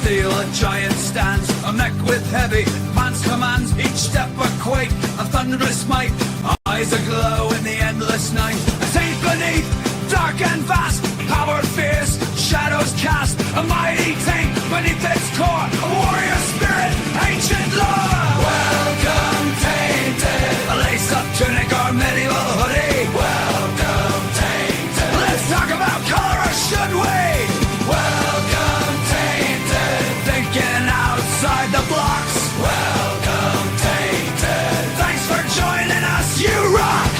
steel, a giant stands, a mech with heavy man's commands, each step a quake, a thunderous might, eyes aglow in the endless night. A saint beneath, dark and vast, power fierce, shadows cast, a mighty taint beneath its core, a warrior spirit, ancient lore. Welcome, Tainted, a lace-up tunic or medieval hoodie. Welcome, Tainted, let's talk about color, or should we? Welcome, Tainted, thinking outside the blocks. Welcome, Tainted, thanks for joining us, you rock!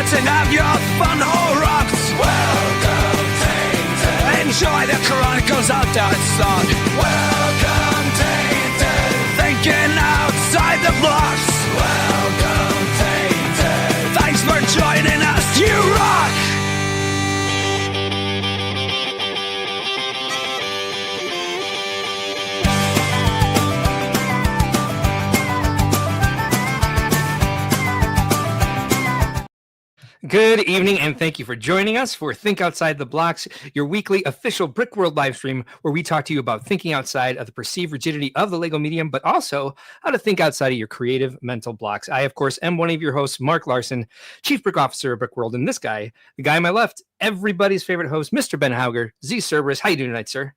And have your fun hole rocks. Welcome, Tainted. Enjoy the Chronicles out there song. Welcome, Tainted. Thinking outside the blocks. Welcome, Tainted. Thanks for joining us, you rock! Good evening, and thank you for joining us for Think Outside the Blocks, your weekly official Brickworld live stream, where we talk to you about thinking outside of the perceived rigidity of the Lego medium, but also how to think outside of your creative mental blocks. I, of course, am one of your hosts, Mark Larson, Chief Brick Officer of Brickworld, and this guy, the guy on my left, everybody's favorite host, Mr. Ben Hauger, Z Cerberus. How you doing tonight, sir?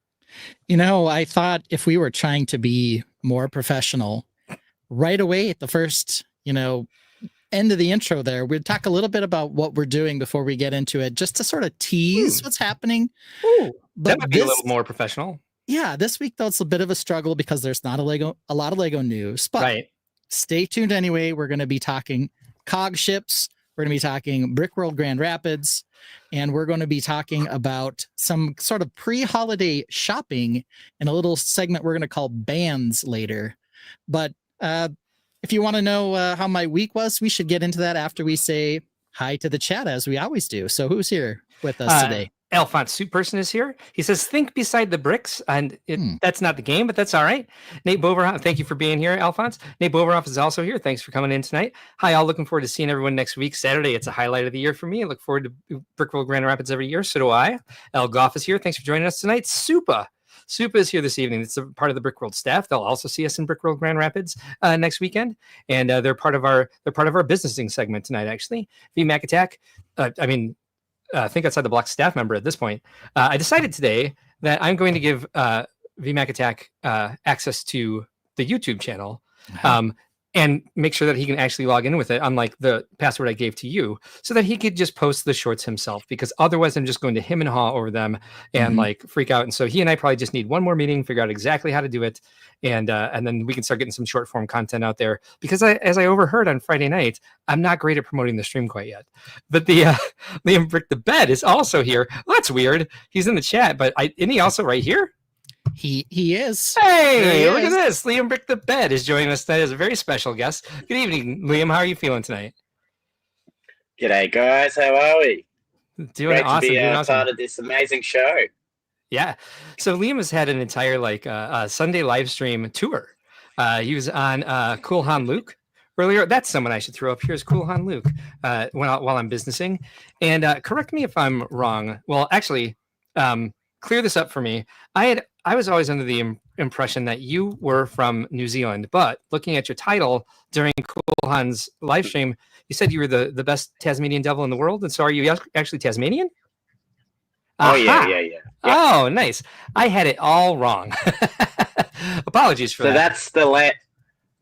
You know, I thought if we were trying to be more professional, right away at the first, end of the intro there, we'd talk a little bit about what we're doing before we get into it, just to sort of tease what's happening. But that might be a little more professional. Yeah, this week though it's a bit of a struggle because there's not a lot of Lego news. But stay tuned anyway. We're going to be talking cog ships. We're going to be talking Brickworld Grand Rapids, and we're going to be talking about some sort of pre-holiday shopping in a little segment we're going to call bands later. But if you want to know how my week was, we should get into that after we say hi to the chat, as we always do. So who's here with us today? Alphonse Soup Person is here. He says, think beside the bricks. And that's not the game, but that's all right. Nate Boverhoff, thank you for being here, Alphonse. Nate Boverhoff is also here. Thanks for coming in tonight. Hi, all. Looking forward to seeing everyone next week. Saturday, it's a highlight of the year for me. I look forward to Brickworld Grand Rapids every year. So do I. El Goff is here. Thanks for joining us tonight. Supa is here this evening. It's a part of the Brickworld staff. They'll also see us in Brickworld Grand Rapids next weekend, and they're part of our businessing segment tonight. Actually, VMAC Attack. Think Outside the Block staff member at this point. I decided today that I'm going to give VMAC Attack access to the YouTube channel. And make sure that he can actually log in with it, unlike the password I gave to you, so that he could just post the shorts himself, because otherwise I'm just going to him and haw over them and freak out. And so he and I probably just need one more meeting, figure out exactly how to do it. And then we can start getting some short form content out there, because as I overheard on Friday night, I'm not great at promoting the stream quite yet. But the Liam Brick the Bed is also here. Well, that's weird. He's in the chat, but isn't he also right here? He is. Hey, look at this. Liam Brick the Bed is joining us tonight as a very special guest. Good evening, Liam. How are you feeling tonight? G'day, guys. How are we? Doing Great awesome. to be awesome. part of this amazing show. Yeah. So Liam has had an entire Sunday live stream tour. He was on Cool Han Luke earlier. That's someone I should throw up here is Cool Han Luke while I'm businessing. And correct me if I'm wrong. Well, actually, clear this up for me. I was always under the impression that you were from New Zealand, but looking at your title during Cool Han's live stream, you said you were the best Tasmanian devil in the world. And so are you actually Tasmanian? Oh, yeah. Oh, nice. I had it all wrong. Apologies for that. So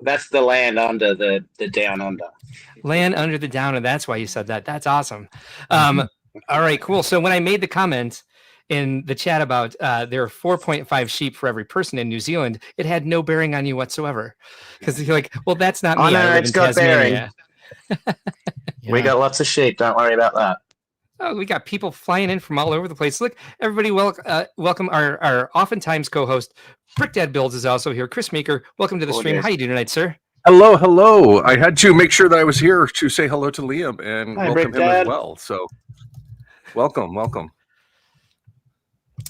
that's the land under the down under. Land under the down, and that's why you said that. That's awesome. All right, cool. So when I made the comment in the chat about there are 4.5 sheep for every person in New Zealand, it had no bearing on you whatsoever. Because you're like, well, that's not me. Oh, no, it's got bearing. We got lots of sheep. Don't worry about that. Oh, we got people flying in from all over the place. Look, everybody, welcome our oftentimes co-host, Brick Dad Builds is also here. Chris Meeker, welcome to the stream. How you doing tonight, sir? Hello. I had to make sure that I was here to say hello to Liam and welcome him as well. So welcome.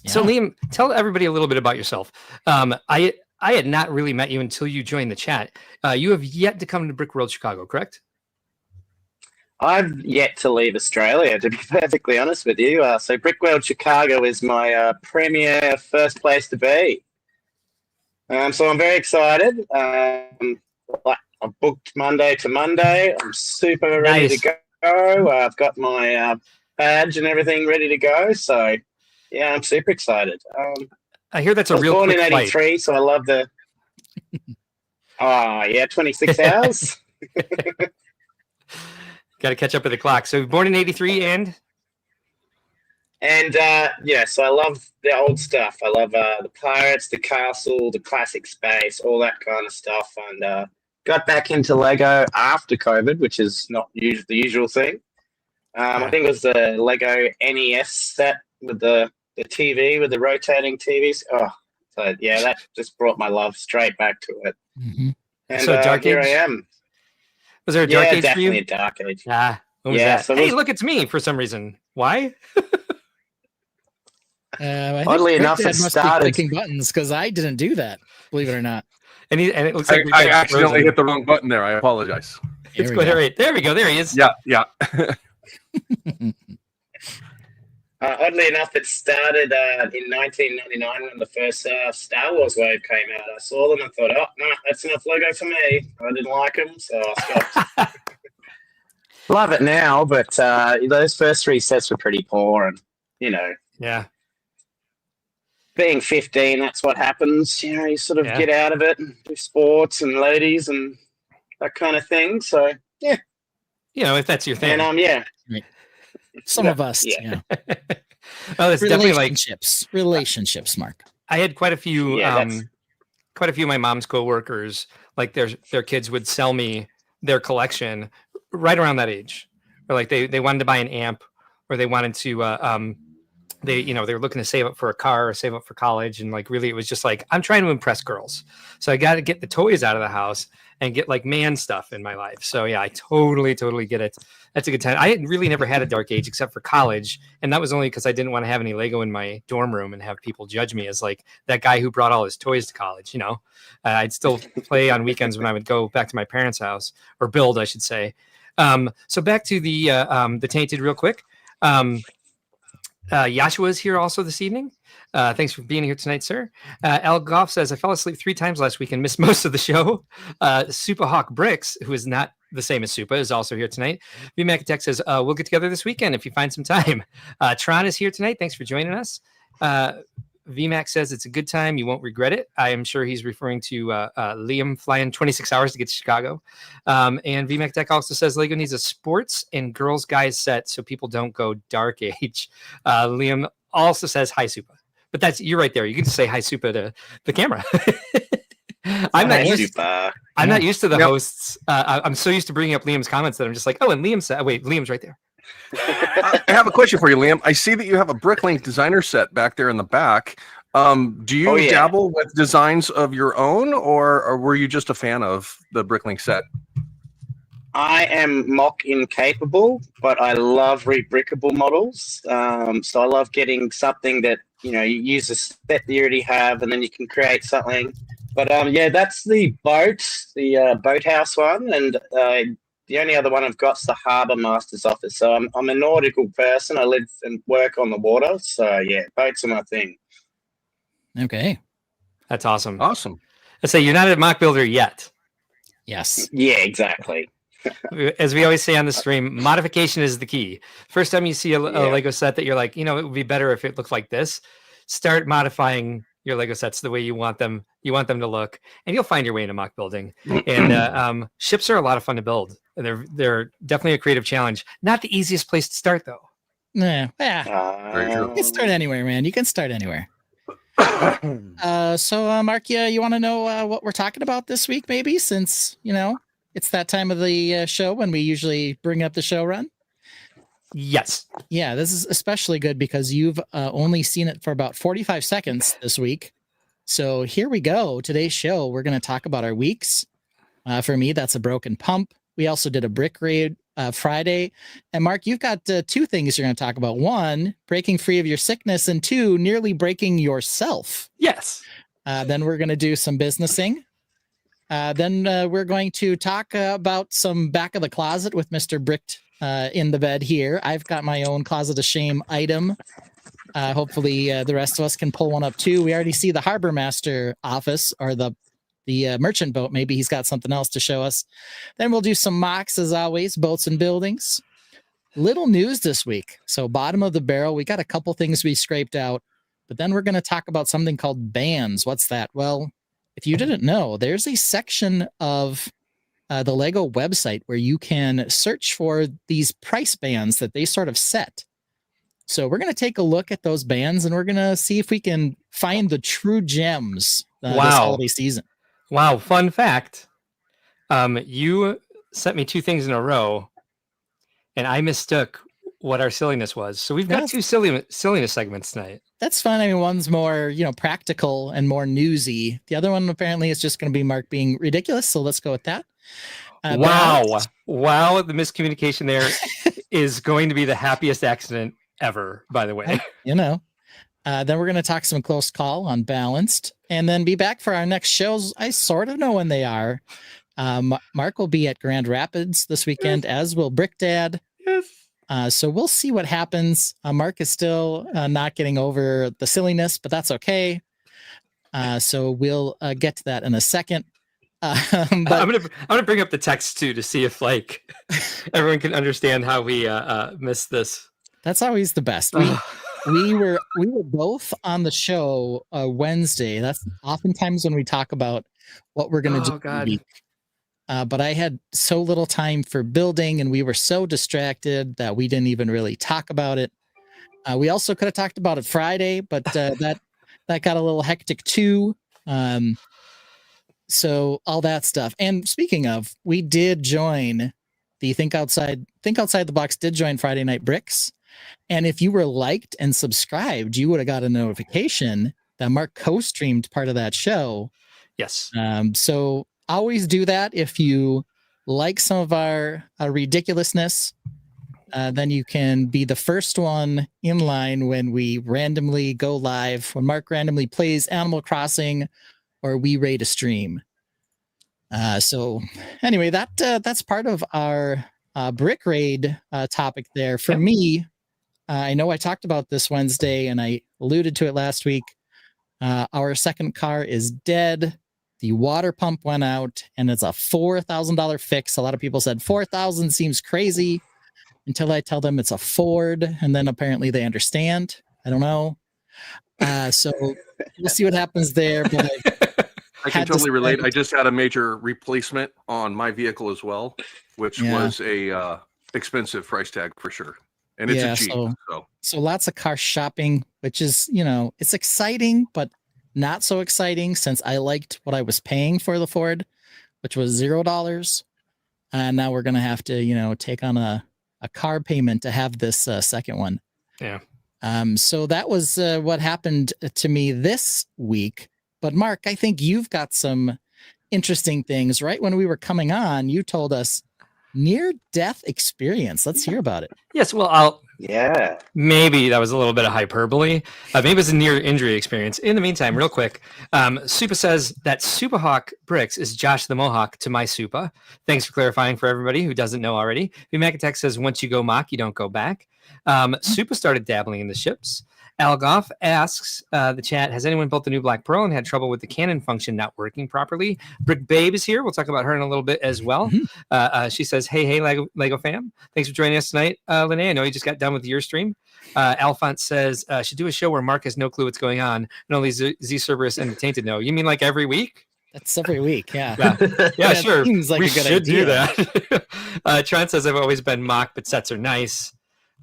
So Liam, tell everybody a little bit about yourself. I had not really met you until you joined the chat. You have yet to come to Brickworld Chicago, correct? I've yet to leave Australia, to be perfectly honest with you. So Brickworld Chicago is my premier first place to be. So I'm very excited. I've booked Monday to Monday. I'm super ready to go. I've got my badge and everything ready to go. So, yeah, I'm super excited. I hear that's a real quick quick flight. I was born in 83, so I love the... 26 hours. Got to catch up with the clock. So born in 83 and? And, so I love the old stuff. I love the pirates, the castle, the classic space, all that kind of stuff. And got back into Lego after COVID, which is not the usual thing. I think it was the Lego NES set with the TV, with the rotating TVs. Oh, so yeah, that just brought my love straight back to it. Mm-hmm. And so Dark here Age? I am. Was there a Dark Age for you? Definitely a Dark Age. What was that? So hey, look, it's me for some reason. Why? Oddly enough, it started clicking buttons because I didn't do that. Believe it or not. And it looks like I accidentally hit the wrong button there. I apologize. It's good. All right, there we go. There he is. Yeah. Oddly enough, it started in 1999 when the first Star Wars wave came out. I saw them and thought, oh, no, that's enough Lego for me. I didn't like them, so I stopped. Love it now, but those first three sets were pretty poor. And, Yeah. Being 15, that's what happens. You sort of get out of it and do sports and ladies and that kind of thing. So, yeah. If that's your thing. And, yeah. Some of us, yeah. Oh, it's definitely like relationships, Mark. I had quite a few of my mom's coworkers, like their kids would sell me their collection right around that age, or like they wanted to buy an amp, or they wanted to they were looking to save up for a car or save up for college, and like really it was just like, I'm trying to impress girls, so I got to get the toys out of the house and get like man stuff in my life. So yeah, I totally get it. That's a good time. I had really never had a Dark Age except for college, and that was only because I didn't want to have any Lego in my dorm room and have people judge me as like that guy who brought all his toys to college. I'd still play on weekends when I would go back to my parents' house, or build, I should say. So back to the Tainted real quick. Yashua is here also this evening. Thanks for being here tonight, sir. Al Goff says, I fell asleep 3 times last week and missed most of the show. Supa Hawk Bricks, who is not the same as Supa, is also here tonight. VMAC Tech says, we'll get together this weekend if you find some time. Tron is here tonight. Thanks for joining us. VMAC says it's a good time. You won't regret it. I am sure he's referring to Liam flying 26 hours to get to Chicago. And VMAC Tech also says Lego needs a sports and girls guys set so people don't go Dark Age. Liam also says hi, Supa. But you're right there. You can just say hi, Supa, to the camera. I'm not used to the hosts. I'm so used to bringing up Liam's comments that I'm just like, oh, and Liam said, wait, Liam's right there. I have a question for you, Liam. I see that you have a Bricklink designer set back there in the back. Do you dabble with designs of your own, or were you just a fan of the Bricklink set? I am mock incapable, but I love rebrickable models. So I love getting something that, you use a set that you already have, and then you can create something. But that's the boathouse one, and the only other one I've got is the Harbour Master's office. So I'm a nautical person. I live and work on the water. So yeah, boats are my thing. Okay. That's awesome. Awesome. I say you're not a mock builder yet. Yes. Yeah, exactly. As we always say on the stream, modification is the key. First time you see a Lego set that you're like, it would be better if it looked like this, start modifying your Lego sets the way you want them to look, and you'll find your way into mock building. And ships are a lot of fun to build. They're definitely a creative challenge. Not the easiest place to start, though. Yeah. Very true. You can start anywhere, man. You can start anywhere. So, Mark, you want to know what we're talking about this week, maybe, since, it's that time of the show when we usually bring up the show run? Yes. Yeah, this is especially good because you've only seen it for about 45 seconds this week. So here we go. Today's show, we're going to talk about our weeks. For me, that's a broken pump. We also did a brick raid Friday. And Mark, you've got two things you're going to talk about. One, breaking free of your sickness, and two, nearly breaking yourself. Yes. Then we're going to do some businessing. Then we're going to talk about some back of the closet with Mr. Bricked in the bed here. I've got my own closet of shame item. Hopefully the rest of us can pull one up too. We already see the harbor master office, or the merchant boat. Maybe he's got something else to show us. Then we'll do some MOCs as always, boats and buildings. Little news this week. So bottom of the barrel, we got a couple things we scraped out, but then we're going to talk about something called bans. What's that? Well, if you didn't know, there's a section of the Lego website where you can search for these price bands that they sort of set. So we're going to take a look at those bands, and we're going to see if we can find the true gems this holiday season. Wow. Fun fact. You sent me two things in a row, and I mistook what our silliness was. So we've got two silliness segments tonight. That's fun. I mean, one's more, practical and more newsy. The other one apparently is just going to be Mark being ridiculous. So let's go with that. Wow. The miscommunication there is going to be the happiest accident ever, by the way. Then we're going to talk some close call on Balanced, and then be back for our next shows. I sort of know when they are. Mark will be at Grand Rapids this weekend, as will Brick Dad. Yes. So we'll see what happens. Mark is still not getting over the silliness, but that's okay. So we'll get to that in a second. But I'm gonna bring up the text too to see if everyone can understand how we missed this. That's always the best. We were both on the show Wednesday. That's oftentimes when we talk about what we're going to do. God. But I had so little time for building, and we were so distracted that we didn't even really talk about it. We also could have talked about it Friday, but that got a little hectic too. So all that stuff. And speaking of, we did join the Think Outside the Box did join Friday Night Bricks. And if you were liked and subscribed, you would have got a notification that Mark co-streamed part of that show. Yes. So always do that. If you like some of our ridiculousness, then you can be the first one in line when we randomly go live, when Mark randomly plays Animal Crossing or we raid a stream. So anyway, that's part of our brick raid topic there. For me, I know I talked about this Wednesday and I alluded to it last week. Our second car is dead. The water pump went out, and it's a $4,000 fix. A lot of people said $4,000 seems crazy until I tell them it's a Ford, and then apparently they understand. I don't know. So we'll see what happens there. But I can totally relate. I just had a major replacement on my vehicle as well, which was a expensive price tag for sure. And it's a Jeep. So lots of car shopping, which is, it's exciting, but not so exciting since I liked what I was paying for the Ford, which was $0. And now we're going to have to, take on a car payment to have this second one. Yeah. So that was what happened to me this week. But Mark, I think you've got some interesting things. Right when we were coming on, you told us near-death experience. Let's hear about it. Yes, well, Yeah. Maybe that was a little bit of hyperbole. Maybe it's a near injury experience. In the meantime, real quick, Supa says that Supahawk Bricks is Josh the Mohawk to my Supa. Thanks for clarifying for everybody who doesn't know already. Vmacatech says once you go mock, you don't go back. Supa started dabbling in the ships. Algoff asks the chat, has anyone built the new Black Pearl and had trouble with the cannon function not working properly? Brick Babe is here. We'll talk about her in a little bit as well. She says, hey, Lego fam. Thanks for joining us tonight. Linnea, I know you just got done with your stream. Alphonse says, should do a show where Mark has no clue what's going on, and only Z Cerberus and the Tainted know. You mean like every week? That's every week, yeah. Yeah, sure. Seems like we a good should idea. do that. Trent says, I've always been mock, but sets are nice.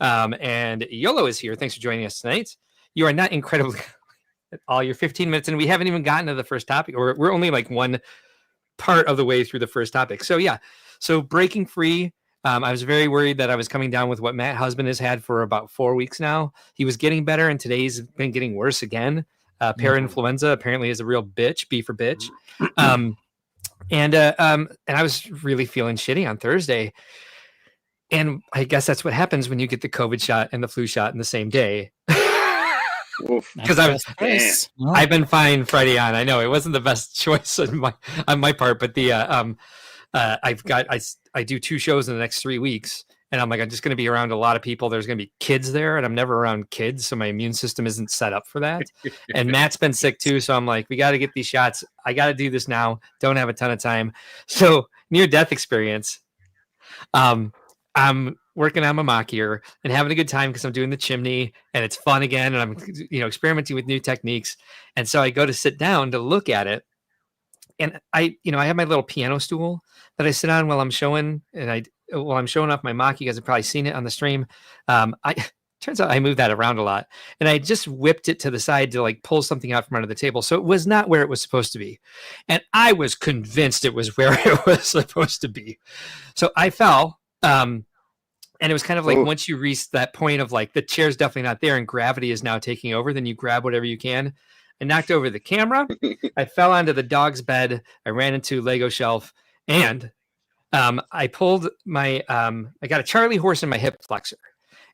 And YOLO is here. Thanks for joining us tonight. You are not incredibly all your 15 minutes, and we haven't even gotten to the first topic, or we're only like one part of the way through the first topic. So yeah, so breaking free. I was very worried that I was coming down with what Matt Husband has had for about 4 weeks now. He was getting better, and today's been getting worse again. Parainfluenza apparently is a real bitch, B for bitch. And I was really feeling shitty on Thursday. And I guess that's what happens when you get the COVID shot and the flu shot in the same day. Because I've been fine Friday on. I know it wasn't the best choice on my part, but I do 2 shows in the next 3 weeks, and I'm like, I'm just going to be around a lot of people. There's going to be kids there, and I'm never around kids, so my immune system isn't set up for that. And Matt's been sick too, so I'm like, we got to get these shots. I got to do this now. Don't have a ton of time. So near-death experience. I'm working on my mock here and having a good time because I'm doing the chimney and it's fun again, and I'm experimenting with new techniques. And so I go to sit down to look at it, and I have my little piano stool that I sit on while I'm showing, and while I'm showing off my mock. You guys have probably seen it on the stream. Turns out I move that around a lot, and I just whipped it to the side to like pull something out from under the table. So it was not where it was supposed to be. And I was convinced it was where it was supposed to be. So I fell. And it was kind of like, once you reach that point of like, the chair's definitely not there and gravity is now taking over, then you grab whatever you can. I knocked over the camera. I fell onto the dog's bed. I ran into a Lego shelf, and I pulled my, I got a Charlie horse in my hip flexor.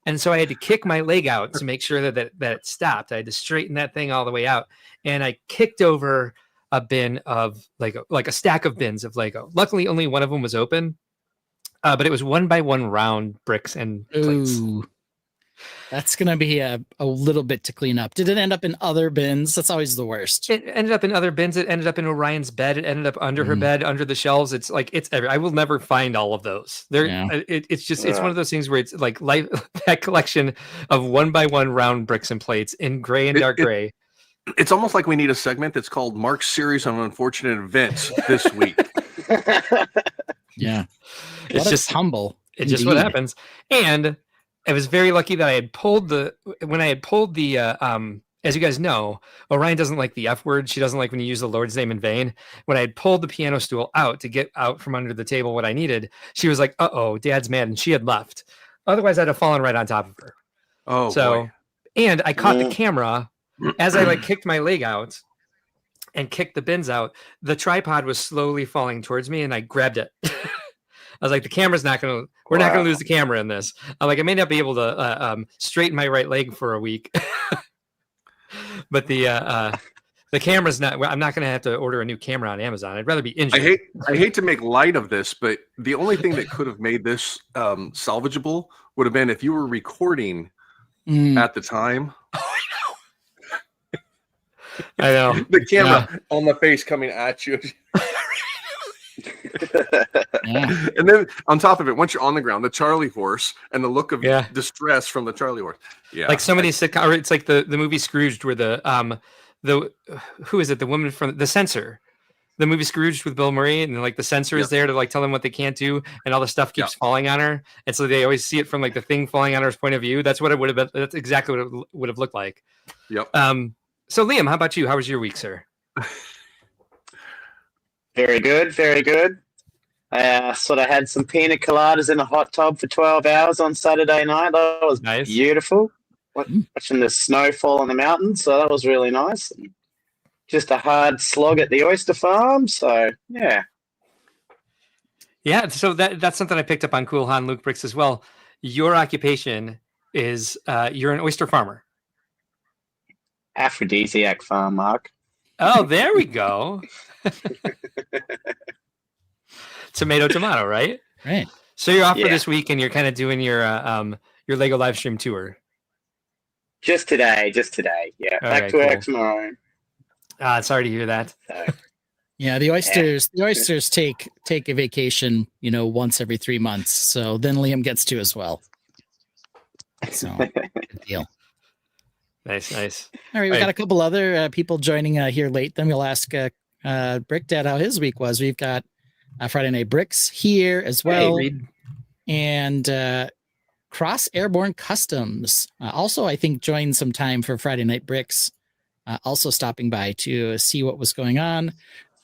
And so I had to kick my leg out to make sure that it stopped. I had to straighten that thing all the way out. And I kicked over a bin of Lego, like a stack of bins of Lego. Luckily, only one of them was open. But it was 1x1 round bricks and plates. Ooh, that's going to be a little bit to clean up. Did it end up in other bins? That's always the worst. It ended up in other bins. It ended up in Orion's bed. It ended up under her bed, under the shelves. It's like, I will never find all of those. It's one of those things where it's like that collection of 1x1 round bricks and plates in gray and dark gray. It's almost like we need a segment that's called Mark's series on unfortunate events this week. Yeah. It's just humble. It's just what happens. And I was very lucky that I had pulled when I had pulled the, as you guys know, Orion doesn't like the F word. She doesn't like when you use the Lord's name in vain. When I had pulled the piano stool out to get out from under the table what I needed, she was like, uh-oh, Dad's mad. And she had left. Otherwise, I'd have fallen right on top of her. Oh, so, boy. And I caught the camera as I kicked my leg out and kicked the bins out. The tripod was slowly falling towards me, and I grabbed it. I was like, we're not going to lose the camera in this. I'm like, I may not be able to straighten my right leg for a week, but the camera's not, I'm not going to have to order a new camera on Amazon. I'd rather be injured. I hate to make light of this, but the only thing that could have made this salvageable would have been if you were recording at the time. I know. The camera on the face coming at you. And then on top of it, once you're on the ground, the Charlie horse and the look of distress from the Charlie horse. Yeah. Like so many sitcoms, or it's like the movie Scrooged where the who is it? The woman from the censor. The movie Scrooged with Bill Murray, and like the censor is there to like tell them what they can't do, and all the stuff keeps falling on her, and so they always see it from like the thing falling on her's point of view. That's what it would have been. That's exactly what it would have looked like. Yep. So Liam, how about you? How was your week, sir? Very good, very good. I sort of had some pina coladas in a hot tub for 12 hours on Saturday night. That was beautiful. Watching the snow fall on the mountains, so that was really nice. And just a hard slog at the oyster farm, so yeah. Yeah, so that's something I picked up on Cool Han Luke Bricks as well. Your occupation is you're an oyster farmer. Aphrodisiac farm, Mark. Oh, there we go. Tomato, right? Right. So you're off for this week, and you're kind of doing your Lego live stream tour. Just today. Yeah, back to work tomorrow. Sorry to hear that. Yeah, the oysters take a vacation, once every 3 months. So then Liam gets to as well. So good deal. Nice. All right, we got a couple other people joining here late. Then we'll ask Brick Dad how his week was. We've got Friday Night Bricks here as well, and Cross Airborne Customs also, I think, joined some time for Friday Night Bricks. Also stopping by to see what was going on.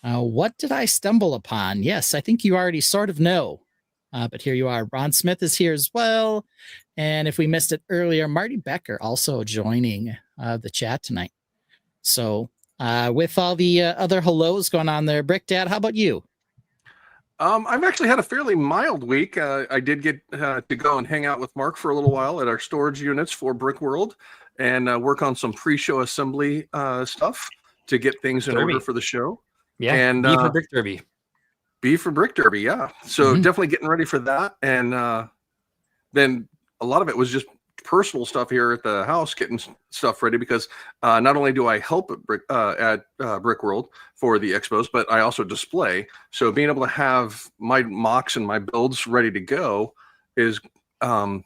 What did I stumble upon? Yes, I think you already sort of know, but here you are. Ron Smith is here as well. And if we missed it earlier, Marty Becker also joining the chat tonight. So with all the other hellos going on there, Brick Dad, how about you? I've actually had a fairly mild week. I did get to go and hang out with Mark for a little while at our storage units for Brickworld and work on some pre-show assembly stuff to get things in order for the show. Yeah, and B for Brick Derby. B for Brick Derby, yeah. So definitely getting ready for that. And then a lot of it was just personal stuff here at the house, getting stuff ready because not only do I help at Brickworld for the expos, but I also display. So being able to have my MOCs and my builds ready to go is I'm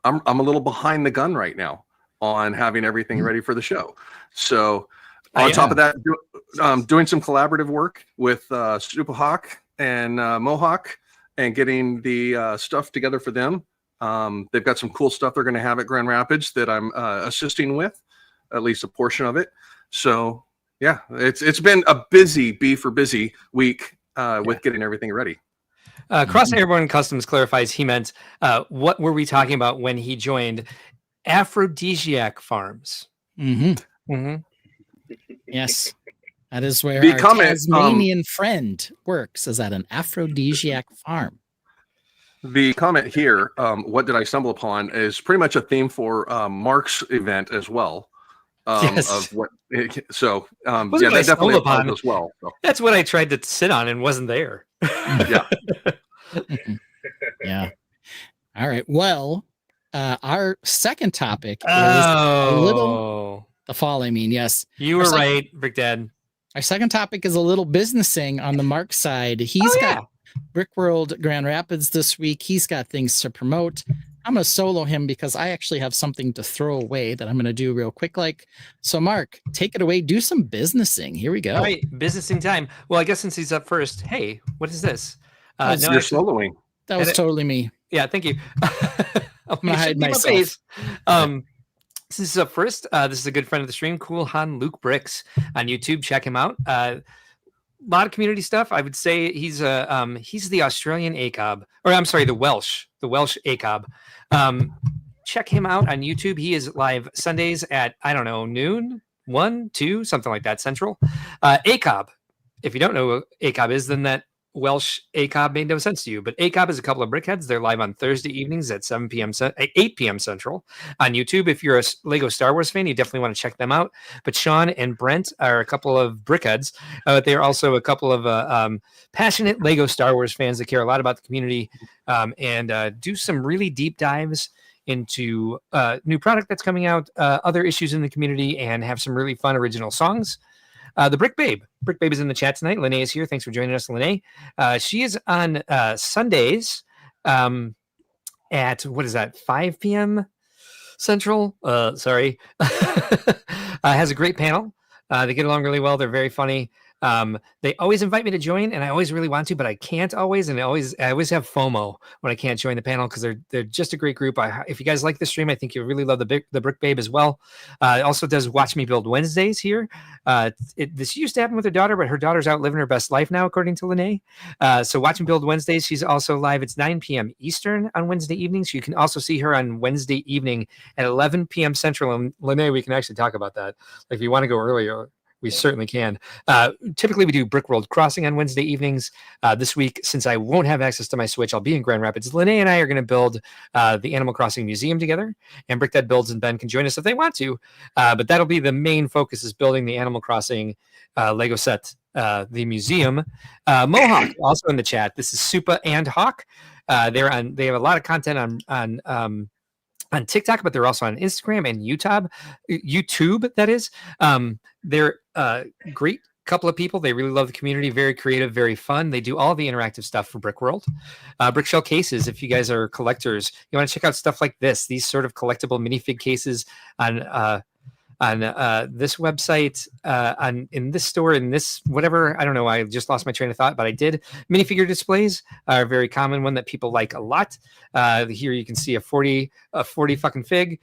a little behind the gun right now on having everything ready for the show. So on top of that, doing some collaborative work with Stupahawk and Mohawk and getting the stuff together for them. They've got some cool stuff they're going to have at Grand Rapids that I'm assisting with, at least a portion of it. So yeah, it's been a busy B for busy week with getting everything ready. Cross Airborne Customs clarifies he meant what were we talking about when he joined Aphrodisiac Farms? Yes, that is where our Tasmanian friend works, is at an aphrodisiac farm. The comment here, what did I stumble upon, is pretty much a theme for Mark's event as well. Of what, so yeah, that definitely applies as well. So. That's what I tried to sit on and wasn't there. Yeah. Yeah. All right. Well, our second topic is a little the fall. I mean, yes, you were right, Brick Dad. Our second topic is a little businessing on the Mark side. He's got Brickworld Grand Rapids this week. He's got things to promote. I'm going to solo him because I actually have something to throw away that I'm going to do real quick. So Mark, take it away. Do some businessing. Here we go. All right. Businessing time. Well, I guess since he's up first, hey, what is this? You're soloing. That was totally me. Yeah. Thank you. I'm going to hide myself. Since this is up first, this is a good friend of the stream, Cool Han Luke Bricks on YouTube. Check him out. A lot of community stuff. I would say he's the Australian ACOB, or I'm sorry, the Welsh ACOB. Check him out on YouTube. He is live Sundays at, I don't know, noon, 1, 2, something like that, Central. ACOB. If you don't know what ACOB is, then that Welsh ACOB made no sense to you. But ACOB is a couple of brickheads. They're live on Thursday evenings at 8 p.m. Central on YouTube. If you're a Lego Star Wars fan, you definitely want to check them out. But Sean and Brent are a couple of brickheads. They're also a couple of passionate Lego Star Wars fans that care a lot about the community and do some really deep dives into new product that's coming out, other issues in the community, and have some really fun original songs. The Brick Babe is in the chat tonight. Lene is here. Thanks for joining us, Lene. She is on Sundays at, what is that, 5 p.m. Central? Sorry. Has a great panel. They get along really well. They're very funny. They always invite me to join, and I always really want to, but I can't always. And I always have FOMO when I can't join the panel because they're just a great group. If you guys like the stream, I think you'll really love the Brick Babe as well. It also does Watch Me Build Wednesdays here. This used to happen with her daughter, but her daughter's out living her best life now, according to Lene. So Watch Me Build Wednesdays. She's also live. It's 9 p.m. Eastern on Wednesday evenings. You can also see her on Wednesday evening at 11 p.m. Central. And Lene, we can actually talk about that. Like if you want to go earlier, we certainly can. Typically, we do Brickworld Crossing on Wednesday evenings. This week, since I won't have access to my Switch, I'll be in Grand Rapids. Lene and I are going to build the Animal Crossing Museum together, and Brick Dad Builds and Ben can join us if they want to. But that'll be the main focus, is building the Animal Crossing Lego set, the museum. Mohawk also in the chat. This is Supa and Hawk. They have a lot of content on TikTok, but they're also on Instagram and YouTube, that is. They're a great couple of people. They really love the community, very creative, very fun. They do all the interactive stuff for Brickworld. Brickshell cases, if you guys are collectors, you want to check out stuff like these sort of collectible minifig cases on this website, in this store, in this whatever. I don't know. I just lost my train of thought, but I did. Minifigure displays are a very common one that people like a lot. Here you can see a 40 fucking fig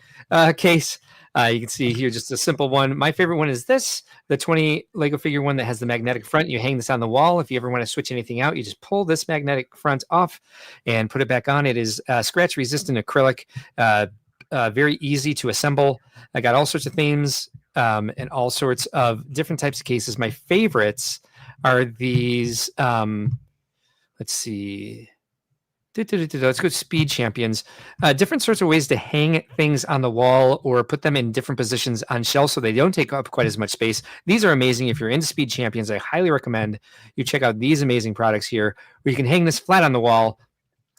case. You can see here just a simple one. My favorite one is the 20 Lego figure one that has the magnetic front. You hang this on the wall. If you ever want to switch anything out, you just pull this magnetic front off and put it back on. It is scratch resistant acrylic. Very easy to assemble. I got all sorts of themes and all sorts of different types of cases. My favorites are these. let's see. Let's go speed champions. Different sorts of ways to hang things on the wall or put them in different positions on shelves so they don't take up quite as much space. These are amazing. If you're into speed champions, I highly recommend you check out these amazing products here where you can hang this flat on the wall.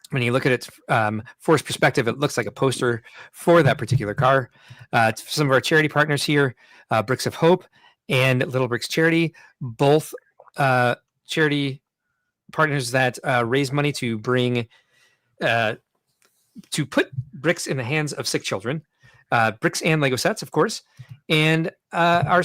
When you look at its forced perspective, it looks like a poster for that particular car. Some of our charity partners here, Bricks of Hope and Little Bricks Charity, both charity partners that raise money to bring to put bricks in the hands of sick children, bricks and Lego sets, of course. And our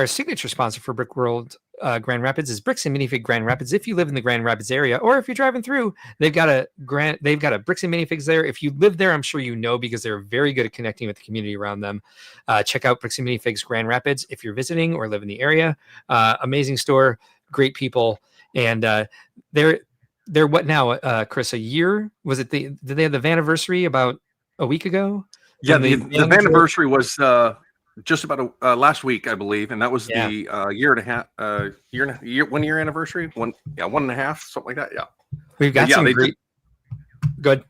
signature sponsor for Brickworld Grand Rapids is Bricks and Minifig Grand Rapids. If you live in the Grand Rapids area, or if you're driving through, they've got a Bricks and Minifigs there. If you live there, I'm sure you know because they're very good at connecting with the community around them. Check out Bricks and Minifigs Grand Rapids if you're visiting or live in the area. Amazing store, great people, and they're what now, Chris? A year? Was it did they have the anniversary about a week ago? Yeah, the anniversary was just about last week, I believe, and that was the 1 year anniversary. 1.5, something like that. Yeah, we've got some great. Good.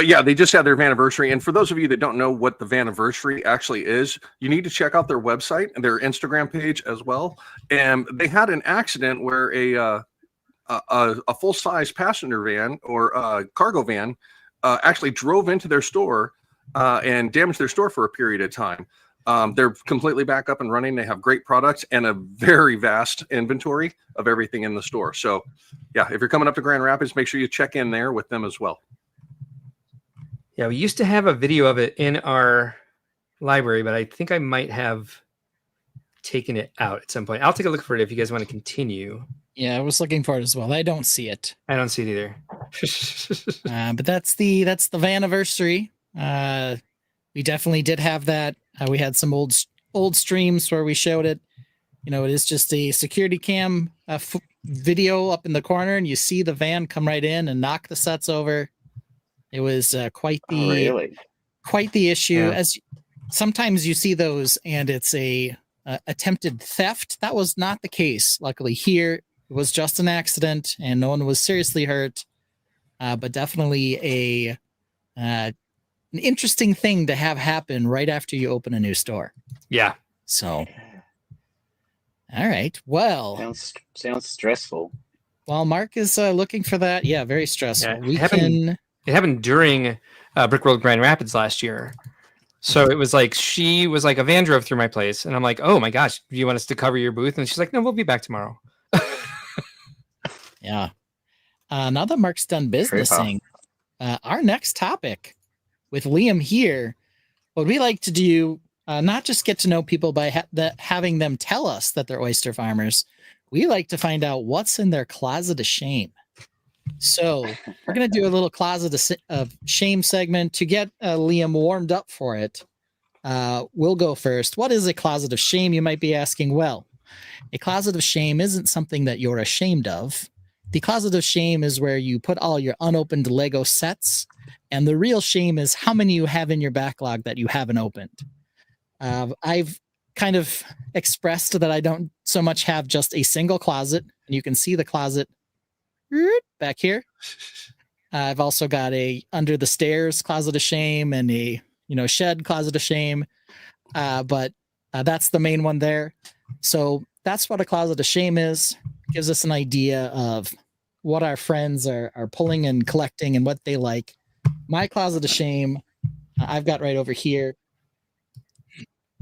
Yeah, they just had their anniversary, and for those of you that don't know what the anniversary actually is, you need to check out their website and their Instagram page as well. And they had an accident where a full-size passenger van or cargo van actually drove into their store and damaged their store for a period of time. They're completely back up and running. They have great products and a very vast inventory of everything in the store. So, yeah, if you're coming up to Grand Rapids, make sure you check in there with them as well. Yeah, we used to have a video of it in our library, but I think I might have taken it out at some point. I'll take a look for it if you guys want to continue. Yeah, I was looking for it as well. I don't see it. I don't see it either. But that's the anniversary. We definitely did have that. We had some old streams where we showed it. You know, it is just a security cam video up in the corner, and you see the van come right in and knock the sets over. It was quite the issue. Yeah. As sometimes you see those, and it's a attempted theft. That was not the case. Luckily, here it was just an accident, and no one was seriously hurt. But definitely an interesting thing to have happen right after you open a new store. Yeah. So, all right. Well, sounds stressful. While Mark is looking for that, yeah, very stressful. Yeah, it happened during Brickworld Grand Rapids last year. So it was like, she was like, a van drove through my place. And I'm like, oh my gosh, do you want us to cover your booth? And she's like, no, we'll be back tomorrow. Yeah. Now that Mark's done businessing, our next topic with Liam here, what we like to do, not just get to know people by having them tell us that they're oyster farmers. We like to find out what's in their closet of shame. So we're going to do a little closet of shame segment to get Liam warmed up for it. We'll go first. What is a closet of shame, you might be asking? Well, a closet of shame isn't something that you're ashamed of. The closet of shame is where you put all your unopened Lego sets, and the real shame is how many you have in your backlog that you haven't opened. I've kind of expressed that I don't so much have just a single closet, and you can see the closet back here. I've also got a under the stairs closet of shame and a shed closet of shame, but that's the main one there. So that's what a closet of shame is. Gives us an idea of what our friends are pulling and collecting and what they like. My closet of shame, I've got right over here.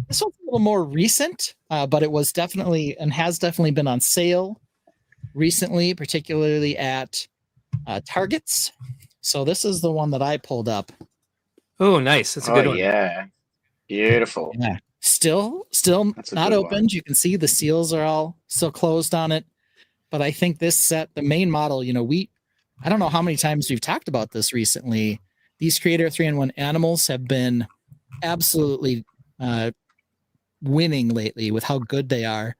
This one's a little more recent, but it was definitely and has definitely been on sale recently, particularly at Targets. So this is the one that I pulled up. Oh, nice. That's a good one. Yeah. Beautiful. Yeah. Still not opened. You can see the seals are all still closed on it. But I think this set, the main model, I don't know how many times we've talked about this recently. These Creator 3-in-1 animals have been absolutely winning lately with how good they are.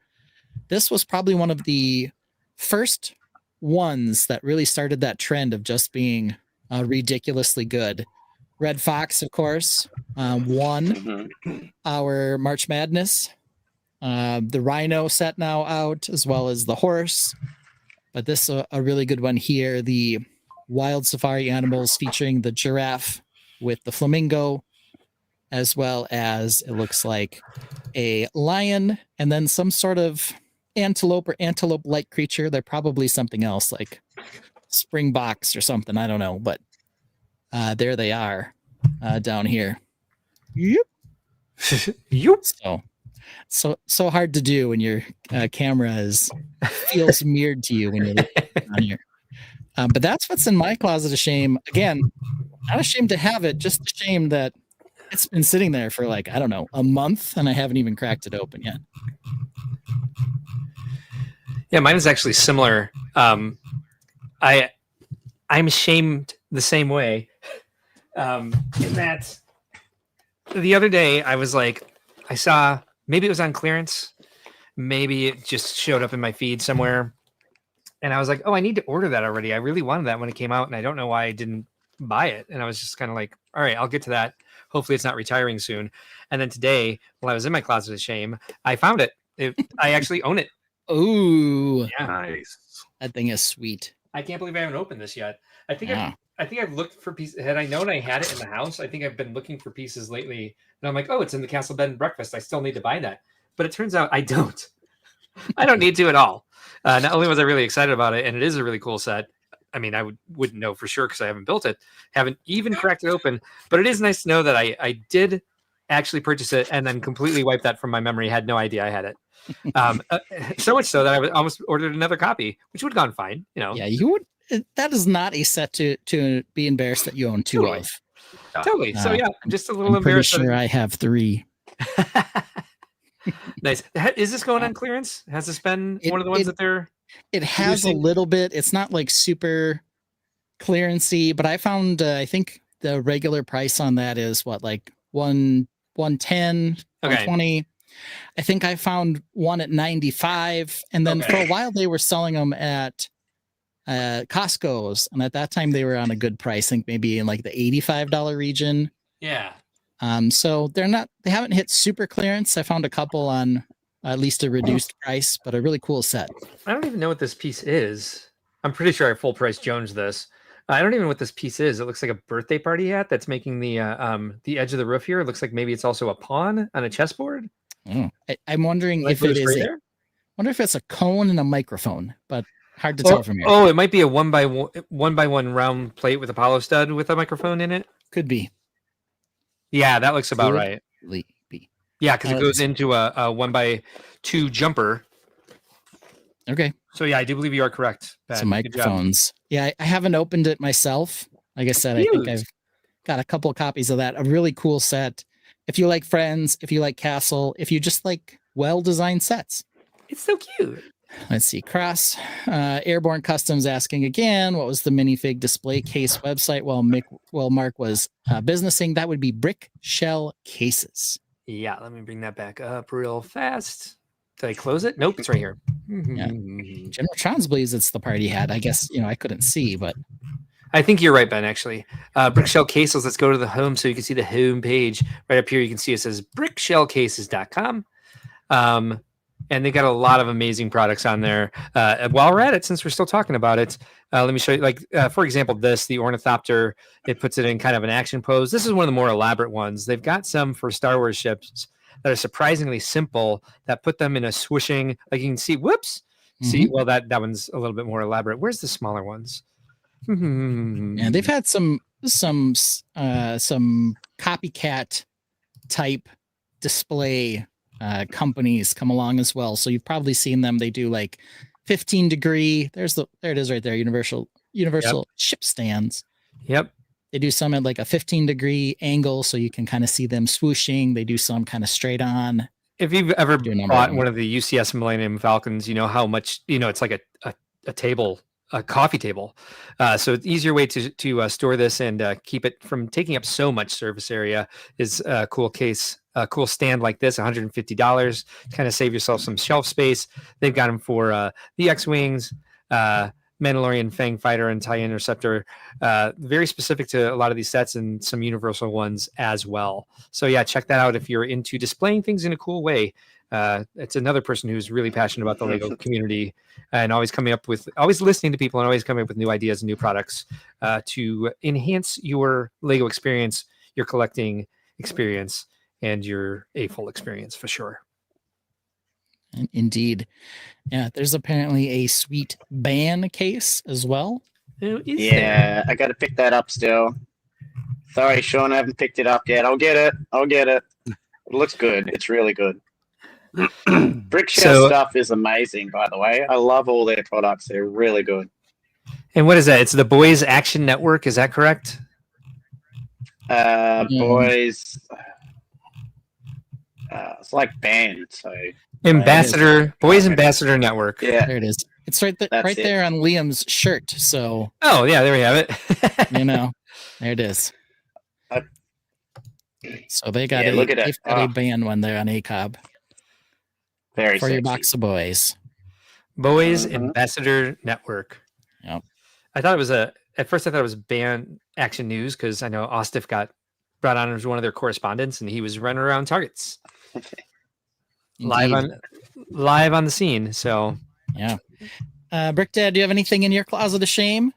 This was probably one of the first ones that really started that trend of just being ridiculously good. Red Fox, of course, won our March Madness. The Rhino set now out, as well as the horse. But this is a really good one here. The wild safari animals featuring the giraffe with the flamingo, as well as it looks like a lion and then some sort of antelope or antelope-like creature. They're probably something else like springboks or something. I don't know, but there they are down here. Yep. Yep. So hard to do when your camera feels mirrored to you when you're looking on here. But that's what's in my closet of shame. Again, not ashamed to have it, just ashamed that it's been sitting there for like, I don't know, a month and I haven't even cracked it open yet. Yeah, mine is actually similar. I'm ashamed the same way. In that the other day I was like, I saw, maybe it was on clearance, maybe it just showed up in my feed somewhere, and I was like, oh, I need to order that already. I really wanted that when it came out, and I don't know why I didn't buy it. And I was just kind of like, all right, I'll get to that. Hopefully it's not retiring soon. And then today, while I was in my closet of shame, I found it. I actually own it. Oh, yeah, nice. That thing is sweet. I can't believe I haven't opened this yet. I think I've looked for pieces. Had I known I had it in the house, I think I've been looking for pieces lately. And I'm like, oh, it's in the Castle Bed and Breakfast. I still need to buy that. But it turns out I don't. I don't need to at all. Not only was I really excited about it, and it is a really cool set. I mean, I wouldn't know for sure because I haven't built it, haven't even cracked it open. But it is nice to know that I did actually purchase it and then completely wipe that from my memory. Had no idea I had it. So much so that I almost ordered another copy, which would have gone fine. You know. Yeah, you would. That is not a set to be embarrassed that you own two of. Totally. So yeah, I'm just a little embarrassed. Pretty sure I have 3. Nice. Is this going on clearance? Has this been one of the ones that they're? It has a little bit. It's not like super clearancey, but I found I think the regular price on that is what, like 110, 120. I think I found one at 95, and then for a while they were selling them at Costco's, and at that time they were on a good price. I think maybe in like the $85 region. Yeah. So they haven't hit super clearance. I found a couple on at least a reduced price, but a really cool set. I don't even know what this piece is. I'm pretty sure I full price Jones this. I don't even know what this piece is. It looks like a birthday party hat that's making the edge of the roof here. It looks like maybe it's also a pawn on a chessboard. I'm wondering if it is. Wonder if it's a cone and a microphone, but hard to tell from here. Oh, it might be a one by one round plate with a Apollo stud with a microphone in it. Could be. Yeah, that looks about right. Be. Yeah, because it goes into a 1x2 jumper. Okay. So yeah, I do believe you are correct. Some microphones. Yeah, I haven't opened it myself. Like I said, I think I've got a couple of copies of that. A really cool set. If you like Friends, if you like Castle, if you just like well-designed sets. It's so cute. Let's see. Cross Airborne Customs asking again, what was the minifig display case website while Mark was businessing? That would be Brick Shell Cases. Yeah, let me bring that back up real fast. Did I close it? Nope, it's right here. Yeah. General Trons believes it's the party hat. I guess, I couldn't see, but I think you're right, Ben, actually. Brick Shell Cases, let's go to the home so you can see the home page. Right up here, you can see it says brickshellcases.com. And they got a lot of amazing products on there. While we're at it, since we're still talking about it, let me show you, for example, the Ornithopter. It puts it in kind of an action pose. This is one of the more elaborate ones. They've got some for Star Wars ships that are surprisingly simple that put them in a swooshing, like you can see, whoops. Mm-hmm. See, well, that one's a little bit more elaborate. Where's the smaller ones? And they've had some copycat type display companies come along as well. So you've probably seen them. They do like 15 degree. There it is right there. Universal ship stands. Yep. They do some at like a 15 degree angle, so you can kind of see them swooshing. They do some kind of straight on. If you've ever bought one of the UCS Millennium Falcons, you know how much, it's like a table, a coffee table. So it's easier way to store this and keep it from taking up so much surface area is a cool case. A cool stand like this, $150, kind of save yourself some shelf space. They've got them for the X-Wings, Mandalorian Fang Fighter, and TIE Interceptor. Very specific to a lot of these sets and some universal ones as well. So yeah, check that out if you're into displaying things in a cool way. It's another person who's really passionate about the Lego community and always listening to people and always coming up with new ideas and new products to enhance your Lego experience, your collecting experience, and your full experience for sure. Indeed. Yeah, there's apparently a sweet ban case as well. Yeah, I got to pick that up still. Sorry, Sean, I haven't picked it up yet. I'll get it. It looks good. It's really good. Brickshell stuff is amazing, by the way. I love all their products. They're really good. And what is that? It's the Boys Action Network. Is that correct? Boys. It's like band. So Boys Ambassador Network. Yeah, there it is. It's right there on Liam's shirt. So. Oh yeah, there we have it. There it is. So they got a band one there on ACOB. Very for sexy. Your box of boys. Boys Ambassador Network. Yep. At first I thought it was band Action News because I know Ostif got brought on as one of their correspondents and he was running around Targets. live on the scene. So yeah. Brick Dad, do you have anything in your closet of shame?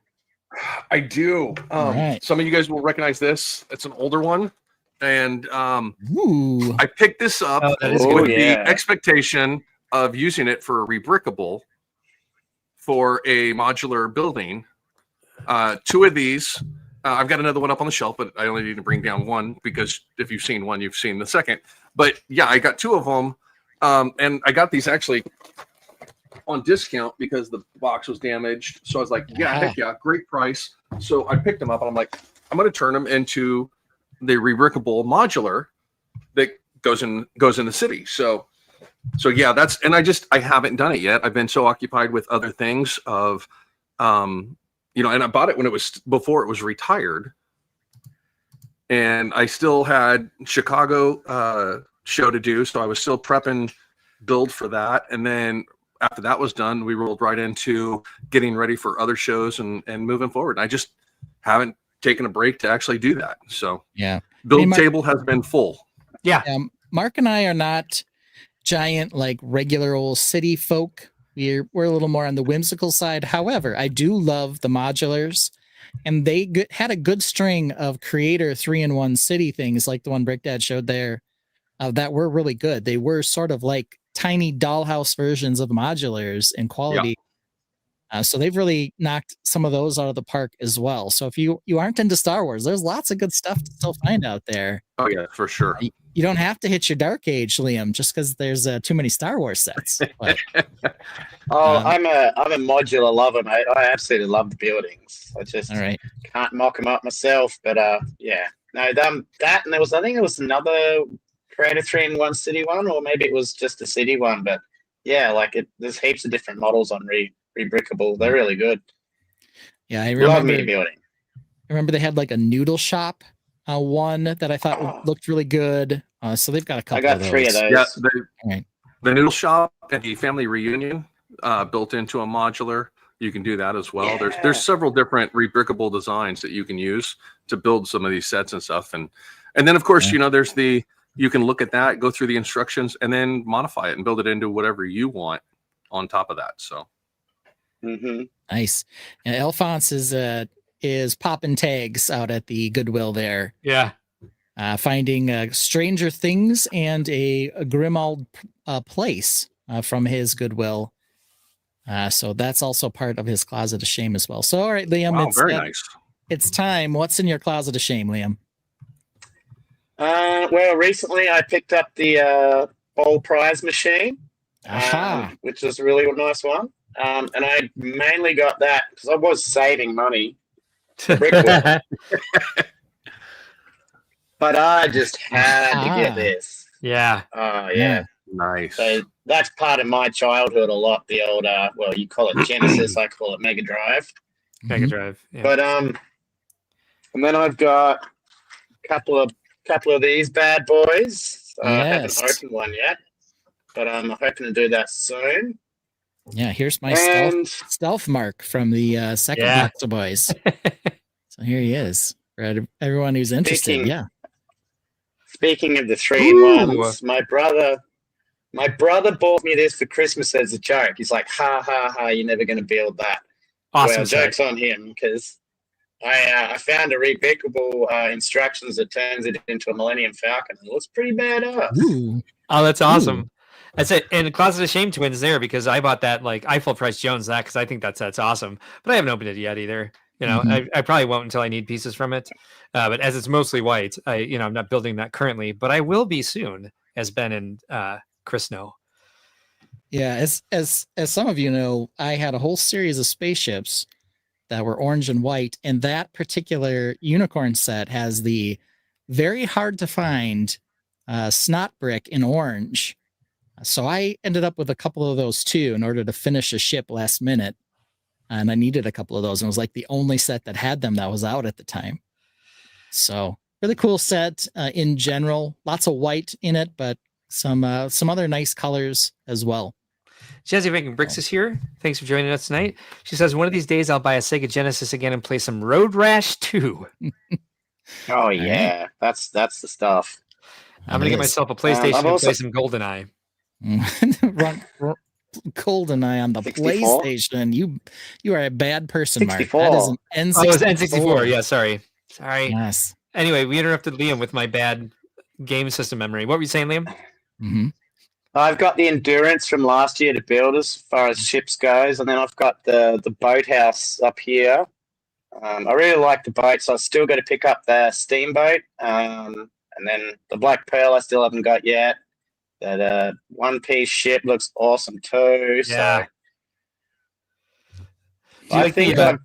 I do. Right. Some of you guys will recognize this. It's an older one. And I picked this up with the expectation of using it for a rebrickable for a modular building. 2 of these. I've got another one up on the shelf, but I only need to bring down one because if you've seen one, you've seen the second. But yeah, I got 2 of them. And I got these actually on discount because the box was damaged. So I was like, heck yeah, great price. So I picked them up and I'm like, I'm going to turn them into the rebrickable modular that goes in the city. So yeah, I haven't done it yet. I've been so occupied with other things and I bought it when before it was retired, and I still had Chicago show to do. So I was still prepping build for that. And then after that was done, we rolled right into getting ready for other shows and moving forward. And I just haven't taken a break to actually do that. So yeah, build table has been full. Yeah. Mark and I are not giant, like regular old city folk. We're a little more on the whimsical side. However, I do love the modulars, and they had a good string of creator 3-in-1 city things like the one Brick Dad showed there that were really good. They were sort of like tiny dollhouse versions of modulars in quality. Yeah. So they've really knocked some of those out of the park as well. So if you aren't into Star Wars, there's lots of good stuff to still find out there. Oh yeah, for sure. You don't have to hit your Dark Age, Liam, just because there's too many Star Wars sets. But, I'm a modular lover, mate. I absolutely love the buildings. I just can't mock them up myself. But yeah, no, that and I think there was another Creator 3-in-1 city one, or maybe it was just a city one. But yeah, there's heaps of different models on Rebrickable. They're really good. Yeah, I remember they had like a noodle shop one that I thought looked really good. So they've got a couple. I got 3 of those. Yeah, the noodle shop and the family reunion built into a modular. You can do that as well. Yeah. There's several different rebrickable designs that you can use to build some of these sets and stuff. And then of course, there's you can look at that, go through the instructions, and then modify it and build it into whatever you want on top of that. So. Nice. And Alphonse is popping tags out at the Goodwill there. Yeah. Finding Stranger Things and a Grimald place from his Goodwill. So that's also part of his closet of shame as well. So all right, Liam. Wow, very nice. It's time. What's in your closet of shame, Liam? Well, recently I picked up the bowl prize machine, which is a really nice one. And I mainly got that because I was saving money for Brickworld. But I just had to get this. Yeah. Yeah. Nice. So that's part of my childhood a lot. The old, you call it Genesis, I call it Mega Drive. Mega Drive. Yeah. But and then I've got a couple of these bad boys. I haven't opened one yet, but I'm hoping to do that soon. Yeah, here's my stealth mark from the second box of boys. So here he is for everyone who's interested. Speaking of the 3-in-1s, my brother My brother bought me this for Christmas as a joke. He's like, ha, ha, ha, you're never going to build that. Awesome. Well, joke's on him, because I found a repickable instructions that turns it into a Millennium Falcon. It looks pretty badass. Ooh. Oh, that's awesome. Ooh. That's it. And Closet of Shame twins there, because I bought that, like, I full price Jones that, because I think that's awesome. But I haven't opened it yet either. You know, I probably won't until I need pieces from it. But as it's mostly white, I'm not building that currently, but I will be soon, as Ben and Chris know. Yeah, as some of you know, I had a whole series of spaceships that were orange and white, and that particular unicorn set has the very hard to find snot brick in orange. So I ended up with a couple of those too in order to finish a ship last minute. And I needed a couple of those. And it was like the only set that had them that was out at the time. So really cool set in general. Lots of white in it, but some other nice colors as well. Jazzy Making Bricks is here. Thanks for joining us tonight. She says, one of these days I'll buy a Sega Genesis again and play some Road Rash 2. Oh, yeah. That's the stuff. I'm going to get myself a PlayStation and play some GoldenEye. Run GoldenEye on the 64? PlayStation. You are a bad person, 64. Mark. That is an N64. Oh, it was N64. Yeah, sorry. Yes. Anyway, we interrupted Liam with my bad game system memory. What were you saying, Liam? Mm-hmm. I've got the Endurance from last year to build as far as ships goes, and then I've got the boathouse up here. I really like the boat, so I've still got to pick up the Steamboat, and then the Black Pearl I still haven't got yet. That one-piece ship looks awesome too. Yeah. So I think I've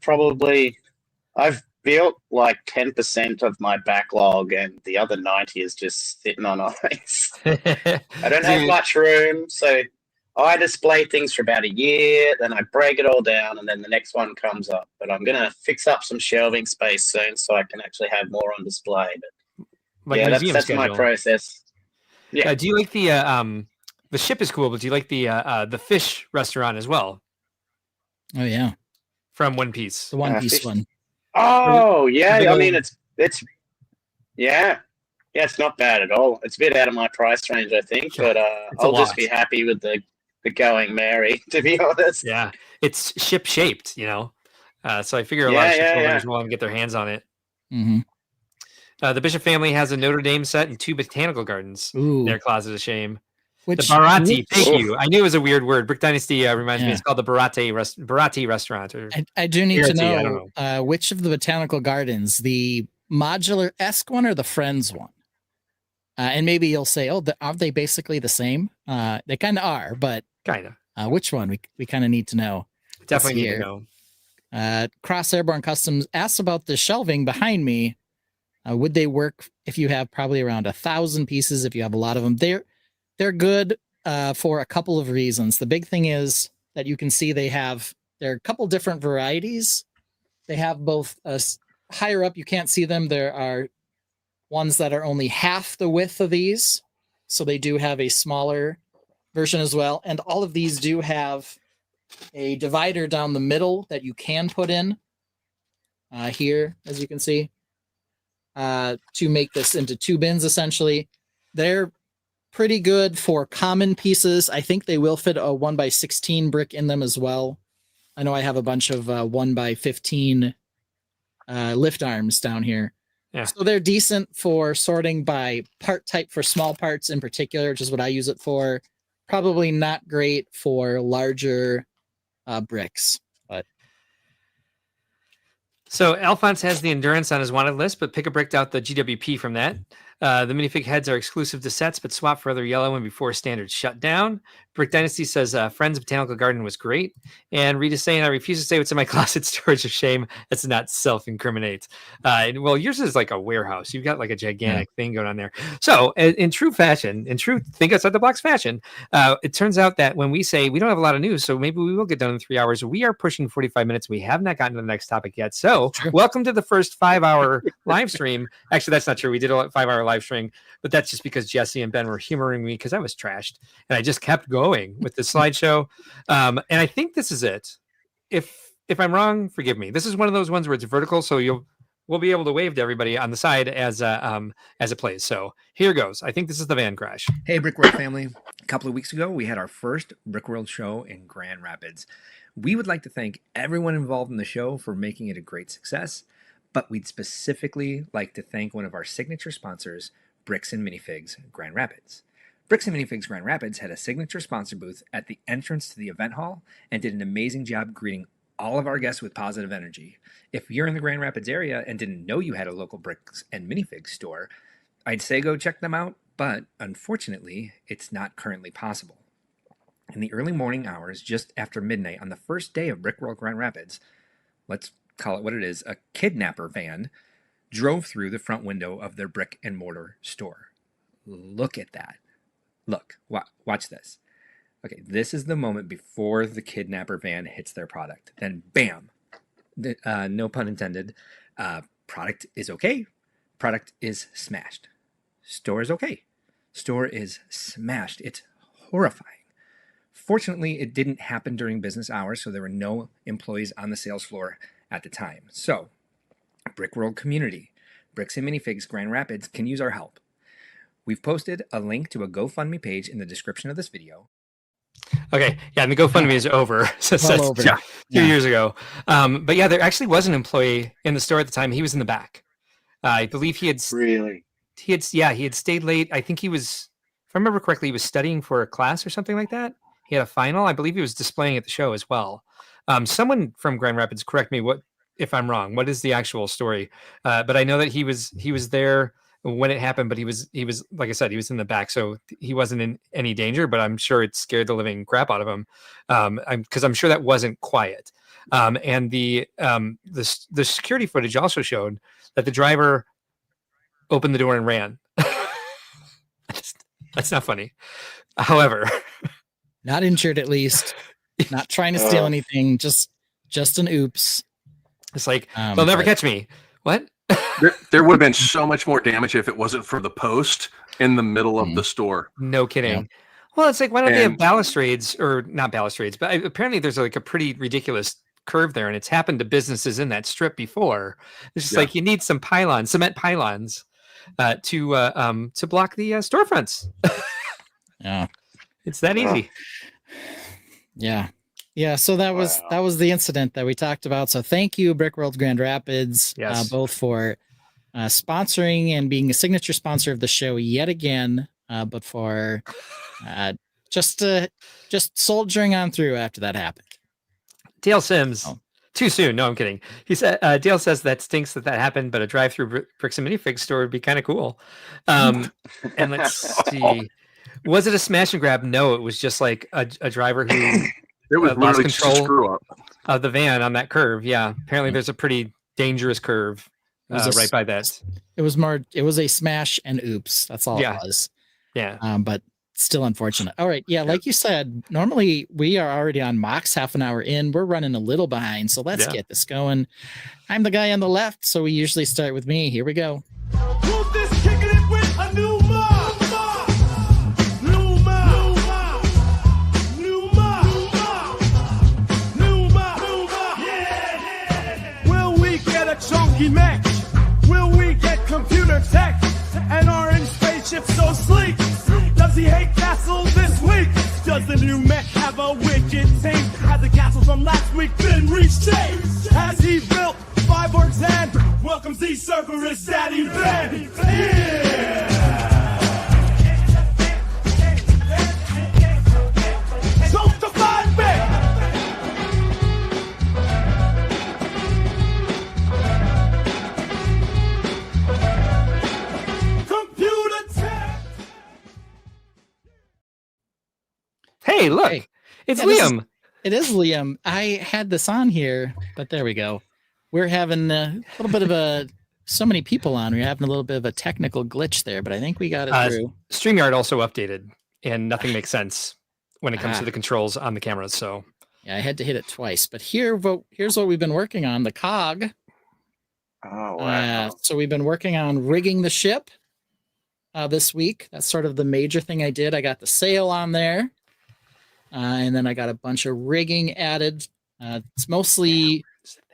built like 10% of my backlog, and the other 90 is just sitting on ice. I don't have much room, so I display things for about a year, then I break it all down, and then the next one comes up. But I'm gonna fix up some shelving space soon so I can actually have more on display. But like that's my process. Yeah. Do you like the ship is cool, but do you like the fish restaurant as well? Oh yeah, from One Piece, the One Piece one. Oh yeah, I mean it's it's not bad at all. It's a bit out of my price range, I think, but I'll just be happy with the Going Merry, to be honest. Yeah, it's ship shaped, you know. So I figure a lot of ship owners will get their hands on it. Mm-hmm. The Bishop family has a Notre Dame set and 2 botanical gardens. Ooh. Their Closet of Shame. The Barati, thank you. I knew it was a weird word. Brick Dynasty reminds me. It's called the Barati restaurant. Or I do need to know, which of the botanical gardens, the modular-esque one or the Friends one? And maybe you'll say, oh, aren't they basically the same? They kind of are, but kind of. Which one? We kind of need to know. Definitely need to know. Cross Airborne Customs asks about the shelving behind me. Would they work if you have probably around 1,000 pieces? If you have a lot of them, they're good for a couple of reasons. The big thing is that you can see there are a couple different varieties. They have both higher up. You can't see them. There are ones that are only half the width of these, so they do have a smaller version as well. And all of these do have a divider down the middle that you can put in here, as you can see. To make this into 2 bins, essentially. They're pretty good for common pieces. I think they will fit a 1x16 brick in them as well. I know I have a bunch of 1x15 lift arms down here. Yeah. So they're decent for sorting by part type for small parts in particular, which is what I use it for. Probably not great for larger bricks. So Alphonse has the Endurance on his wanted list, but Pick-a Bricked out the GWP from that. The minifig heads are exclusive to sets, but swap for other yellow one before standards shut down. Brick Dynasty says Friends Botanical Garden was great. And Rita's saying, I refuse to say what's in my closet, storage of shame. That's not self-incriminate. Well, yours is like a warehouse. You've got like a gigantic thing going on there. So in true fashion, think outside the box fashion, it turns out that when we say we don't have a lot of news, so maybe we will get done in 3 hours, we are pushing 45 minutes. We have not gotten to the next topic yet. So welcome to the first 5-hour live stream. Actually, that's not true. We did a 5-hour live stream, but that's just because Jesse and Ben were humoring me because I was trashed and I just kept going with the slideshow. And I think this is it. If I'm wrong, forgive me. This is one of those ones where it's vertical, so we'll be able to wave to everybody on the side as it plays. So here goes. I think this is the van crash. Hey, Brickworld family. A couple of weeks ago, we had our first Brickworld show in Grand Rapids. We would like to thank everyone involved in the show for making it a great success, but we'd specifically like to thank one of our signature sponsors, Bricks and Minifigs Grand Rapids. Bricks and Minifigs Grand Rapids had a signature sponsor booth at the entrance to the event hall and did an amazing job greeting all of our guests with positive energy. If you're in the Grand Rapids area and didn't know you had a local Bricks and Minifigs store, I'd say go check them out, but unfortunately, it's not currently possible. In the early morning hours, just after midnight on the first day of Brickworld Grand Rapids, let's call it what it is, a kidnapper van drove through the front window of their brick and mortar store. Look at that. Look, watch this. Okay, this is the moment before the kidnapper van hits their product. Then bam, no pun intended, product is okay, product is smashed. Store is okay, store is smashed. It's horrifying. Fortunately, it didn't happen during business hours, so there were no employees on the sales floor at the time. So, Brickworld community, Bricks and Minifigs Grand Rapids can use our help. We've posted a link to a GoFundMe page in the description of this video. Okay, yeah, and the GoFundMe is over. So Well over. yeah, 2 years ago. But yeah, there actually was an employee in the store at the time. He was in the back. I believe he had stayed late. I think he was, if I remember correctly, he was studying for a class or something like that. He had a final. I believe he was displaying at the show as well. Someone from Grand Rapids, correct me if I'm wrong. What is the actual story? But I know that he was there when it happened, but he was like I said, he was in the back, so he wasn't in any danger, but I'm sure it scared the living crap out of him. Because I'm sure that wasn't quiet. And the security footage also showed that the driver opened the door and ran. That's not funny. However, not injured, at least, not trying to steal anything, just an oops. It's like, they'll never catch me. What? There would have been so much more damage if it wasn't for the post in the middle of the store. No kidding. Yeah. Well, it's like, why don't they have balustrades, or not balustrades, but apparently there's like a pretty ridiculous curve there, and it's happened to businesses in that strip before. It's just like, you need some pylons, cement pylons, to block the storefronts. Yeah, it's that easy. Yeah, so that was the incident that we talked about. So thank you, Brickworld Grand Rapids, both for sponsoring and being a signature sponsor of the show yet again, but for just soldiering on through after that happened. Dale Sims, too soon. No, I'm kidding. He said Dale says that stinks that happened, but a drive-through Bricks and Minifigs store would be kind of cool. And let's see, was it a smash and grab? No, it was just like a driver who. It was lost control screw up of the van on that curve. Yeah, apparently there's a pretty dangerous curve right by that. It was a smash and oops. That's all it was. Yeah. But still unfortunate. All right. Yeah, like you said, normally we are already on MOCs half an hour in. We're running a little behind, so let's get this going. I'm the guy on the left, so we usually start with me. Here we go. Who's this kicking it with a new mob? Chunky match. Will we get computer tech? An orange spaceship so sleek. Does he hate castles this week? Does the new mech have a wicked team? Has the castle from last week been reshaped? Has he built 5 orcs and welcomes the Cerberus Daddy Ben? Yeah! Jump to 5 big! Hey, look, it's Liam. It is Liam. I had this on here, but there we go. We're having a little bit of so many people on. We're having a little bit of a technical glitch there, but I think we got it through. StreamYard also updated, and nothing makes sense when it comes to the controls on the cameras. So yeah, I had to hit it twice. But here's what we've been working on: the cog. Oh wow! So we've been working on rigging the ship this week. That's sort of the major thing I did. I got the sail on there. And then I got a bunch of rigging added. It's mostly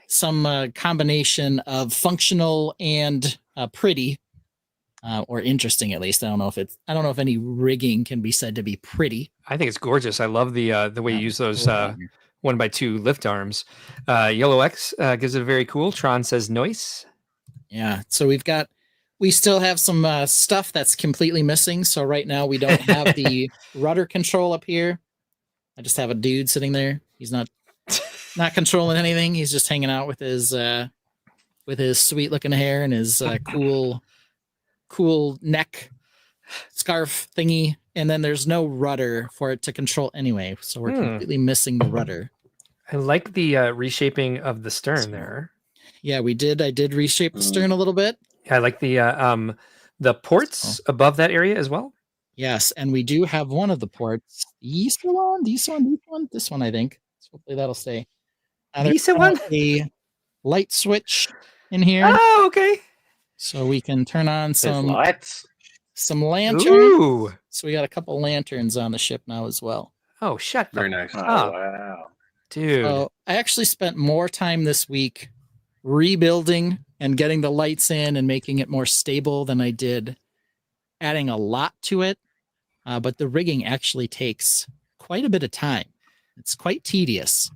some combination of functional and pretty, or interesting at least. I don't know if any rigging can be said to be pretty. I think it's gorgeous. I love the way you use those 1x2 lift arms. Yellow X gives it a very cool. Tron says noise. Yeah. So we still have some stuff that's completely missing. So right now we don't have the rudder control up here. I just have a dude sitting there. He's not controlling anything. He's just hanging out with his sweet looking hair and his cool neck scarf thingy. And then there's no rudder for it to control anyway. So we're completely missing the rudder. I like the reshaping of the stern there. Yeah, we did. I did reshape the stern a little bit. I like the ports above that area as well. Yes, and we do have one of the ports. This one, I think. So hopefully that'll stay. There's a light switch in here. Oh, okay. So we can turn on some lanterns. Ooh. So we got a couple lanterns on the ship now as well. Oh, very nice. Oh, wow. Dude. So I actually spent more time this week rebuilding and getting the lights in and making it more stable than I did adding a lot to it. But the rigging actually takes quite a bit of time. It's quite tedious,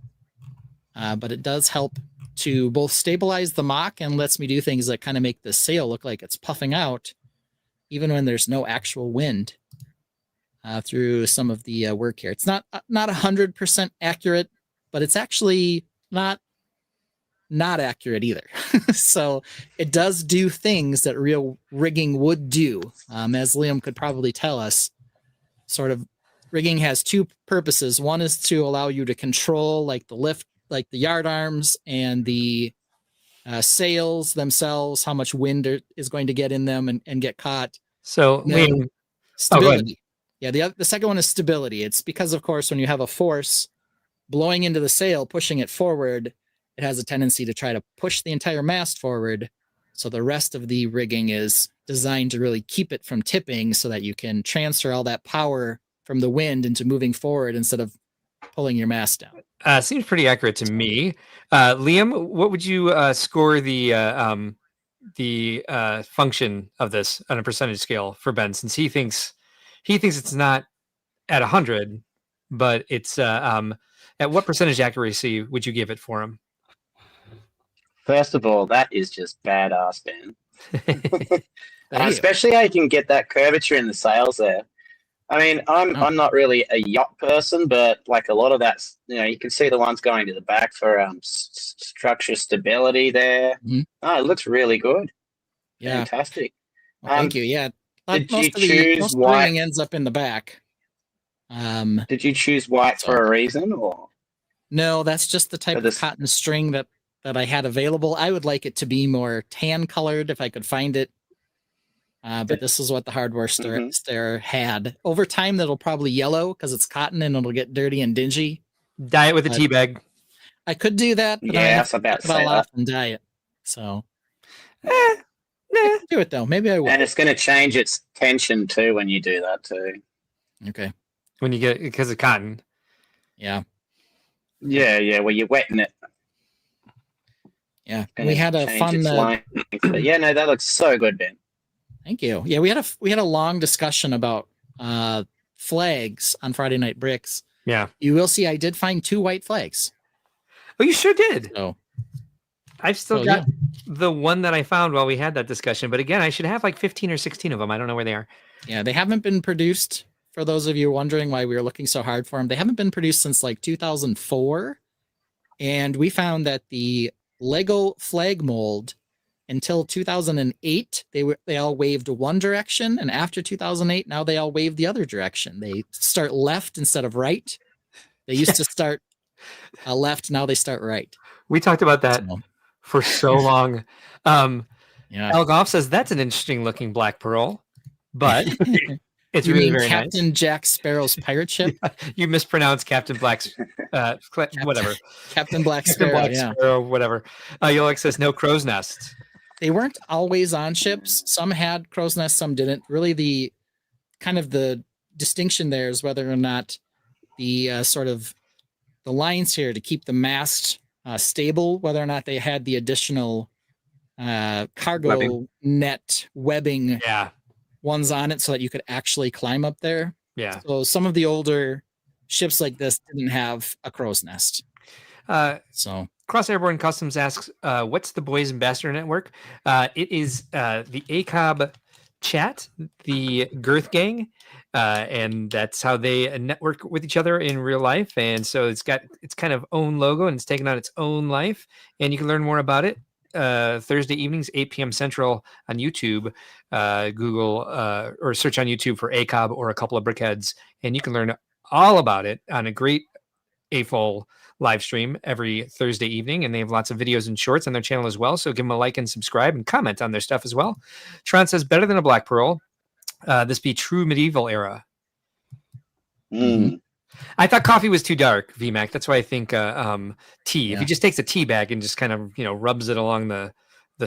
but it does help to both stabilize the mock and lets me do things that kind of make the sail look like it's puffing out, even when there's no actual wind through some of the work here. It's not 100% accurate, but it's actually not accurate either. So it does do things that real rigging would do. As Liam could probably tell us, sort of rigging has two purposes. One is to allow you to control like the lift, like the yard arms and the sails themselves, how much wind is going to get in them and get caught. So Liam, stability. The second one is stability. It's because, of course, when you have a force blowing into the sail, pushing it forward, it has a tendency to try to push the entire mast forward. So the rest of the rigging is designed to really keep it from tipping so that you can transfer all that power from the wind into moving forward instead of pulling your mast down. Seems pretty accurate to me. Liam, what would you score the function of this on a percentage scale for Ben, since he thinks it's not at 100, but it's at what percentage accuracy would you give it for him? First of all, that is just badass, Ben. Especially how you can get that curvature in the sails there. I mean, I'm not really a yacht person, but like a lot of that's, you can see the ones going to the back for structure stability there. Mm-hmm. Oh, it looks really good. Yeah, fantastic. Well, thank you. Yeah, did you choose white? Ends up in the back. Did you choose white for a reason, or no? That's just the type of cotton string that I had available. I would like it to be more tan colored if I could find it. But this is what the hardware store had. Over time, that'll probably yellow because it's cotton and it'll get dirty and dingy. Dye it with a tea bag. I could do that, but I was about to say that. And dye it. So, do it though. Maybe I will. And it's going to change its tension too when you do that too. Okay. When you get it because of cotton. Yeah. Yeah. Well, you're wetting it. Yeah. We had a fun. But yeah, no, that looks so good, Ben. Thank you. Yeah, we had a long discussion about flags on Friday Night Bricks. Yeah. You will see I did find 2 white flags. Oh, you sure did. Oh. I've still got the one that I found while we had that discussion, but again, I should have like 15 or 16 of them. I don't know where they are. Yeah, they haven't been produced. For those of you wondering why we were looking so hard for them, they haven't been produced since like 2004. And we found that the Lego flag mold until 2008, they all waved one direction, and after 2008, now they all wave the other direction. They start left instead of right. They used to start left, now they start right. We talked about that for so long. Yeah. Al Goff says that's an interesting looking black pearl, but it's really very Captain nice. Jack Sparrow's pirate ship. You mispronounced Captain Black's whatever. Captain Black Sparrow. Black Sparrow, whatever. Yolik says no crow's nests. They weren't always on ships. Some had crow's nests, some didn't. Really, the distinction there is whether or not the sort of the lines here to keep the mast stable, whether or not they had the additional cargo net webbing ones on it so that you could actually climb up there. Yeah. So some of the older ships like this didn't have a crow's nest. So Cross Airborne Customs asks, what's the Boys Ambassador Network? It is the ACOB chat, the Girth Gang, and that's how they network with each other in real life. And so it's got its kind of own logo and it's taken on its own life. And you can learn more about it Thursday evenings, 8 p.m. Central on YouTube. Google or search on YouTube for ACOB or a couple of Brickheads, and you can learn all about it on a great AFOL live stream every Thursday evening, and they have lots of videos and shorts on their channel as well. So give them a like and subscribe and comment on their stuff as well. Tron says, better than a Black Pearl. This be true medieval era. I thought coffee was too dark, VMAC. That's why I think tea. If he just takes a tea bag and just kind of rubs it along the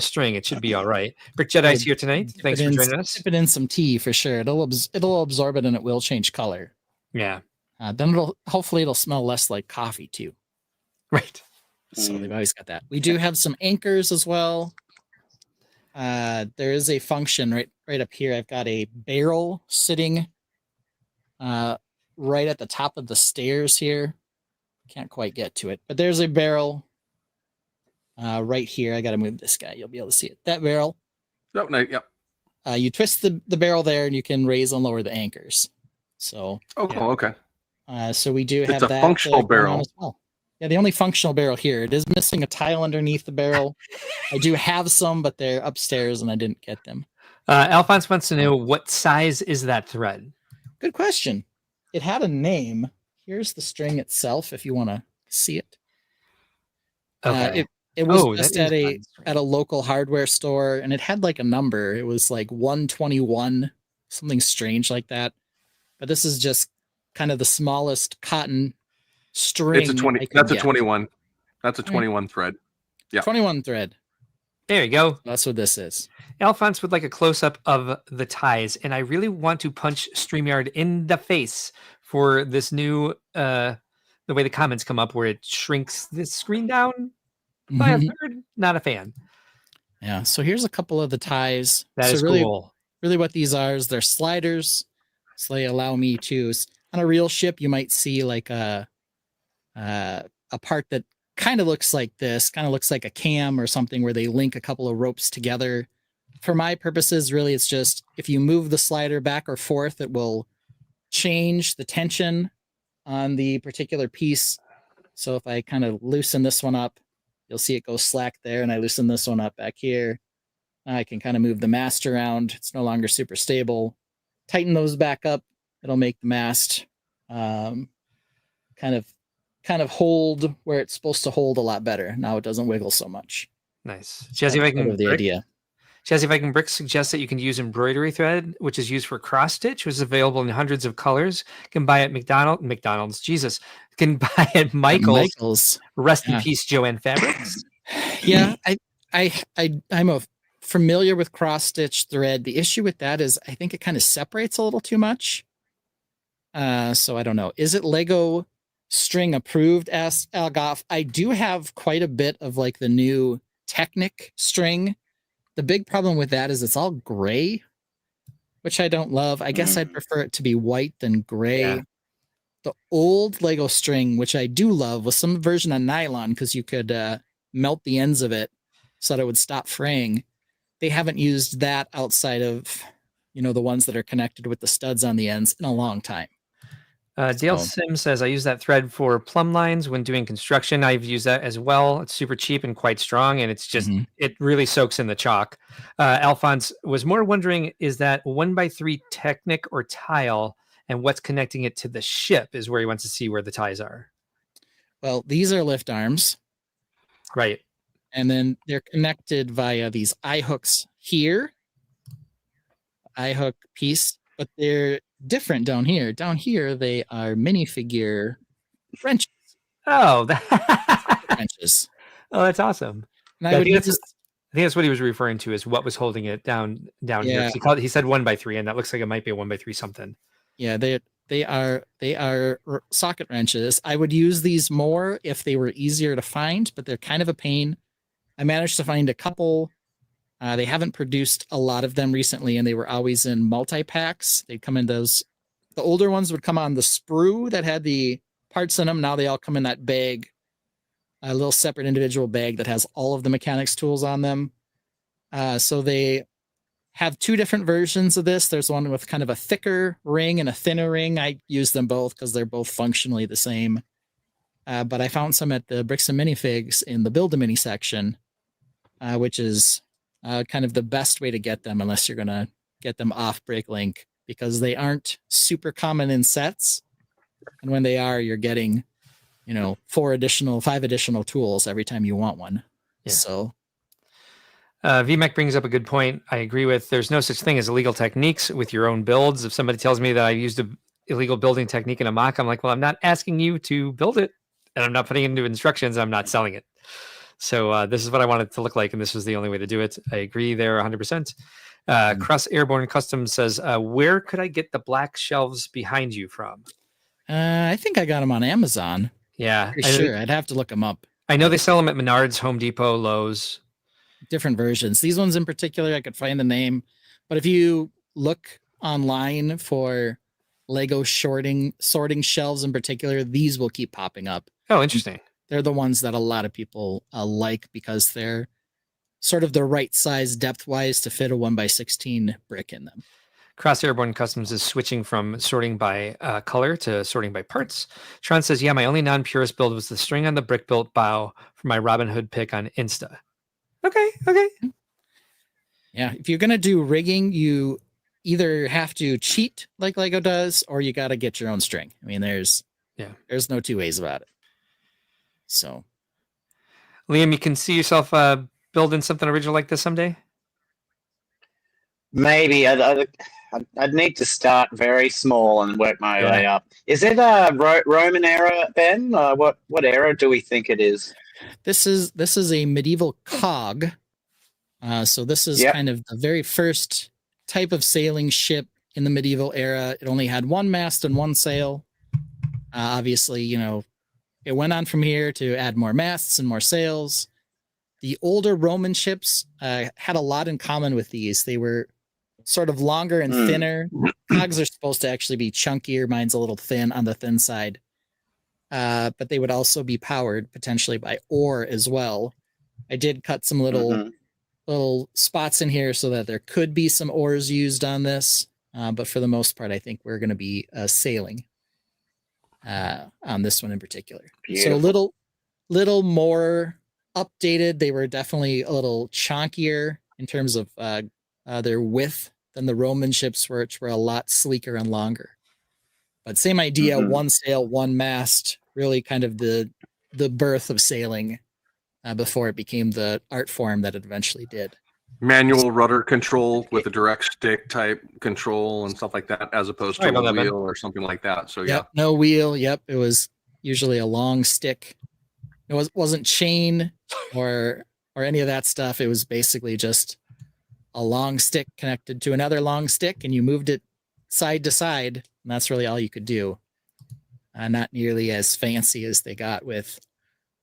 string, it should be all right. Brick Jedi's here tonight. Thanks for joining us. Dip it in some tea for sure. It'll absorb it and it will change color. Yeah. Then hopefully it'll smell less like coffee too. Right. So they've always got that. We do have some anchors as well. There is a function right up here. I've got a barrel sitting right at the top of the stairs here. Can't quite get to it, but there's a barrel right here. I got to move this guy. You'll be able to see it. That barrel. Oh, no, yep. You twist the barrel there, and you can raise and lower the anchors. So. Oh, cool. Okay. So we do have it's a that functional barrel as well. Yeah, the only functional barrel here. It is missing a tile underneath the barrel. I do have some, but they're upstairs, and I didn't get them. Alphonse wants to know, what size is that thread? Good question. It had a name. Here's the string itself, if you want to see it. Okay. It was just at a local hardware store, and it had like a number. It was like 121, something strange like that. But this is just kind of the smallest cotton string. It's a 20. That's a 21. That's a 21 thread. Yeah. 21 thread. There you go. That's what this is. Alphonse would like a close-up of the ties, and I really want to punch StreamYard in the face for this new, the way the comments come up where it shrinks the screen down by a third. Not a fan. Yeah, so here's a couple of the ties. That is really cool. Really what these are is they're sliders. So they allow me to, on a real ship, you might see like a part that kind of looks like this, kind of looks like a cam or something where they link a couple of ropes together. For my purposes, really, it's just if you move the slider back or forth, it will change the tension on the particular piece. So if I kind of loosen this one up, you'll see it go slack there, and I loosen this one up back here. I can kind of move the mast around. It's no longer super stable. Tighten those back up. It'll make the mast kind of hold where it's supposed to hold a lot better. Now it doesn't wiggle so much. Nice. Jesse, if I can the idea. Jesse, if I can brick suggest that you can use embroidery thread, which is used for cross stitch, which is available in hundreds of colors. You can buy it at McDonald's. Jesus. You can buy it at Michael's. Rest in peace, Joanne Fabrics. Yeah, I'm familiar with cross stitch thread. The issue with that is I think it kind of separates a little too much. So I don't know. Is it Lego string approved? Asked Algoff. I do have quite a bit of like the new Technic string. The big problem with that is it's all gray, which I don't love. I guess I'd prefer it to be white than gray. Yeah. The old Lego string, which I do love, was some version of nylon because you could melt the ends of it so that it would stop fraying. They haven't used that outside of, the ones that are connected with the studs on the ends in a long time. Dale Sim says, I use that thread for plumb lines when doing construction. I've used that as well. It's super cheap and quite strong, and it's just, it really soaks in the chalk. Alphonse was more wondering, is that 1x3 Technic or tile, and what's connecting it to the ship is where he wants to see where the ties are. Well, these are lift arms. Right. And then they're connected via these eye hooks here. Eye hook piece, but they're different down here. Down here, they are minifigure wrenches. Oh, wrenches. Oh, that's awesome. And I think that's what he was referring to, is what was holding it down here. He said 1x3, and that looks like it might be a 1x3 something. Yeah, They are socket wrenches. I would use these more if they were easier to find, but they're kind of a pain. I managed to find a couple. They haven't produced a lot of them recently, and they were always in multi-packs. They'd come in those. The older ones would come on the sprue that had the parts in them. Now they all come in that bag, a little separate individual bag that has all of the mechanics tools on them. So they have two different versions of this. There's one with kind of a thicker ring and a thinner ring. I use them both because they're both functionally the same. But I found some at the Bricks and Minifigs in the Build-A-Mini section, which is kind of the best way to get them unless you're going to get them off BrickLink, because they aren't super common in sets. And when they are, you're getting, 5 additional tools every time you want one. Yeah. So VMAC brings up a good point. I agree with. There's no such thing as illegal techniques with your own builds. If somebody tells me that I used an illegal building technique in a mock, I'm like, well, I'm not asking you to build it, and I'm not putting it into instructions. I'm not selling it. So this is what I want it to look like, and this was the only way to do it. I agree there 100%. Cross Airborne Custom says, where could I get the black shelves behind you from? I think I got them on Amazon. Yeah. Sure. I'd have to look them up. I know they sell them at Menards, Home Depot, Lowe's. Different versions. These ones in particular, I could find the name. But if you look online for Lego sorting shelves in particular, these will keep popping up. Oh, interesting. They're the ones that a lot of people like because they're sort of the right size depth-wise to fit a 1x16 brick in them. Cross Airborne Customs is switching from sorting by color to sorting by parts. Tron says, yeah, my only non-purist build was the string on the brick built bow for my Robin Hood pick on Insta. Okay. Yeah, if you're going to do rigging, you either have to cheat like Lego does, or you got to get your own string. I mean, there's no two ways about it. So, Liam, you can see yourself building something original like this someday? Maybe. I'd need to start very small and work my way up. Is it a Roman era, Ben? What era do we think it is? This is a medieval cog. So this is kind of the very first type of sailing ship in the medieval era. It only had one mast and one sail. Obviously, it went on from here to add more masts and more sails. The older Roman ships had a lot in common with these. They were sort of longer and thinner. Cogs are supposed to actually be chunkier. Mine's a little thin on the thin side. But they would also be powered potentially by ore as well. I did cut some little spots in here so that there could be some ores used on this. But for the most part, I think we're going to be sailing on this one in particular. Beautiful. So little more updated. They were definitely a little chonkier in terms of their width than the Roman ships, which were a lot sleeker and longer. But same idea, one sail, one mast, really kind of the birth of sailing before it became the art form that it eventually did. Manual rudder control with a direct stick type control and stuff like that, as opposed to a wheel or something like that. So no wheel. Yep, it was usually a long stick. It wasn't chain or any of that stuff. It was basically just a long stick connected to another long stick, and you moved it side to side, and that's really all you could do. Not nearly as fancy as they got with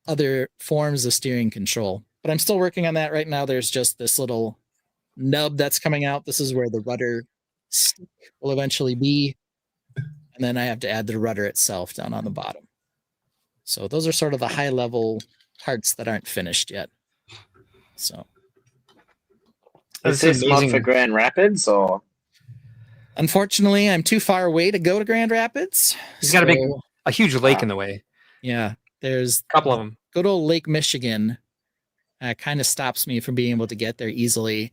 other forms of steering control. But I'm still working on that right now. There's just this little nub that's coming out. This is where the rudder stick will eventually be. And then I have to add the rudder itself down on the bottom. So those are sort of the high level parts that aren't finished yet. So is this mod for Grand Rapids, or? Unfortunately, I'm too far away to go to Grand Rapids. He's got a huge lake in the way. Yeah, there's a couple of them. Good old Lake Michigan kind of stops me from being able to get there easily.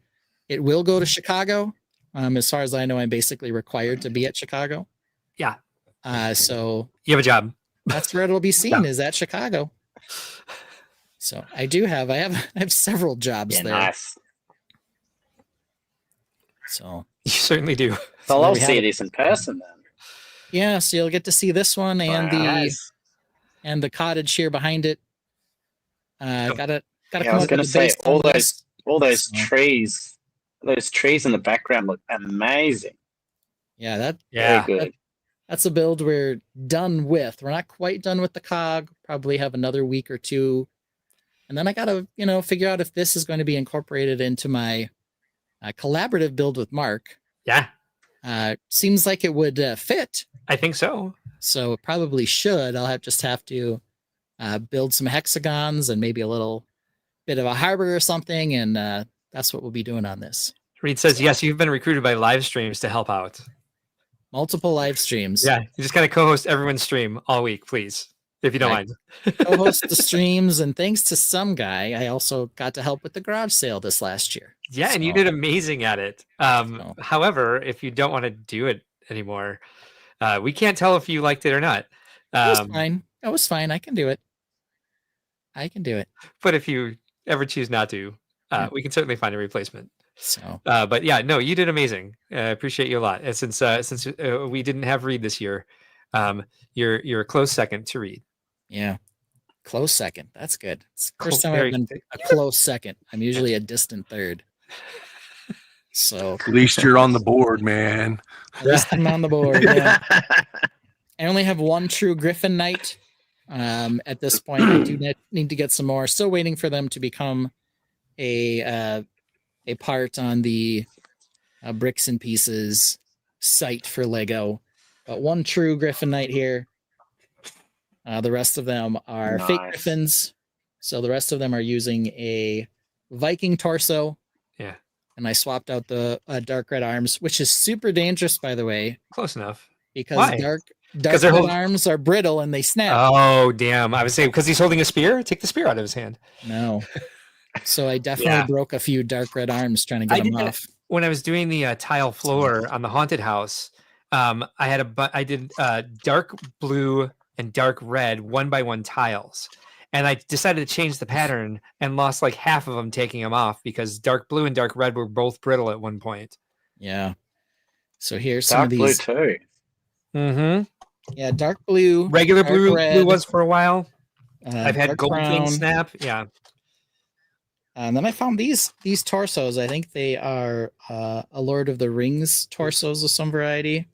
It will go to Chicago. As far as I know, I'm basically required to be at Chicago. Yeah. So you have a job. That's where it'll be seen, is at Chicago. So I have several jobs there. Nice. So you certainly do. So I'll see this in person then. Yeah, so you'll get to see this one and the cottage here behind it. Gotta come I was going to say all those so. trees, those trees in the background look amazing. Yeah, very good. that's a build we're done with. We're not quite done with the cog. Probably have another week or two. And then I got to, figure out if this is going to be incorporated into my collaborative build with Mark. Yeah. Seems like it would fit. I think so. So it probably should. I'll just have to build some hexagons and maybe a little bit of a harbor or something. And that's what we'll be doing on this. Reed says, yes, you've been recruited by live streams to help out. Multiple live streams. Yeah. You just got to co-host everyone's stream all week, please. If you don't mind. Co-host the streams, and thanks to some guy, I also got to help with the garage sale this last year. Yeah, and you did amazing at it. However, if you don't want to do it anymore, we can't tell if you liked it or not. It was fine. It was fine. I can do it. But if you ever choose not to, we can certainly find a replacement. So, but yeah, no, you did amazing. I appreciate you a lot. And since we didn't have Reed this year, you're a close second to Reed. Yeah, close second. That's good. It's the first time I've been a close second. I'm usually a distant third. So at least you're on the board, man. At least I'm on the board. Yeah. I only have one true Griffin Knight. At this point, I do need to get some more. Still waiting for them to become a part on the Bricks and Pieces site for Lego. But one true Griffin Knight here. The rest of them are fake Griffins. So the rest of them are using a Viking torso. Yeah. And I swapped out the dark red arms, which is super dangerous, by the way. Close enough. Because dark red arms are brittle and they snap. Oh, damn. I was saying, because he's holding a spear? Take the spear out of his hand. No. So I definitely broke a few dark red arms trying to get them off. When I was doing the tile floor on the haunted house, I did dark blue and dark red 1x1 tiles, and I decided to change the pattern and lost like half of them taking them off because dark blue and dark red were both brittle at one point. Yeah. So here's some dark of these. Blue too. Mm-hmm. Yeah, dark blue. Regular blue red, was for a while. I've had gold brown. snap. Yeah. And then I found these torsos. I think they are a Lord of the Rings torsos of some variety.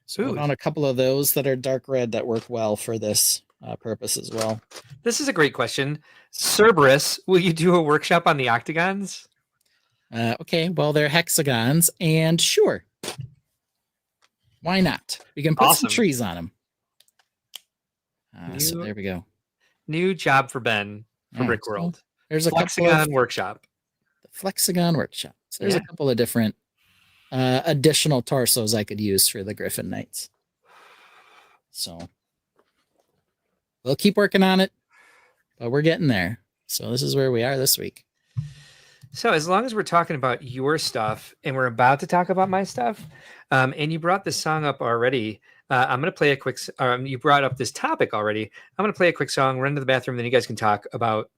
So I found a couple of those that are dark red that work well for this purpose as well. This is a great question. Cerberus, will you do a workshop on the octagons? Okay, well, they're hexagons, and sure. Why not? We can put some trees on them. So there we go. New job for Ben for Brickworld. So there's a Flexagon workshop. The Flexagon workshop. So there's a couple of different additional torsos I could use for the Griffin Knights. So we'll keep working on it, but we're getting there. So this is where we are this week. So as long as we're talking about your stuff and we're about to talk about my stuff, and you brought this song up already, I'm going to play a quick, you brought up this topic already. I'm going to play a quick song, run to the bathroom, then you guys can talk about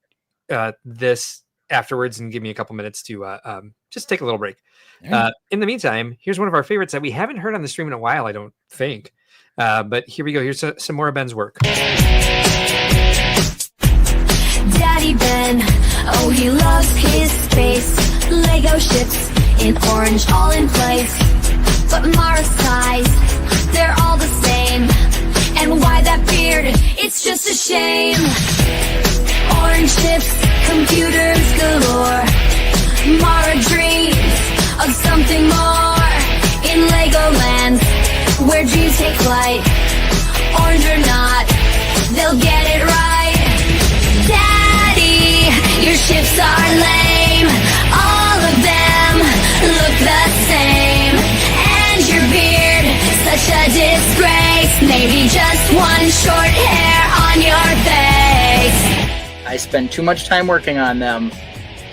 this afterwards and give me a couple minutes to just take a little break. Right. In the meantime, here's one of our favorites that we haven't heard on the stream in a while, I don't think. But here we go. Here's some more of Ben's work. Daddy Ben, oh, he loves his space. Lego ships in orange, all in place. But Mara's size, they're all the same. And why that beard? It's just a shame. Orange ships, computers galore. Mara dreams of something more. In Legoland, where dreams take flight. Orange or not, they'll get it right. Daddy, your ships are lame. All of them look the same. And your beard, such a disgrace. Maybe just one short hair on your face. I spend too much time working on them.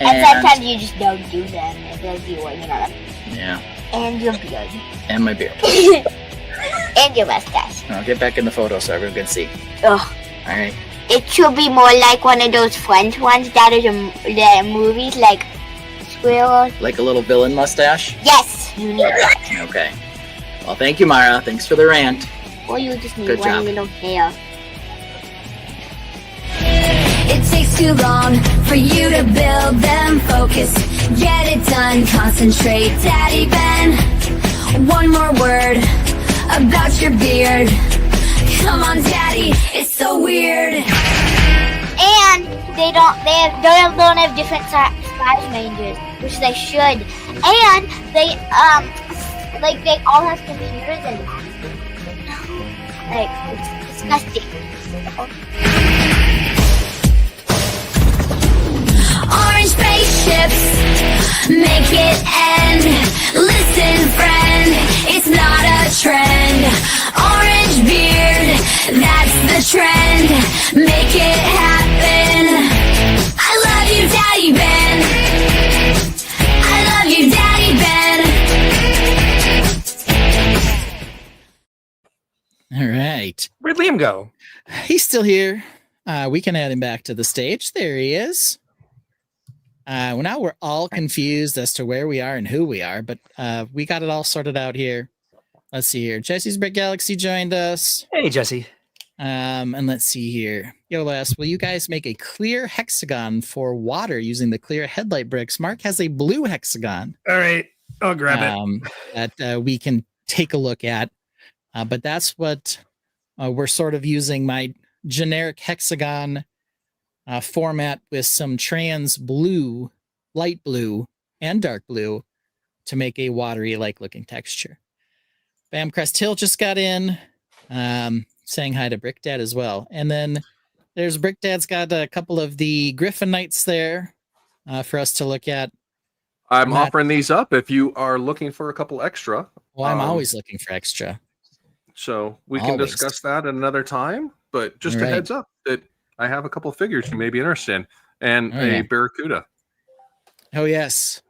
And sometimes you just don't do them because you working on them. Yeah. And your beard. And my beard. And your mustache. I'll get back in the photo so everyone can see. Ugh. Alright. It should be more like one of those French ones that is in the movies, like Squirrel. Like a little villain mustache? Yes, you need that. Okay. Well, thank you, Mara. Thanks for the rant. Or you just need Good one job. little hair. It takes too long for you to build them. Focus, get it done, concentrate. Daddy Ben, one more word about your beard. Come on, Daddy, it's so weird. And they don't have different size ranges, which they should. And they all have computers in them. Like, it's disgusting. Orange spaceships, make it end. Listen, friend, it's not a trend. Orange beard, that's the trend. Make it happen. I love you, Daddy Ben. I love you, Daddy Ben. All right. Where'd Liam go? He's still here. We can add him back to the stage. There he is. Now we're all confused as to where we are and who we are, but we got it all sorted out here. Let's see here. Jesse's Brick Galaxy joined us. Hey, Jesse. And let's see here. Yolas, will you guys make a clear hexagon for water using the clear headlight bricks? Mark has a blue hexagon. All right. I'll grab it. That we can take a look at. But that's what we're sort of using my generic hexagon format with some trans blue, light blue, and dark blue to make a watery like looking texture. Bam Crest Hill just got in, saying hi to Brick Dad as well. And then there's Brick Dad's got a couple of the Griffin Knights there for us to look at. I'm offering these up if you are looking for a couple extra. Well, I'm always looking for extra. So we can discuss that at another time, but just a heads up that I have a couple of figures you may be interested in, and a Barracuda. Oh, yes.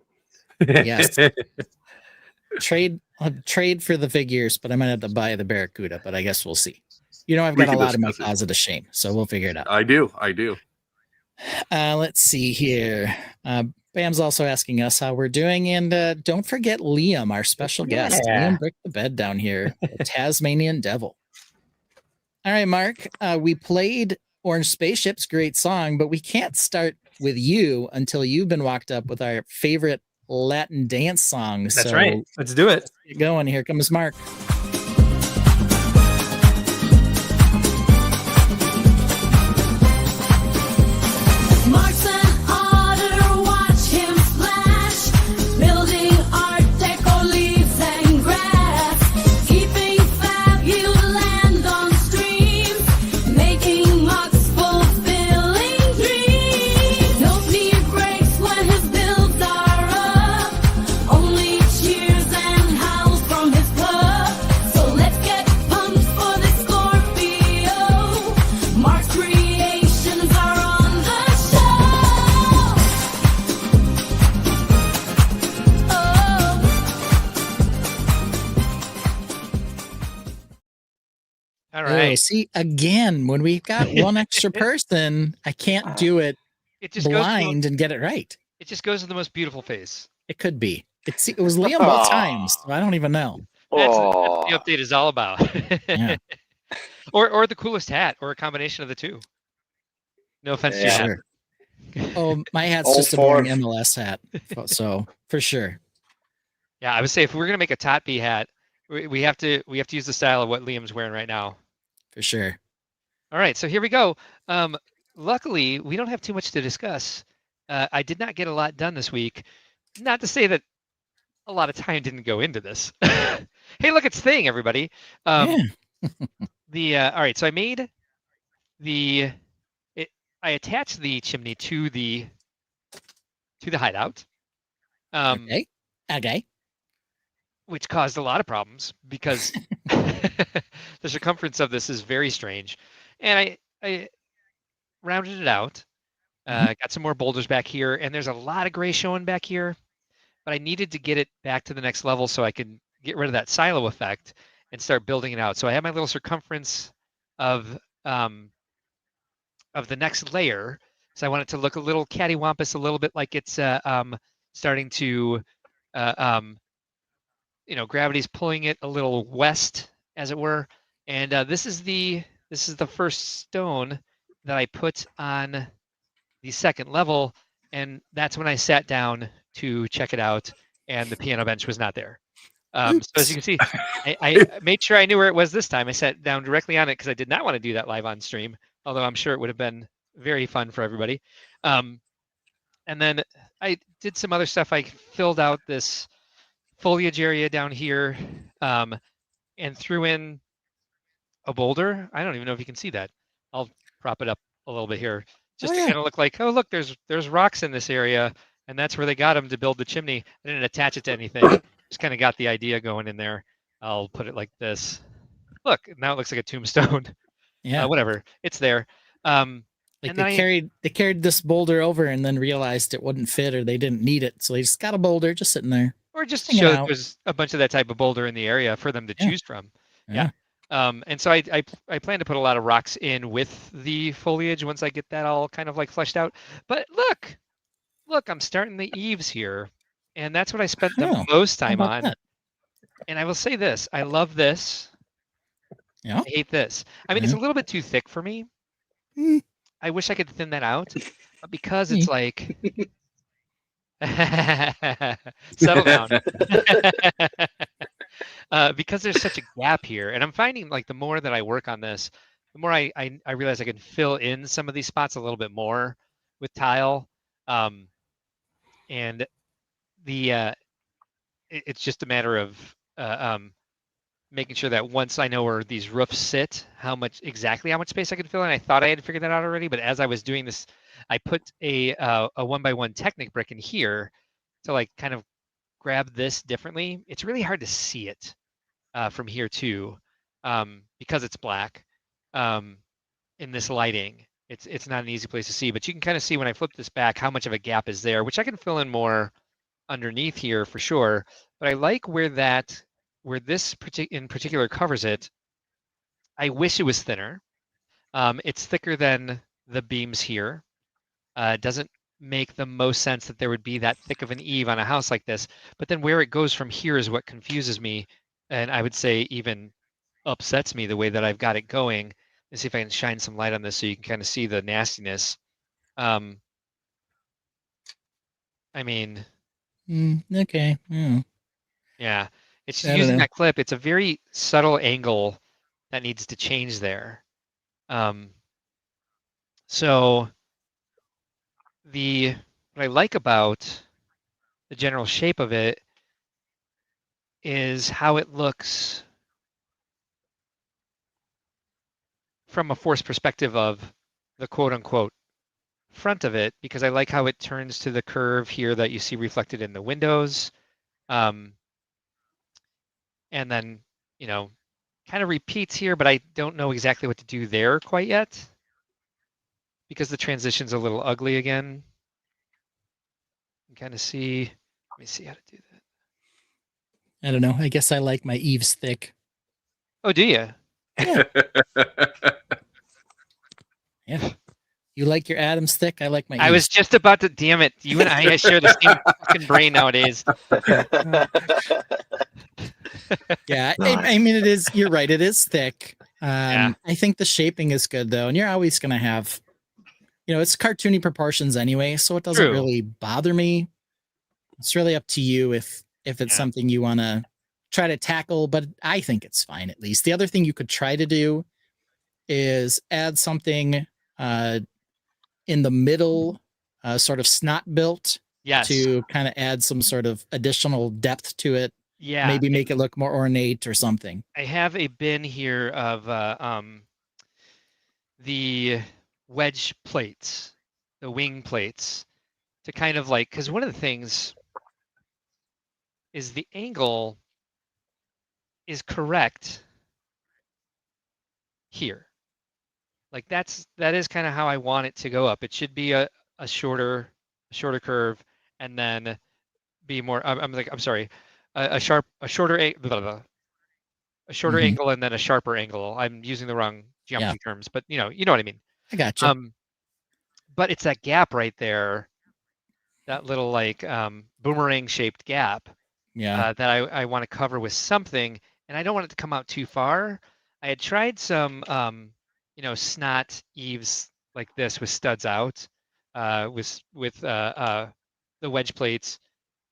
Yes. Trade for the figures, but I might have to buy the Barracuda, but I guess we'll see. You know, I've got a lot in my closet of shame, so we'll figure it out. I do. Let's see here. Bam's also asking us how we're doing, and don't forget Liam, our special guest. Liam Brick the Bed down here, the Tasmanian Devil. All right, Mark, we played Orange Spaceships, great song, but we can't start with you until you've been walked up with our favorite Latin dance song. That's right. Let's do it. Let's get going. Here comes Mark. All right. Oh, see, again, when we've got one extra person, I can't do it just blind and get it right. It just goes to the most beautiful face. It could be. It was Liam both times, so I don't even know. That's what the update is all about. Yeah. Or the coolest hat, or a combination of the two. No offense to your hat. Oh, my hat's just a boring MLS hat. So for sure. Yeah, I would say if we're gonna make a Tot-B hat, we have to use the style of what Liam's wearing right now. For sure. All right, so here we go. Luckily, we don't have too much to discuss. I did not get a lot done this week. Not to say that a lot of time didn't go into this. Hey, look, it's Thing, everybody. All right, so I made I attached the chimney to the hideout. Okay. Which caused a lot of problems because the circumference of this is very strange. And I rounded it out, got some more boulders back here, and there's a lot of gray showing back here, but I needed to get it back to the next level so I could get rid of that silo effect and start building it out. So I have my little circumference of the next layer. So I want it to look a little cattywampus, a little bit like it's starting to gravity's pulling it a little west, as it were. And this is the first stone that I put on the second level, and that's when I sat down to check it out, and the piano bench was not there. So as you can see, I made sure I knew where it was this time. I sat down directly on it because I did not want to do that live on stream, although I'm sure it would have been very fun for everybody. And then I did some other stuff. I filled out this foliage area down here and threw in a boulder. I don't even know if you can see that. I'll prop it up a little bit here just to kind of look like, oh, look, there's rocks in this area, and that's where they got them to build the chimney. I didn't attach it to anything. Just kind of got the idea going in there. I'll put it like this. Look, now it looks like a tombstone. Yeah. Whatever. It's there. Like they carried this boulder over and then realized it wouldn't fit or they didn't need it, so they just got a boulder just sitting there. Or just to show that there's a bunch of that type of boulder in the area for them to choose from. Yeah. And so I plan to put a lot of rocks in with the foliage once I get that all kind of like fleshed out. But look, I'm starting the eaves here, and that's what I spent the most time on. That? And I will say this: I love this. Yeah. I hate this. I mean, it's a little bit too thick for me. I wish I could thin that out, but because it's like, settle down. Because there's such a gap here, and I'm finding like the more that I work on this, the more I realize I can fill in some of these spots a little bit more with tile, and it's just a matter of making sure that once I know where these roofs sit, exactly how much space I can fill in. I thought I had figured that out already, but as I was doing this, I put a 1x1 Technic brick in here to like kind of grab this differently. It's really hard to see it from here too, because it's black in this lighting. It's not an easy place to see, but you can kind of see when I flip this back how much of a gap is there, which I can fill in more underneath here for sure. But I like where this in particular covers it. I wish it was thinner. It's thicker than the beams here. It doesn't make the most sense that there would be that thick of an eave on a house like this. But then where it goes from here is what confuses me, and I would say even upsets me the way that I've got it going. Let's see if I can shine some light on this so you can kind of see the nastiness. I mean, okay. Yeah, it's just using that clip. It's a very subtle angle that needs to change there. So what I like about the general shape of it is how it looks from a force perspective of the quote unquote front of it, because I like how it turns to the curve here that you see reflected in the windows. And then, kind of repeats here, but I don't know exactly what to do there quite yet because the transition's a little ugly again. You can kind of see, let me see how to do that. I don't know. I guess I like my eaves thick. Oh, do you? Yeah. Yeah. You like your Adams thick? I like my eaves. I was just about to, damn it. You and I share the same fucking brain nowadays. Yeah, I mean, it is, you're right, it is thick. I think the shaping is good though, and you're always going to have, it's cartoony proportions anyway, so it doesn't really bother me. It's really up to you if it's something you want to try to tackle, but I think it's fine at least. The other thing you could try to do is add something in the middle, sort of snot built, to kind of add some sort of additional depth to it. Yeah. Maybe make it look more ornate or something. I have a bin here of the wedge plates, the wing plates, to kind of like, because one of the things is the angle is correct here. Like that is kind of how I want it to go up. It should be a shorter curve, and then be more. I'm sorry. A shorter angle and then a sharper angle. I'm using the wrong geometry terms, but you know what I mean. I got you. But it's that gap right there, that little like boomerang shaped gap. Yeah. That I want to cover with something, and I don't want it to come out too far. I had tried some snot eaves like this with studs out, with the wedge plates,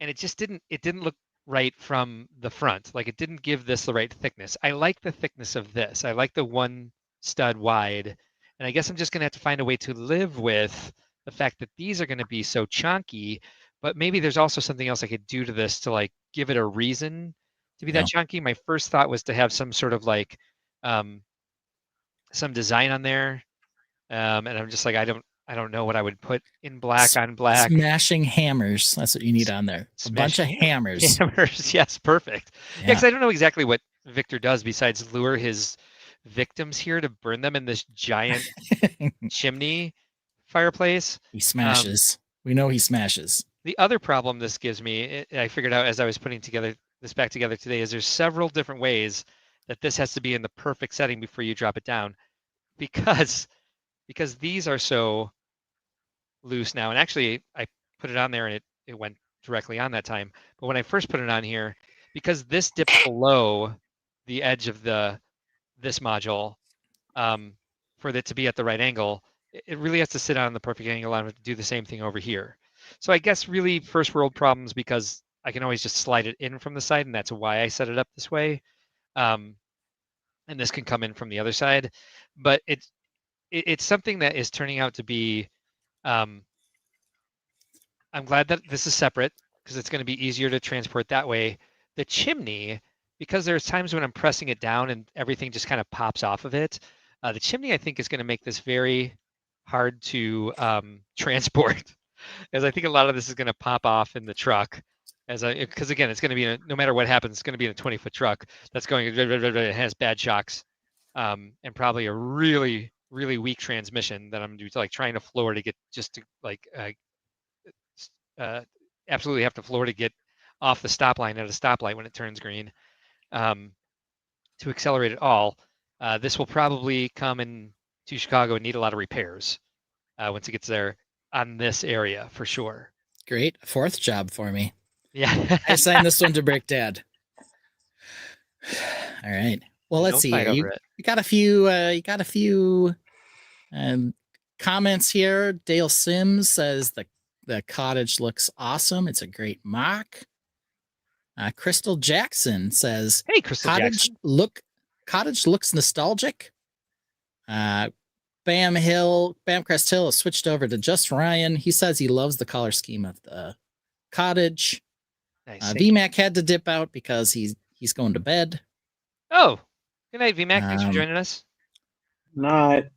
and it just didn't look right from the front. Like it didn't give this the right thickness. I like the thickness of this. I like the 1 stud wide. And I guess I'm just going to have to find a way to live with the fact that these are going to be so chunky, but maybe there's also something else I could do to this to like give it a reason to be that chunky. My first thought was to have some sort of like some design on there. And I'm just like, I don't know what I would put in black on black. Smashing hammers. That's what you need on there. A bunch of hammers. Hammers. Yes, perfect. Yeah, because I don't know exactly what Victor does besides lure his victims here to burn them in this giant chimney fireplace. He smashes. We know he smashes. The other problem this gives me, I figured out as I was putting this back together today, is there's several different ways that this has to be in the perfect setting before you drop it down, because these are so loose now. And actually, I put it on there and it went directly on that time. But when I first put it on here, because this dips below the edge of this module, for it to be at the right angle, it really has to sit on the perfect angle. I'm going to do the same thing over here. So I guess really first world problems, because I can always just slide it in from the side, and that's why I set it up this way. And this can come in from the other side, but it's something that is turning out to be, I'm glad that this is separate because it's going to be easier to transport that way. The chimney, because there's times when I'm pressing it down and everything just kind of pops off of it. The chimney, I think, is going to make this very hard to transport, as I think a lot of this is going to pop off in the truck. Because again, it's going to be no matter what happens, it's going to be in a 20-foot truck that's going. It has bad shocks, and probably a really weak transmission that I'm like trying to floor to get just to like absolutely have to floor to get off the stop line at a stoplight when it turns green. To accelerate it all, this will probably come into Chicago and need a lot of repairs once it gets there on this area for sure. Great. 4th job for me. Yeah. I assigned this one to Brick Dad. All right. Well, let's see. You got a few comments here. Dale Sims says the cottage looks awesome. It's a great mock. Crystal Jackson says, "Hey, Crystal Jackson. Cottage looks nostalgic." Bamcrest Hill has switched over to just Ryan. He says he loves the color scheme of the cottage. Nice. VMAC had to dip out because he's going to bed. Oh, good night, VMAC. Thanks for joining us. Night.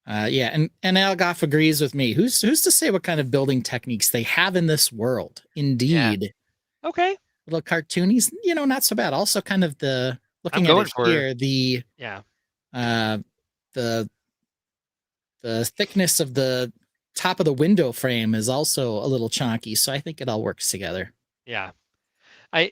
Yeah, and Al Goff agrees with me. Who's to say what kind of building techniques they have in this world? Indeed. Yeah. Okay. Little cartoonies, not so bad. Also, kind of the looking at it here, the thickness of the top of the window frame is also a little chunky, so I think it all works together. Yeah. I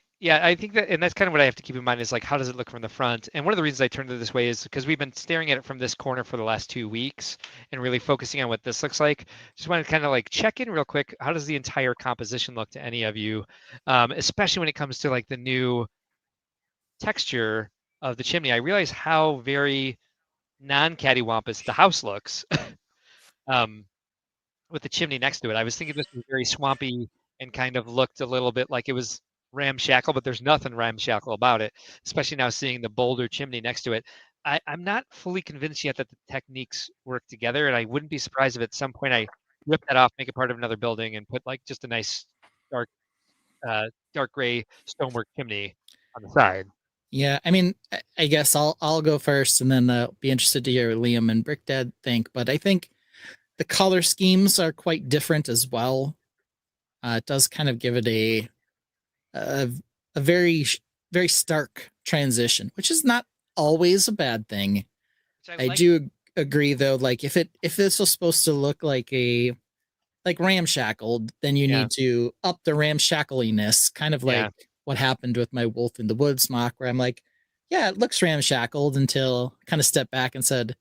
think that, and that's kind of what I have to keep in mind is like, how does it look from the front? And one of the reasons I turned it this way is because we've been staring at it from this corner for the last 2 weeks and really focusing on what this looks like. Just want to kind of like check in real quick. How does the entire composition look to any of you? Especially when it comes to like the new texture of the chimney. I realize how very non-cattywampus the house looks with the chimney next to it. I was thinking this was very swampy and kind of looked a little bit like it was ramshackle, but there's nothing ramshackle about it, especially now seeing the boulder chimney next to it. I'm not fully convinced yet that the techniques work together, and I wouldn't be surprised if at some point I rip that off, make it part of another building, and put like just a nice dark gray stonework chimney on the side. Yeah, I mean, I guess I'll go first, and then be interested to hear what Liam and Brick Dad think. But I think the color schemes are quite different as well. It does kind of give it a very very stark transition, which is not always a bad thing. I do agree though, like if this was supposed to look like ramshackled, then you need to up the ramshackliness, kind of like what happened with my Wolf in the Woods mock, where I'm like, yeah, it looks ramshackled, until I kind of stepped back and said,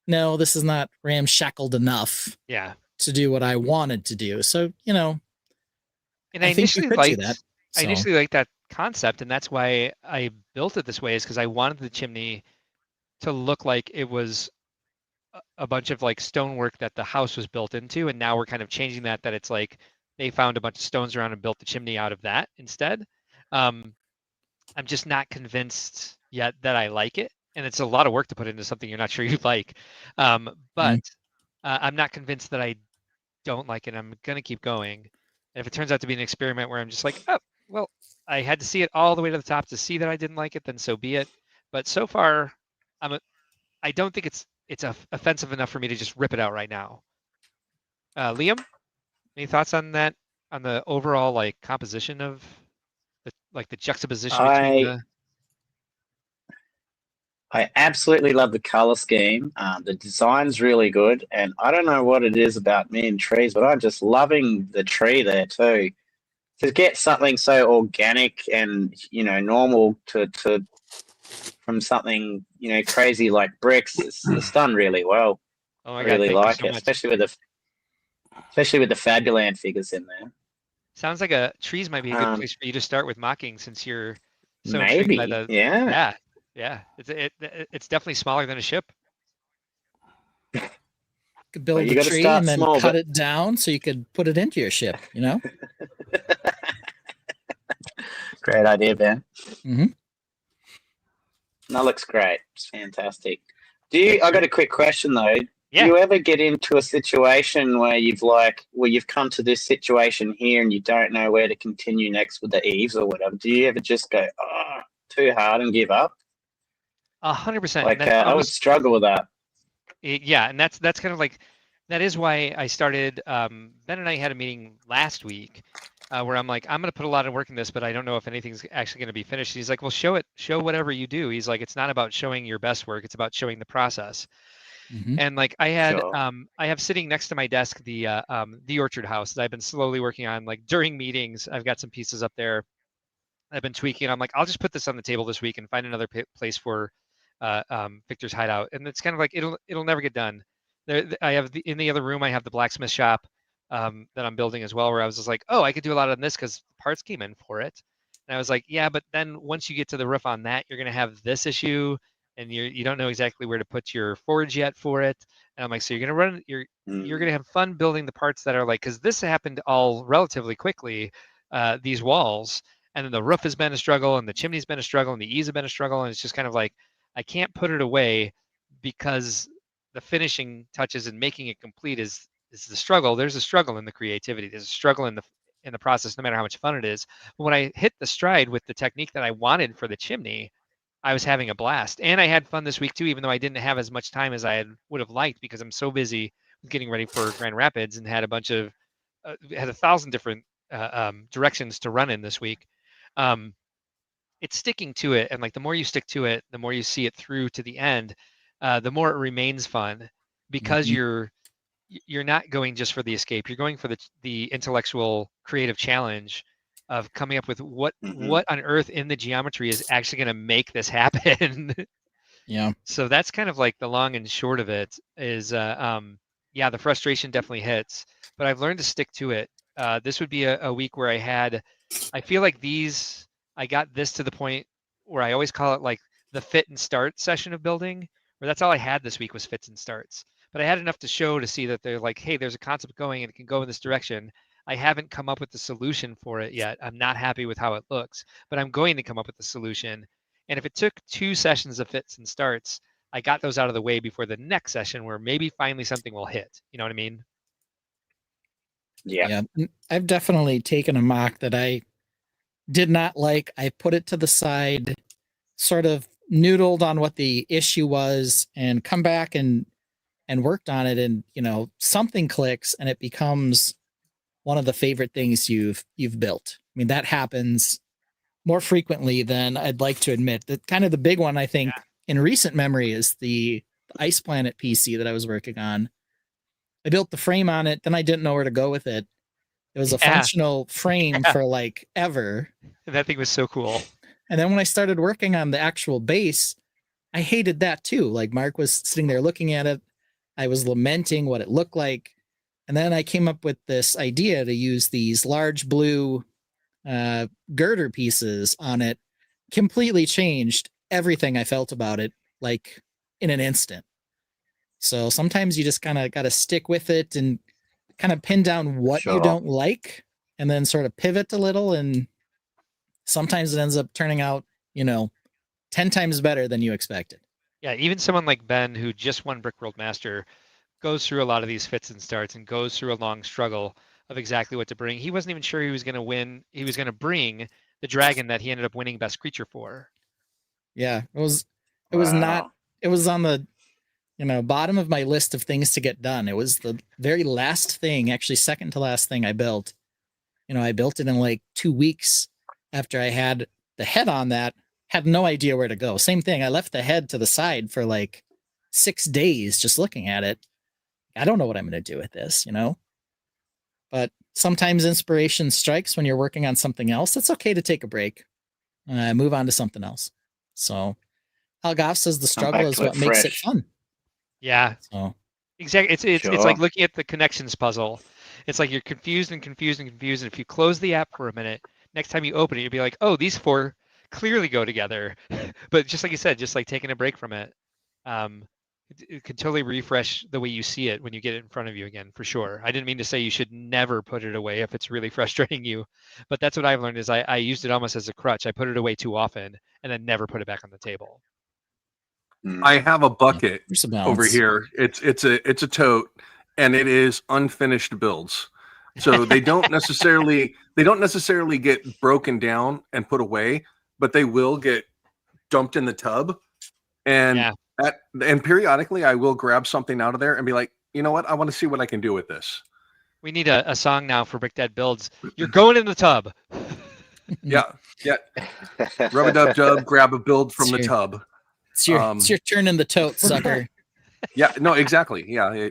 no, this is not ramshackled enough to do what I wanted to do. So, and I initially liked that. I initially liked that concept, and that's why I built it this way, is because I wanted the chimney to look like it was a bunch of like stonework that the house was built into, and now we're kind of changing that it's like they found a bunch of stones around and built the chimney out of that instead. I'm just not convinced yet that I like it, and it's a lot of work to put into something you're not sure you like. But I'm not convinced that I don't like it. I'm gonna keep going. And if it turns out to be an experiment where I'm just like, oh, well, I had to see it all the way to the top to see that I didn't like it, then so be it. But so far, I don't think it's offensive enough for me to just rip it out right now. Liam, any thoughts on that? On the overall like composition of the juxtaposition between the. I absolutely love the color scheme. The design's really good, and I don't know what it is about me and trees, but I'm just loving the tree there too. To get something so organic and normal to from something crazy like bricks, it's done really well. Oh my I God, really thank you like so it, much. especially with the Fabuland figures in there. Sounds like trees might be a good place for you to start with mocking, since you're so intrigued Maybe, by the. yeah. Yeah. It's definitely smaller than a ship. You could build you a gotta tree start and then small, cut but- it down so you could put it into your ship, Great idea, Ben. Mm-hmm. That looks great. It's fantastic. I got a quick question though. Yeah. Do you ever get into a situation where you've come to this situation here and you don't know where to continue next with the eaves or whatever? Do you ever just go, too hard and give up? 100%. Like I would struggle with that. Yeah, and that's kind of like, that is why I started. Ben and I had a meeting last week where I'm like, I'm going to put a lot of work in this, but I don't know if anything's actually going to be finished. He's like, well, show whatever you do. He's like, it's not about showing your best work, it's about showing the process. Mm-hmm. And like I had, Sure. I have sitting next to my desk the orchard house that I've been slowly working on. Like during meetings, I've got some pieces up there I've been tweaking. I'm like, I'll just put this on the table this week and find another place for Victor's hideout. And it's kind of like it'll never get done. I have in the other room, I have the blacksmith shop that I'm building as well, where I was just like, oh, I could do a lot on this because parts came in for it. And I was like, yeah, but then once you get to the roof on that, you're gonna have this issue, and you don't know exactly where to put your forge yet for it. And I'm like, so you're gonna have fun building the parts that are like, because this happened all relatively quickly, these walls, and then the roof has been a struggle, and the chimney's been a struggle, and the eaves have been a struggle, and it's just kind of like I can't put it away because the finishing touches and making it complete is the struggle. There's a struggle in the creativity. There's a struggle in the process, no matter how much fun it is. But when I hit the stride with the technique that I wanted for the chimney, I was having a blast, and I had fun this week too, even though I didn't have as much time as I would have liked because I'm so busy getting ready for Grand Rapids and had a bunch of had 1,000 different directions to run in this week. It's sticking to it, and like the more you stick to it, the more you see it through to the end, the more it remains fun because you're not going just for the escape. You're going for the intellectual creative challenge of coming up with what on earth in the geometry is actually going to make this happen. Yeah. So that's kind of like the long and short of it is, yeah, the frustration definitely hits, but I've learned to stick to it. This would be a week where I feel like I got this to the point where I always call it like the fit and start session of building, where that's all I had this week was fits and starts. But I had enough to show to see that they're like, hey, there's a concept going and it can go in this direction. I haven't come up with the solution for it yet. I'm not happy with how it looks, but I'm going to come up with the solution. And if it took 2 sessions of fits and starts, I got those out of the way before the next session where maybe finally something will hit. You know what I mean? Yeah. I've definitely taken a mock that I did not like. I put it to the side, sort of noodled on what the issue was, and come back and worked on it, and something clicks and it becomes one of the favorite things you've built. I mean, that happens more frequently than I'd like to admit. That kind of the big one I think in recent memory is the Ice Planet PC that I was working on. I built the frame on it, then I didn't know where to go with it. It was a functional frame for like ever. That thing was so cool. And then when I started working on the actual base, I hated that too. Like Mark was sitting there looking at it. I was lamenting what it looked like. And then I came up with this idea to use these large blue girder pieces on it. Completely changed everything I felt about it, like in an instant. So sometimes you just kind of got to stick with it and kind of pin down what you don't like and then sort of pivot a little, and sometimes it ends up turning out, 10 times better than you expected. Yeah, even someone like Ben, who just won Brickworld Master, goes through a lot of these fits and starts and goes through a long struggle of exactly what to bring. He wasn't even sure he was going to win. He was going to bring the dragon that he ended up winning Best Creature for. Yeah, it was not, it was on the, bottom of my list of things to get done. It was the very last thing, actually second to last thing I built. I built it in like 2 weeks after I had the head on that, had no idea where to go. Same thing. I left the head to the side for like 6 days just looking at it. I don't know what I'm going to do with this, But sometimes inspiration strikes when you're working on something else. It's okay to take a break, move on to something else. So Algoff says the struggle is what makes it fun. Yeah. So exactly. It's like looking at the connections puzzle. It's like you're confused and confused and confused. And if you close the app for a minute, next time you open it, you'll be like, oh, these 4 clearly go together. But just like you said, just like taking a break from it, it can totally refresh the way you see it when you get it in front of you again, for sure. I didn't mean to say you should never put it away if it's really frustrating you, but that's what I've learned is I used it almost as a crutch. I put it away too often and then never put it back on the table. I have a bucket over here. It's a tote, and it is unfinished builds. So they don't necessarily get broken down and put away, but they will get dumped in the tub. And and periodically I will grab something out of there and be like, you know what? I want to see what I can do with this. We need a song now for Brick Dad Builds. You're going in the tub. Yeah. Rub-a-dub-dub, grab a build from the tub. It's your turn in the tote, sucker. Yeah, no, exactly. Yeah.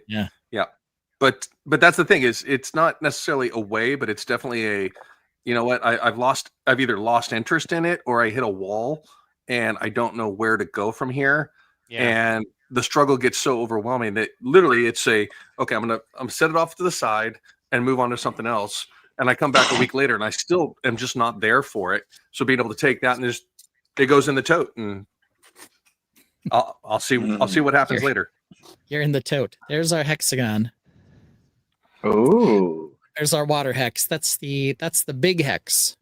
But that's the thing is it's not necessarily a way, but it's definitely a, you know what? I've either lost interest in it or I hit a wall and I don't know where to go from here. Yeah. And the struggle gets so overwhelming that literally it's okay, I'm set it off to the side and move on to something else. And I come back a week later and I still am just not there for it. So being able to take that and it goes in the tote, and I'll see what happens later. You're in the tote. There's our hexagon. Oh, there's our water hex. That's the big hex.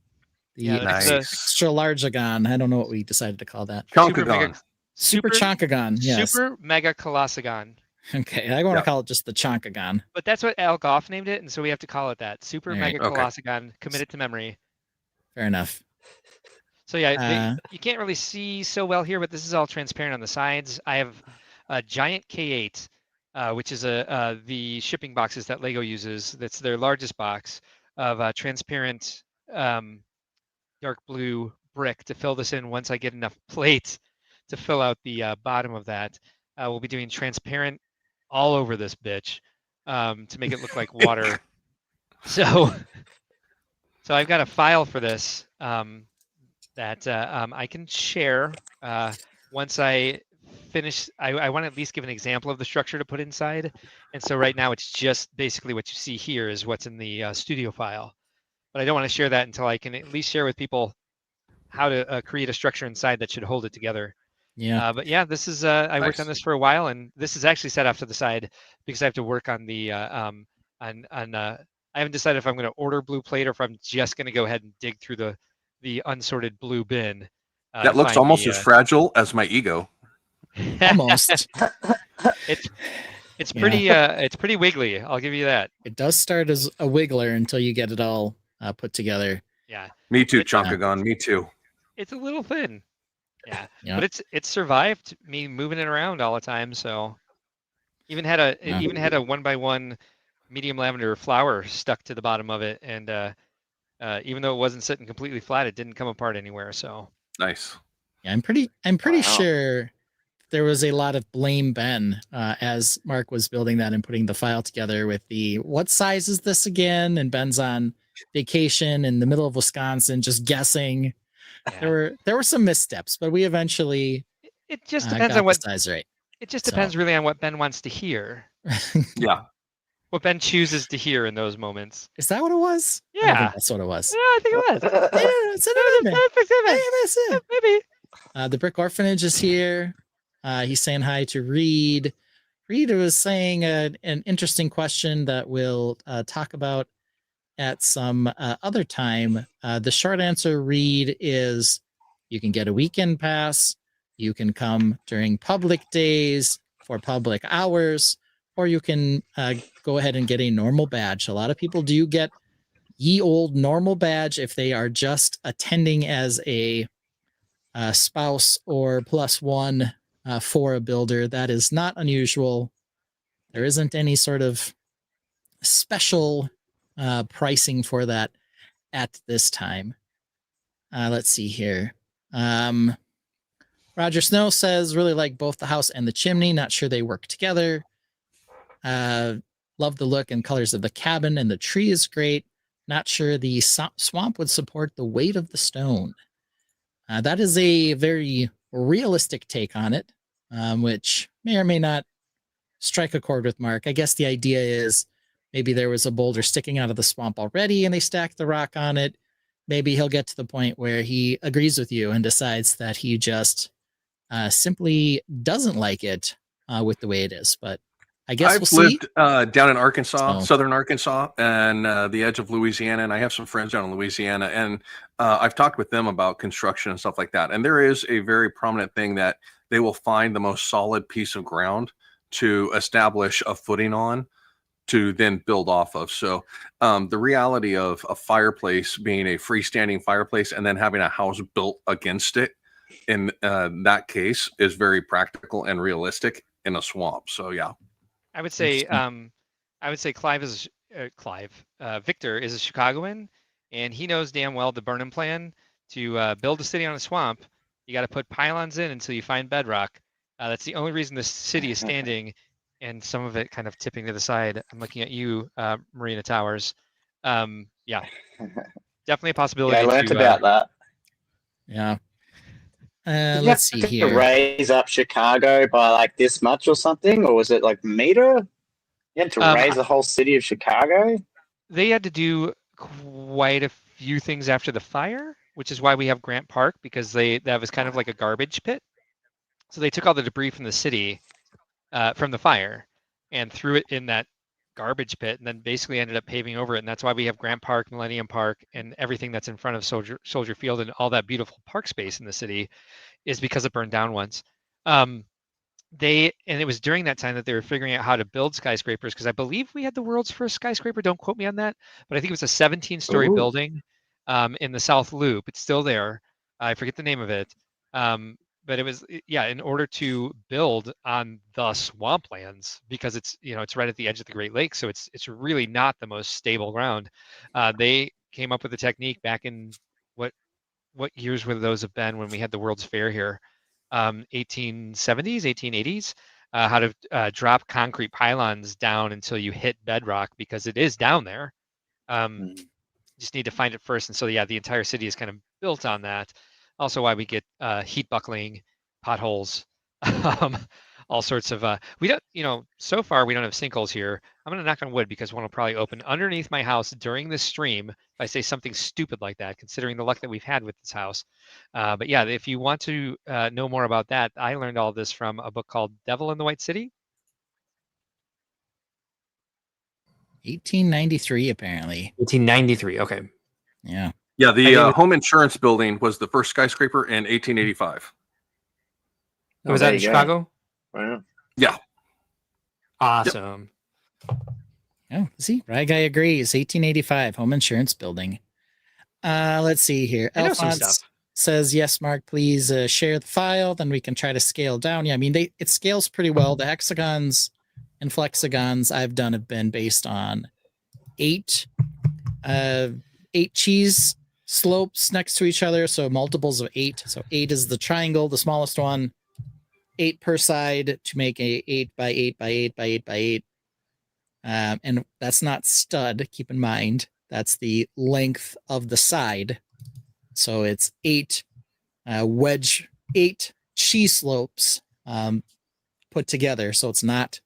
The extra largeagon. I don't know what we decided to call that. Chonkagon. Super Chonkagon. Yes. Super Mega Colossagon. Okay, I want to call it just the Chonkagon. But that's what Al Goff named it, and so we have to call it that. Super Mega Colossagon. Commit it to memory. Fair enough. So yeah, you can't really see so well here, but this is all transparent on the sides. I have a giant K8, which is the shipping boxes that Lego uses. That's their largest box of transparent dark blue brick to fill this in once I get enough plate to fill out the bottom of that. We'll be doing transparent all over this bitch to make it look like water. So I've got a file for this that I can share once I finish. I want to at least give an example of the structure to put inside. And so right now it's just basically what you see here is what's in the studio file. But I don't want to share that until I can at least share with people how to create a structure inside that should hold it together. Yeah. But yeah, this is I worked on this for a while, and this is actually set off to the side because I have to work on the I haven't decided if I'm going to order blue plate or if I'm just going to go ahead and dig through the unsorted blue bin. That looks almost as fragile as my ego. Almost. It's pretty wiggly. I'll give you that. It does start as a wiggler until you get it all put together. Yeah. Me too, Chonkagon. Me too. It's a little thin. Yeah. But it's survived me moving it around all the time. So even had a 1x1 medium lavender flower stuck to the bottom of it, and even though it wasn't sitting completely flat, it didn't come apart anywhere. So nice. Yeah, I'm pretty sure there was a lot of blame Ben as Mark was building that and putting the file together with what size is this again? And Ben's on vacation in the middle of Wisconsin, just guessing. Yeah. There were some missteps, but we eventually it just depends on what size right. It just depends really on what Ben wants to hear. Yeah. What Ben chooses to hear in those moments. Is that what it was? Yeah. I think that's what it was. Yeah, I think it was. Maybe. The Brick Orphanage is here. He's saying hi to Reed. Reed was saying an interesting question that we'll talk about at some other time. The short answer, Reed, is you can get a weekend pass, you can come during public days for public hours, or you can go ahead and get a normal badge. A lot of people do get ye old normal badge if they are just attending as a spouse or +1 for a builder. That is not unusual. There isn't any sort of special pricing for that at this time. Let's see here. Roger Snow says, really like both the house and the chimney. Not sure they work together. Love the look and colors of the cabin, and the tree is great. Not sure the swamp would support the weight of the stone. That is a very realistic take on it, which may or may not strike a chord with Mark. I guess the idea is maybe there was a boulder sticking out of the swamp already and they stacked the rock on it. Maybe he'll get to the point where he agrees with you and decides that he just simply doesn't like it with the way it is. But I guess I've we'll lived down in Arkansas, So- southern Arkansas, and the edge of Louisiana, and I have some friends down in Louisiana, and I've talked with them about construction and stuff like that. And there is a very prominent thing that they will find the most solid piece of ground to establish a footing on to then build off of. So the reality of a fireplace being a freestanding fireplace and then having a house built against it in that case is very practical and realistic in a swamp. So yeah. I would say Victor is a Chicagoan, and he knows damn well the Burnham plan to build a city on a swamp. You got to put pylons in until you find bedrock. That's the only reason this city is standing, and some of it kind of tipping to the side. I'm looking at you, Marina Towers. Yeah, definitely a possibility. Yeah, I learned about that. Yeah. Did you Let's see have to here. raise up Chicago by like this much or something, or was it like meter? You had to raise the whole city of Chicago. They had to do quite a few things after the fire, which is why we have Grant Park, because that was kind of like a garbage pit. So they took all the debris from the city, from the fire, and threw it in that garbage pit, and then basically ended up paving over it. And that's why we have Grant Park, Millennium Park, and everything that's in front of Soldier Field and all that beautiful park space in the city is because it burned down once. It was during that time that they were figuring out how to build skyscrapers, because I believe we had the world's first skyscraper. Don't quote me on that, but I think it was a 17-story building in the South Loop. It's still there. I forget the name of it. But it was, yeah, in order to build on the swamplands, because it's right at the edge of the Great Lakes, so it's really not the most stable ground. They came up with a technique back in what years would those have been when we had the World's Fair here, 1870s, 1880s, how to drop concrete pylons down until you hit bedrock, because it is down there. Just need to find it first, and so yeah, the entire city is kind of built on that. Also, why we get heat buckling, potholes, all sorts of. We don't, so far we don't have sinkholes here. I'm gonna knock on wood because one will probably open underneath my house during this stream if I say something stupid like that, considering the luck that we've had with this house. But yeah, if you want to know more about that, I learned all this from a book called Devil in the White City. 1893, apparently. 1893. Okay. Yeah. Yeah, the home insurance building was the first skyscraper in 1885. Was that in Chicago? Wow. Yeah. Awesome. Oh, see, Rye Guy agrees. 1885 home insurance building. Let's see here. I know some Alphonse stuff. says, yes, Mark, please share the file. Then we can try to scale down. Yeah, I mean, it scales pretty well. The hexagons and flexagons I've done have been based on 8 cheese slopes next to each other, so multiples of 8. So 8 is the triangle, the smallest one. 8 per side to make a 8 by 8 by 8 by 8 by 8. And that's not stud, keep in mind. That's the length of the side. So it's 8 cheese slopes put together. So it's not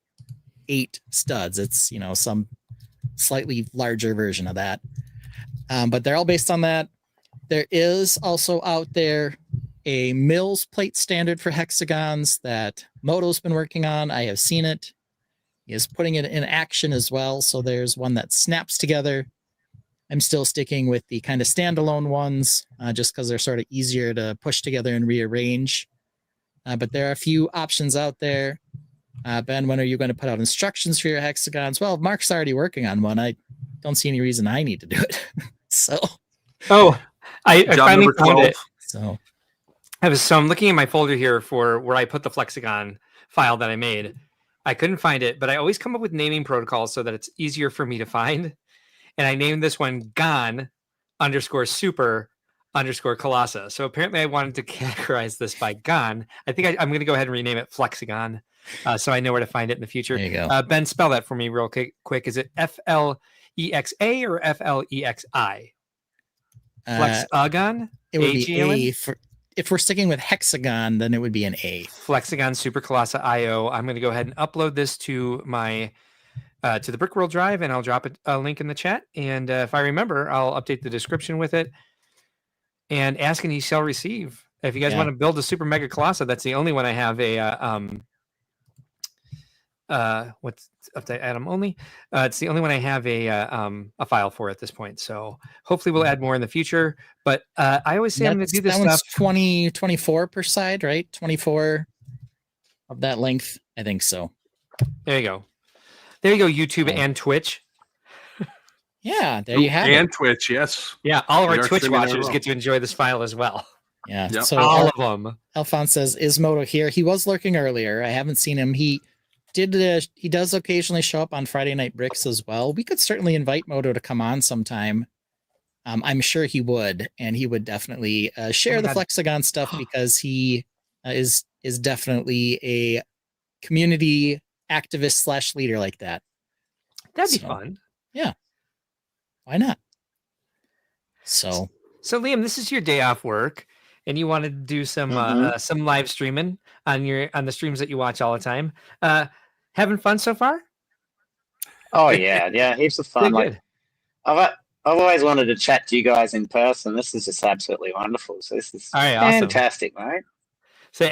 8 studs. It's, some slightly larger version of that. But they're all based on that. There is also out there a Mills plate standard for hexagons that Moto's been working on. I have seen it. He is putting it in action as well. So there's one that snaps together I'm still sticking with the kind of standalone ones, just because they're sort of easier to push together and rearrange. But there are a few options out there. Ben, when are you going to put out instructions for your hexagons? Well, Mark's already working on one. I don't see any reason I need to do it. So. Oh, I finally found it. So I'm looking in my folder here for where I put the Flexagon file that I made. I couldn't find it, but I always come up with naming protocols so that it's easier for me to find. And I named this one Gon_super_Colossa. So apparently I wanted to categorize this by Gon. I think I'm going to go ahead and rename it Flexagon, so I know where to find it in the future. There you go. Ben, spell that for me real quick. Is it Flexa or Flexi? Flexagon? It would be A. If we're sticking with hexagon, then it would be an A. Flexagon Supercolossa IO. I'm going to go ahead and upload this to my to the Brickworld drive, and I'll drop a link in the chat. And if I remember, I'll update the description with it. And ask and ye shall receive. If you guys want to build a super mega colossa, that's the only one I have what's update item only. It's the only one I have a file for at this point. So hopefully we'll add more in the future. But I always say I'm going to do this that stuff. 24 per side, right? 24 of that length. I think so. There you go. There you go, YouTube and Twitch. Yeah, there you have it. And Twitch, yes. Yeah, all of our Twitch watchers get to enjoy this file as well. Yeah, yep. so all of them. Alphonse says, "Is Moto here?" He was lurking earlier. I haven't seen him. He does occasionally show up on Friday Night Bricks as well. We could certainly invite Moto to come on sometime. I'm sure he would, and he would definitely share the Flexagon stuff because he is definitely a community activist / leader like that. That'd be fun. Yeah. Why not? So Liam, this is your day off work, and you wanted to do some live streaming on the streams that you watch all the time. Having fun so far? Oh yeah, heaps of fun. Like, I've always wanted to chat to you guys in person. This is just absolutely wonderful. So this is fantastic, mate. So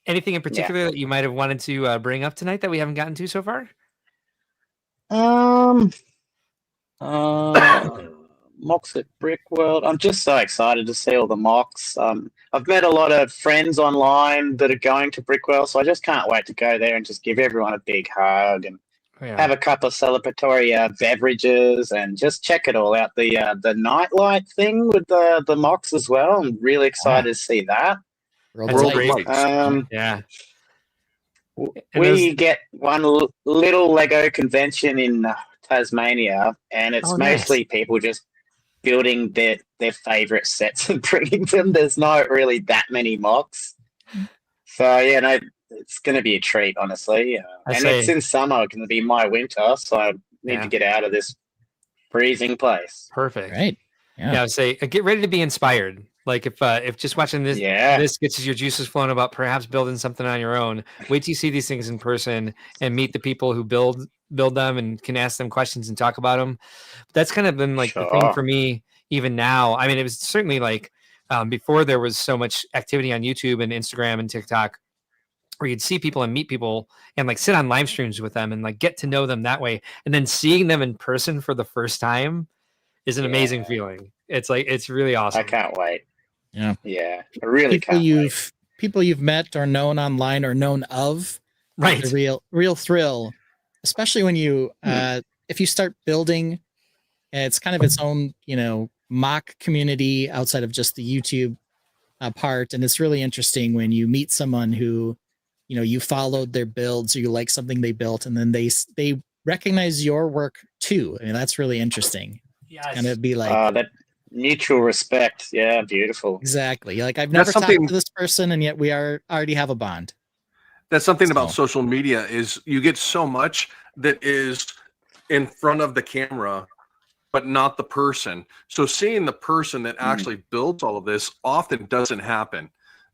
anything in particular that you might have wanted to bring up tonight that we haven't gotten to so far? MOCs at Brickworld. I'm just so excited to see all the MOCs. I've met a lot of friends online that are going to Brickworld, so I just can't wait to go there and just give everyone a big hug and have a couple of celebratory beverages and just check it all out. The nightlight thing with the MOCs as well. I'm really excited to see that. We get one little Lego convention in Tasmania, and it's mostly people just building their favorite sets and bringing them. There's not really that many MOCs. So, it's going to be a treat, honestly. It's in summer. It's going to be my winter, so I need to get out of this freezing place. Perfect. Right. Yeah, I would say get ready to be inspired. Like if just watching this gets your juices flowing about perhaps building something on your own, wait till you see these things in person and meet the people who build them and can ask them questions and talk about them. That's kind of been like the thing for me even now. I mean, it was certainly like before there was so much activity on YouTube and Instagram and TikTok where you'd see people and meet people and like sit on live streams with them and like get to know them that way. And then seeing them in person for the first time is an amazing feeling. It's like, it's really awesome. I can't wait. Yeah. I really can't wait. People you've met or known online or known of. Right. A real thrill, especially when you, if you start building, it's kind of its own, mock community outside of just the YouTube part. And it's really interesting when you meet someone who, you followed their builds or you like something they built and then they recognize your work too. I mean, that's really interesting. Yes. It's gonna be like that mutual respect. Yeah, beautiful. Exactly. Like I've never talked to this person and yet we already have a bond. That's something about social media is you get so much that is in front of the camera, but not the person. So seeing the person that actually builds all of this often doesn't happen.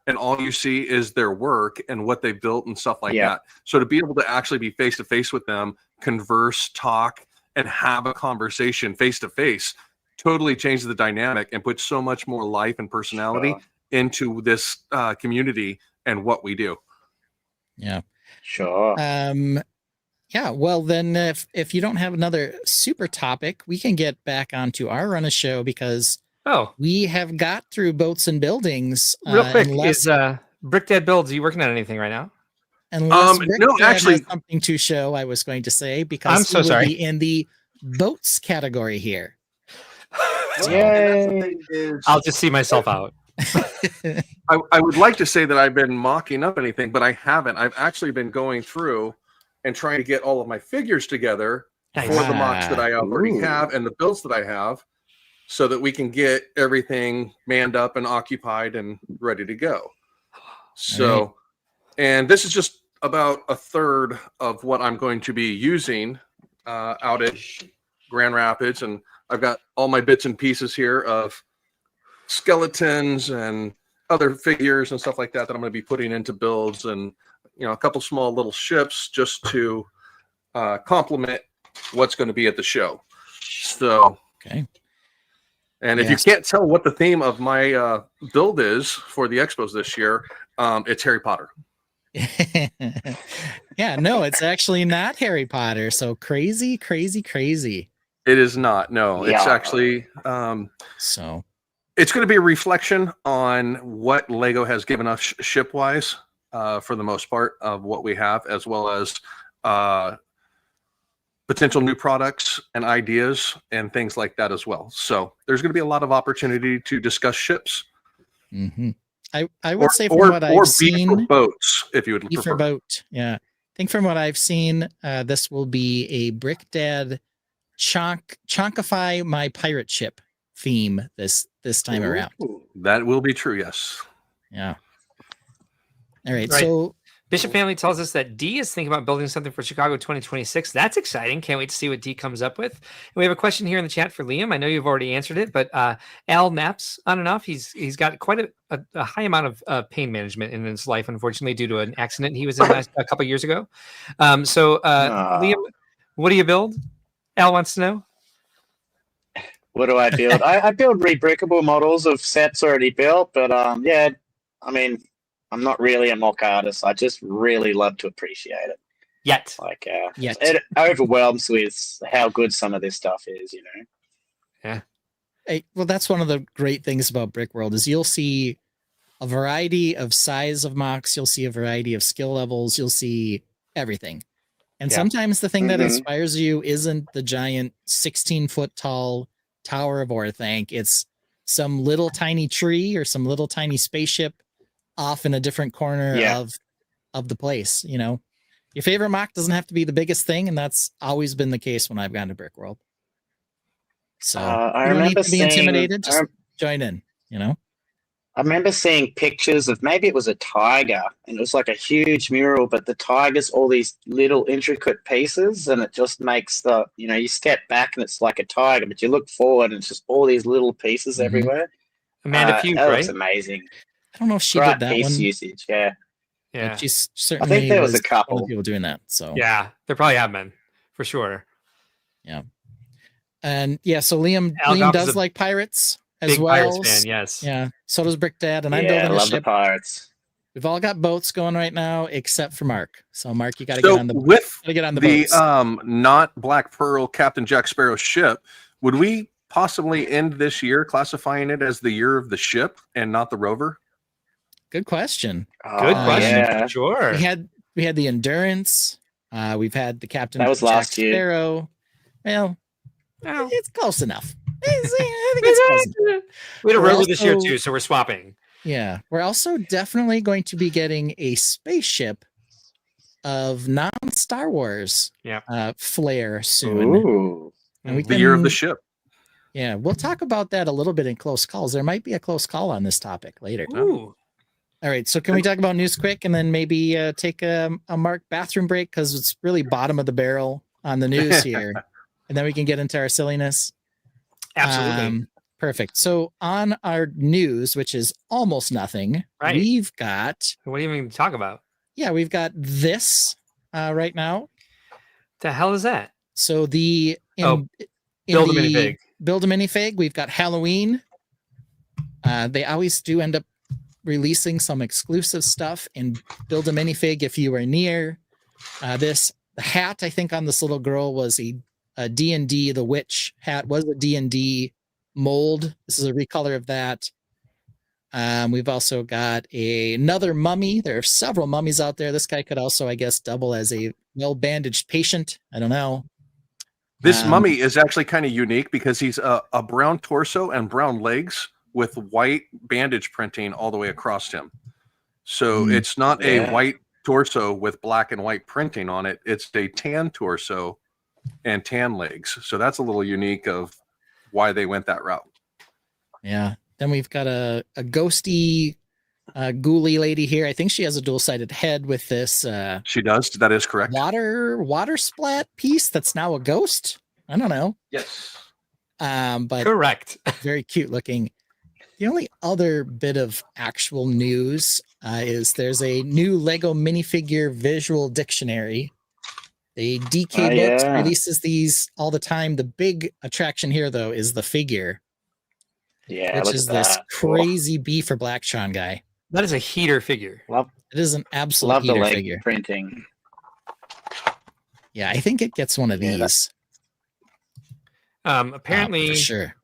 And all you see is their work and what they built and stuff like that. So to be able to actually be face to face with them, converse, talk, and have a conversation face to face totally changes the dynamic and puts so much more life and personality into this community and what we do. Yeah. Sure. Yeah, well then, if you don't have another super topic, we can get back onto our run of show because we have got through boats and buildings. Real quick, is Brick Dad Builds? Are you working on anything right now? Unless Brick Dad has something to show, I was going to say, because I'm so he will sorry. be in the boats category here. Yay! I'll just see myself out. I would like to say that I've been mocking up anything, but I haven't. I've actually been going through and trying to get all of my figures together for the mocks that I already have and the builds that I have, so that we can get everything manned up and occupied and ready to go. So, and this is just about a third of what I'm going to be using out at Grand Rapids, and I've got all my bits and pieces here of skeletons and other figures and stuff like that that I'm going to be putting into builds, and a couple small little ships just to complement what's going to be at the show. So, and if you can't tell what the theme of my build is for the expos this year, it's Harry Potter. Yeah, no, it's actually not Harry Potter. So crazy. It is not. No, it's actually so it's going to be a reflection on what Lego has given us ship-wise, for the most part, of what we have, as well as potential new products and ideas and things like that as well. So there's going to be a lot of opportunity to discuss ships. Mm-hmm. I would say from what I've seen, boats, if you would prefer. For boat, yeah. I think from what I've seen, this will be a Brick Dad chonkify my pirate ship theme this time around. That will be true, yes. Yeah. All right. So Bishop Family tells us that D is thinking about building something for Chicago 2026. That's exciting. Can't wait to see what D comes up with. And we have a question here in the chat for Liam. I know you've already answered it, but Al naps on and off. He's got quite a high amount of pain management in his life, unfortunately, due to an accident he was in a couple years ago. Liam, what do you build? Al wants to know. What do I build? I build rebrickable models of sets already built, but yeah, I mean, I'm not really a mock artist. I just really love to appreciate it. Yet. It overwhelms with how good some of this stuff is, Yeah. Hey, well, that's one of the great things about Brickworld is you'll see a variety of size of mocks. You'll see a variety of skill levels. You'll see everything. And sometimes the thing that inspires you isn't the giant 16-foot tall Tower of Orthanc. It's some little tiny tree or some little tiny spaceship off in a different corner of the place. Your favorite mock doesn't have to be the biggest thing, and that's always been the case when I've gone to Brickworld. So I you don't need remember to be intimidated. Just join in. I remember seeing pictures of, maybe it was a tiger, and it was like a huge mural, but the tiger's all these little intricate pieces, and it just makes you step back and it's like a tiger, but you look forward and it's just all these little pieces everywhere. Amanda Pugh, that right? looks amazing. I don't know if she Great did that piece one. usage, yeah. But she's certainly. I think there was a couple people doing that. So yeah, there probably have been for sure. Yeah, and so Liam does like pirates as big well. Pirates fan, yes. Yeah, so does Brick Dad, and I'm building a love ship. The pirates. We've all got boats going right now, except for Mark. So Mark, you got to get on the boats. Not Black Pearl Captain Jack Sparrow ship. Would we possibly end this year classifying it as the year of the ship and not the rover? Good question. Good question. For sure. We had the Endurance. We've had the Captain. That was Jack last year. Sparrow. Well, it's close enough. I think it's close enough. We had a rover this year too, so we're swapping. Yeah, we're also definitely going to be getting a spaceship of non-Star Wars flair soon. Ooh. And the year of the ship. Yeah, we'll talk about that a little bit in close calls. There might be a close call on this topic later. Ooh. All right, so can we talk about news quick and then maybe take a Mark bathroom break because it's really bottom of the barrel on the news here, and then we can get into our silliness. Absolutely. Perfect. So on our news, which is almost nothing, we've got. What do you even talk about? Yeah, we've got this right now. The hell is that? So build a minifig. Build a minifig. We've got Halloween. They always do end up releasing some exclusive stuff and build a minifig if you are near. This The hat, I think, on this little girl was a D&D. The witch hat was a D&D mold. This is a recolor of that. We've also got another mummy. There are several mummies out there. This guy could also, I guess, double as a well-bandaged patient. I don't know. This mummy is actually kind of unique because he's a brown torso and brown legs with white bandage printing all the way across him. So it's not a white torso with black and white printing on it. It's a tan torso and tan legs. So that's a little unique of why they went that route. Yeah. Then we've got a ghosty ghouly lady here. I think she has a dual-sided head with this. She does. That is correct. Water splat piece that's now a ghost. I don't know. Yes. But correct. Very cute looking. The only other bit of actual news is there's a new Lego minifigure visual dictionary. The DK Books releases these all the time. The big attraction here, though, is the figure. Yeah, which is this crazy B for Black Sean guy. That is a heater figure. It is an absolute heater the leg figure. Printing. Yeah, I think it gets one of these. Apparently, for sure.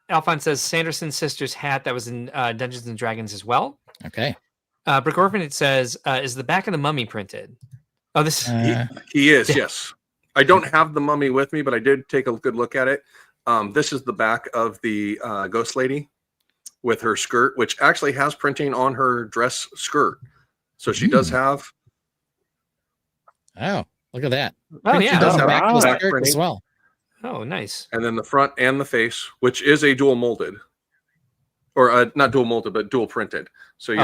Alphonse says Sanderson's sister's hat that was in Dungeons and Dragons as well. Okay. Brick Orphan, it says, is the back of the mummy printed? Oh, this he is, yes. I don't have the mummy with me, but I did take a good look at it. This is the back of the ghost lady with her skirt, which actually has printing on her dress skirt. So she does have. Oh, look at that. Oh, yeah. She does have back skirt as well. Oh, nice. And then the front and the face, which is a dual molded, or not dual molded, but dual printed. So you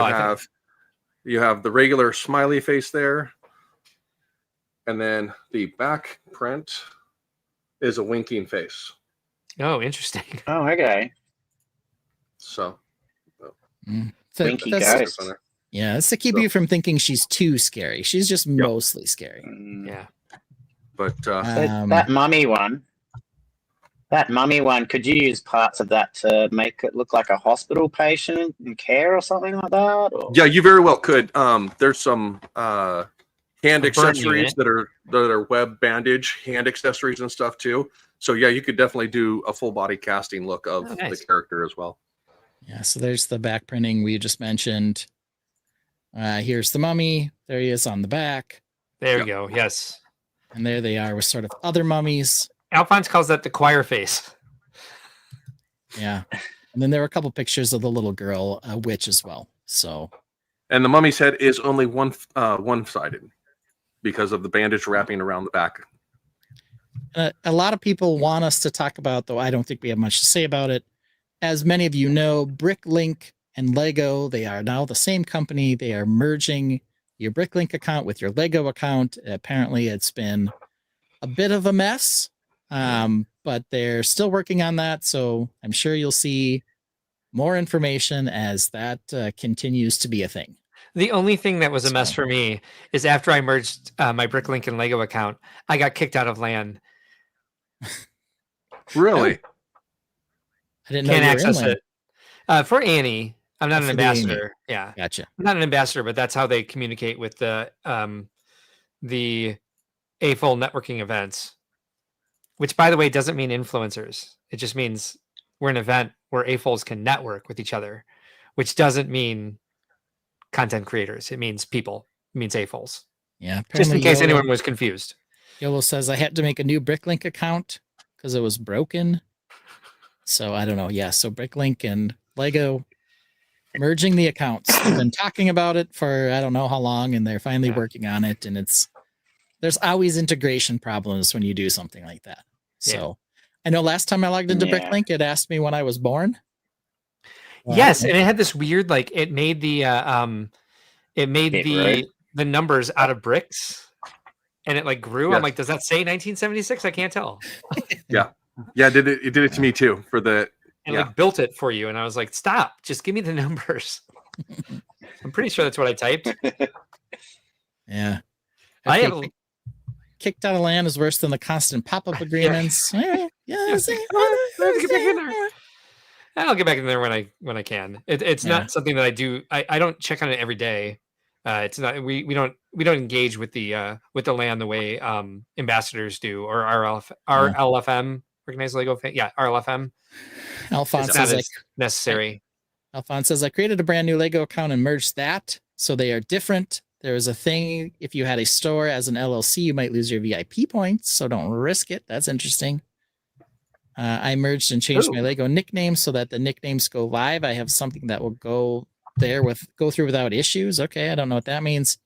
have the regular smiley face there, and then the back print is a winking face. Oh, interesting. Oh, okay. So, winky guys. Yeah, it's to keep you from thinking she's too scary. She's just mostly scary. Yeah. But that mummy one. That mummy one, could you use parts of that to make it look like a hospital patient in care or something like that? Or? Yeah, you very well could. There's some hand accessories that are web bandage hand accessories and stuff too. So yeah, you could definitely do a full body casting look of the character as well. Yeah, so there's the back printing we just mentioned. Here's the mummy. There he is on the back. There we go. Yes. And there they are with sort of other mummies. Alphonse calls that the choir face. Yeah. And then there were a couple pictures of the little girl, a witch as well. So. And the mummy's head is only one-sided because of the bandage wrapping around the back. A lot of people want us to talk about, though I don't think we have much to say about it. As many of you know, Bricklink and Lego, they are now the same company. They are merging your Bricklink account with your Lego account. Apparently, it's been a bit of a mess, but they're still working on that. So I'm sure you'll see more information as that continues to be a thing. The only thing that was a mess for me is after I merged my Bricklink and Lego account, I got kicked out of LAN. Really? I didn't know Can't you were access in it. For Annie, I'm not an For the ambassador. Yeah, Gotcha. I'm not an ambassador, but that's how they communicate with the AFOL networking events. Which, by the way, doesn't mean influencers. It just means we're an event where AFOLs can network with each other, which doesn't mean content creators. It means people. It means AFOLs. Yeah. Just in case anyone was confused. Yolo says I had to make a new Bricklink account because it was broken. So I don't know. Yeah. So Bricklink and Lego merging the accounts. They've been talking about it for I don't know how long, and they're finally working on it. And there's always integration problems when you do something like that. So I know last time I logged into Bricklink, it asked me when I was born. Yes, and it had this weird it made the the numbers out of bricks, and it grew. Yeah. I'm like, does that say 1976? I can't tell. Yeah, it did it to me too for the and built it for you, and I was like, stop, just give me the numbers. I'm pretty sure that's what I typed. Yeah, I have. Kicked out of LAN is worse than the constant pop-up agreements. I'll get back in there when I can. It's not something that I do. I don't check on it every day, It's not we don't engage with the land the way ambassadors do, or RLFM, organized Lego fan. Yeah, RLFM. Alphonse says necessary. Alphonse says, I created a brand new Lego account and merged that, so they are different. There is a thing, if you had a store as an LLC, you might lose your VIP points, so don't risk it. That's interesting. I merged and changed my Lego nicknames so that the nicknames go live. I have something that will go through without issues. Okay, I don't know what that means.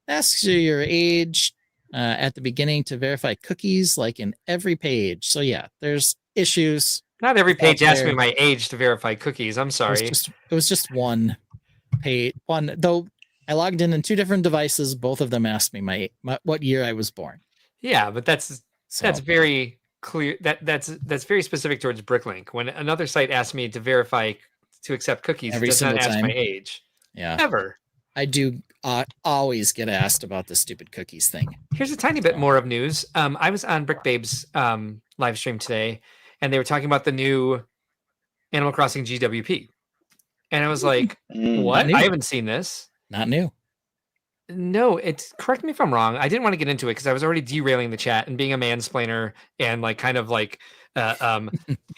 Asks you your age at the beginning to verify cookies, like in every page. So yeah, there's issues. Not every page asks me my age to verify cookies. I'm sorry. It was just one page. One, though I logged in 2 different devices. Both of them asked me my what year I was born. Yeah, but that's very clear. That's very specific towards Bricklink. When another site asks me to verify to accept cookies, it does not ask my age. Yeah. Ever. I do always get asked about the stupid cookies thing. Here's a tiny bit more of news. I was on BrickBabe's live stream today, and they were talking about the new Animal Crossing GWP. And I was like, what? I haven't seen this. Not new. No, correct me if I'm wrong. I didn't want to get into it because I was already derailing the chat and being a mansplainer and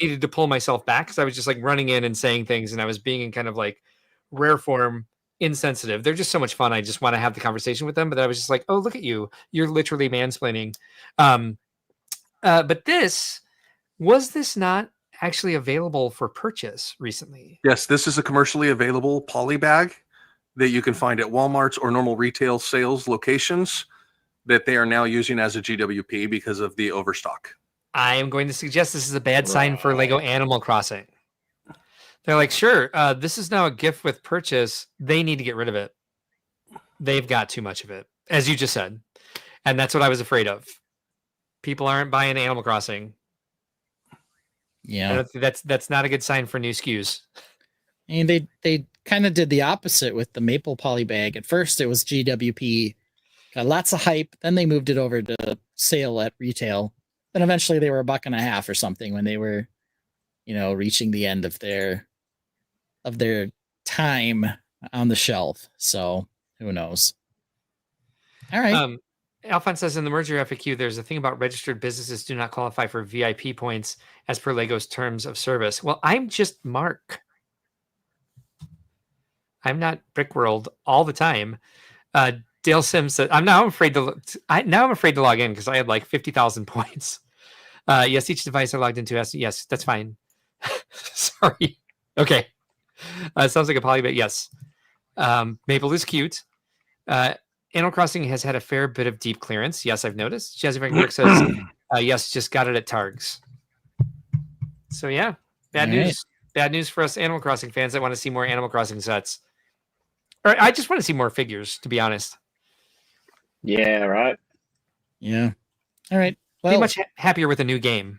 needed to pull myself back because I was just like running in and saying things, and I was being in kind of like rare form insensitive. They're just so much fun. I just want to have the conversation with them, but I was just like, oh, look at you. You're literally mansplaining. But was this not actually available for purchase recently? Yes, this is a commercially available poly bag that you can find at Walmart's or normal retail sales locations that they are now using as a GWP because of the overstock. I am going to suggest this is a bad sign for Lego Animal Crossing. They're like, sure, this is now a gift with purchase. They need to get rid of it. They've got too much of it, as you just said. And that's what I was afraid of. People aren't buying Animal Crossing. Yeah. That's not a good sign for new SKUs. And they kind of did the opposite with the Maple Poly bag. At first, it was GWP, got lots of hype. Then they moved it over to sale at retail. Then eventually they were $1.50 or something when they were, reaching the end of their time on the shelf. So who knows? All right. Alphonse says in the merger FAQ, there's a thing about registered businesses do not qualify for VIP points as per Lego's terms of service. Well, I'm just Mark. I'm not Brickworld all the time. Dale Sims said, I'm afraid to log in because I had like 50,000 points. Yes, each device I logged into has. Yes, that's fine. Sorry. Okay. Sounds like a polybit. Yes. Maple is cute. Animal Crossing has had a fair bit of deep clearance. Yes, I've noticed. Jazzy Frank says, yes, just got it at Targs. So yeah, bad news. Right. Bad news for us Animal Crossing fans that want to see more Animal Crossing sets. Or I just want to see more figures, to be honest. Yeah, right. Yeah. All right. Well, be much happier with a new game.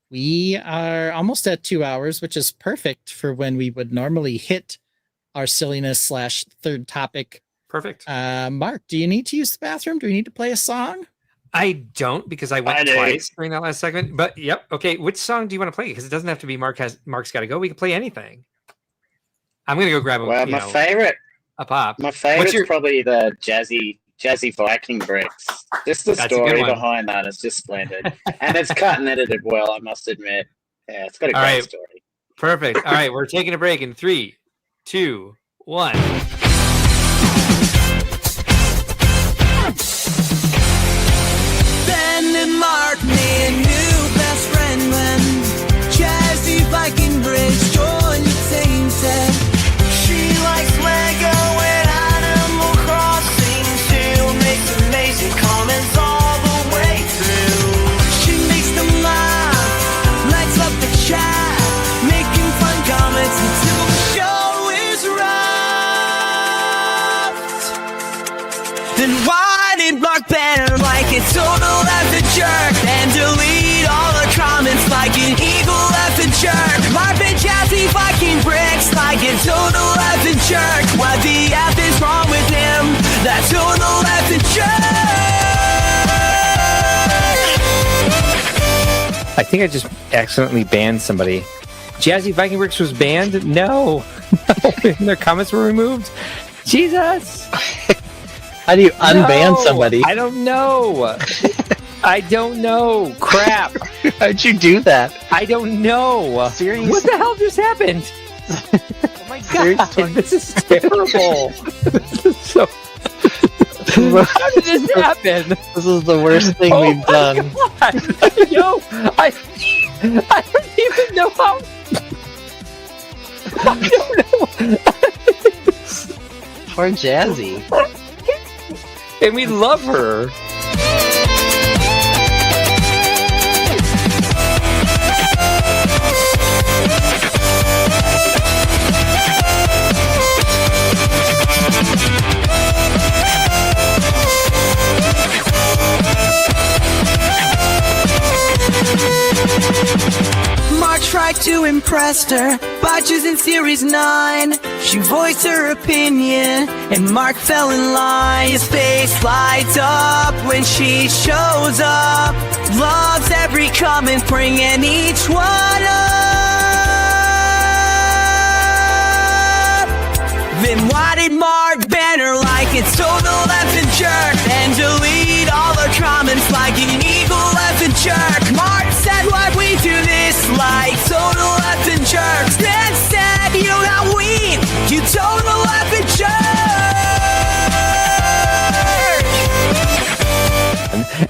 We are almost at 2 hours, which is perfect for when we would normally hit our silliness / third topic. Perfect. Mark, do you need to use the bathroom? Do we need to play a song? I don't, because I went twice during that last segment. But yep. Okay. Which song do you want to play? Because it doesn't have to be Mark's got to go. We can play anything. I'm gonna go grab a. Well, my favorite. A pop. My favorite is probably the jazzy Viking bricks. Just the story behind that is just splendid, and it's cut and edited well. I must admit. Yeah, it's got a great story. Perfect. All right, we're taking a break in 3, 2, 1. Ben and Mark made a new best friend when jazzy Viking bricks joined the Tainted. She likes Lego and Animal Crossing too. Makes amazing comments all the way through. She makes them laugh, lights up the chat, making fun comments until the show is wrapped. Then why did Mark banter like a total effing jerk and delete all the comments like an evil effing jerk? Mark been jazzy Viking bricks like a total effing jerk. What the F is wrong with him? That total effing jerk. I think I just accidentally banned somebody. Jazzy Viking Bricks was banned? No. And their comments were removed. Jesus. How do you unban somebody? I don't know. I don't know. Crap. How'd you do that? I don't know. Seriously? What the hell just happened? Oh my god, this is terrible. This is so. How did this happen? This is the worst thing we've done. Yo, I don't even know how. I don't know. Poor Jazzy. And we love her. Mark tried to impress her by choosing Series 9. She voiced her opinion, and Mark fell in line. His face lights up when she shows up. Loves every comment, bringing each one up. Then why did Mark banner like it's total effing jerk and delete all her comments like an eagle effing jerk? Mark said why we do this like total effing jerks. Then said you not we, you total effing jerk.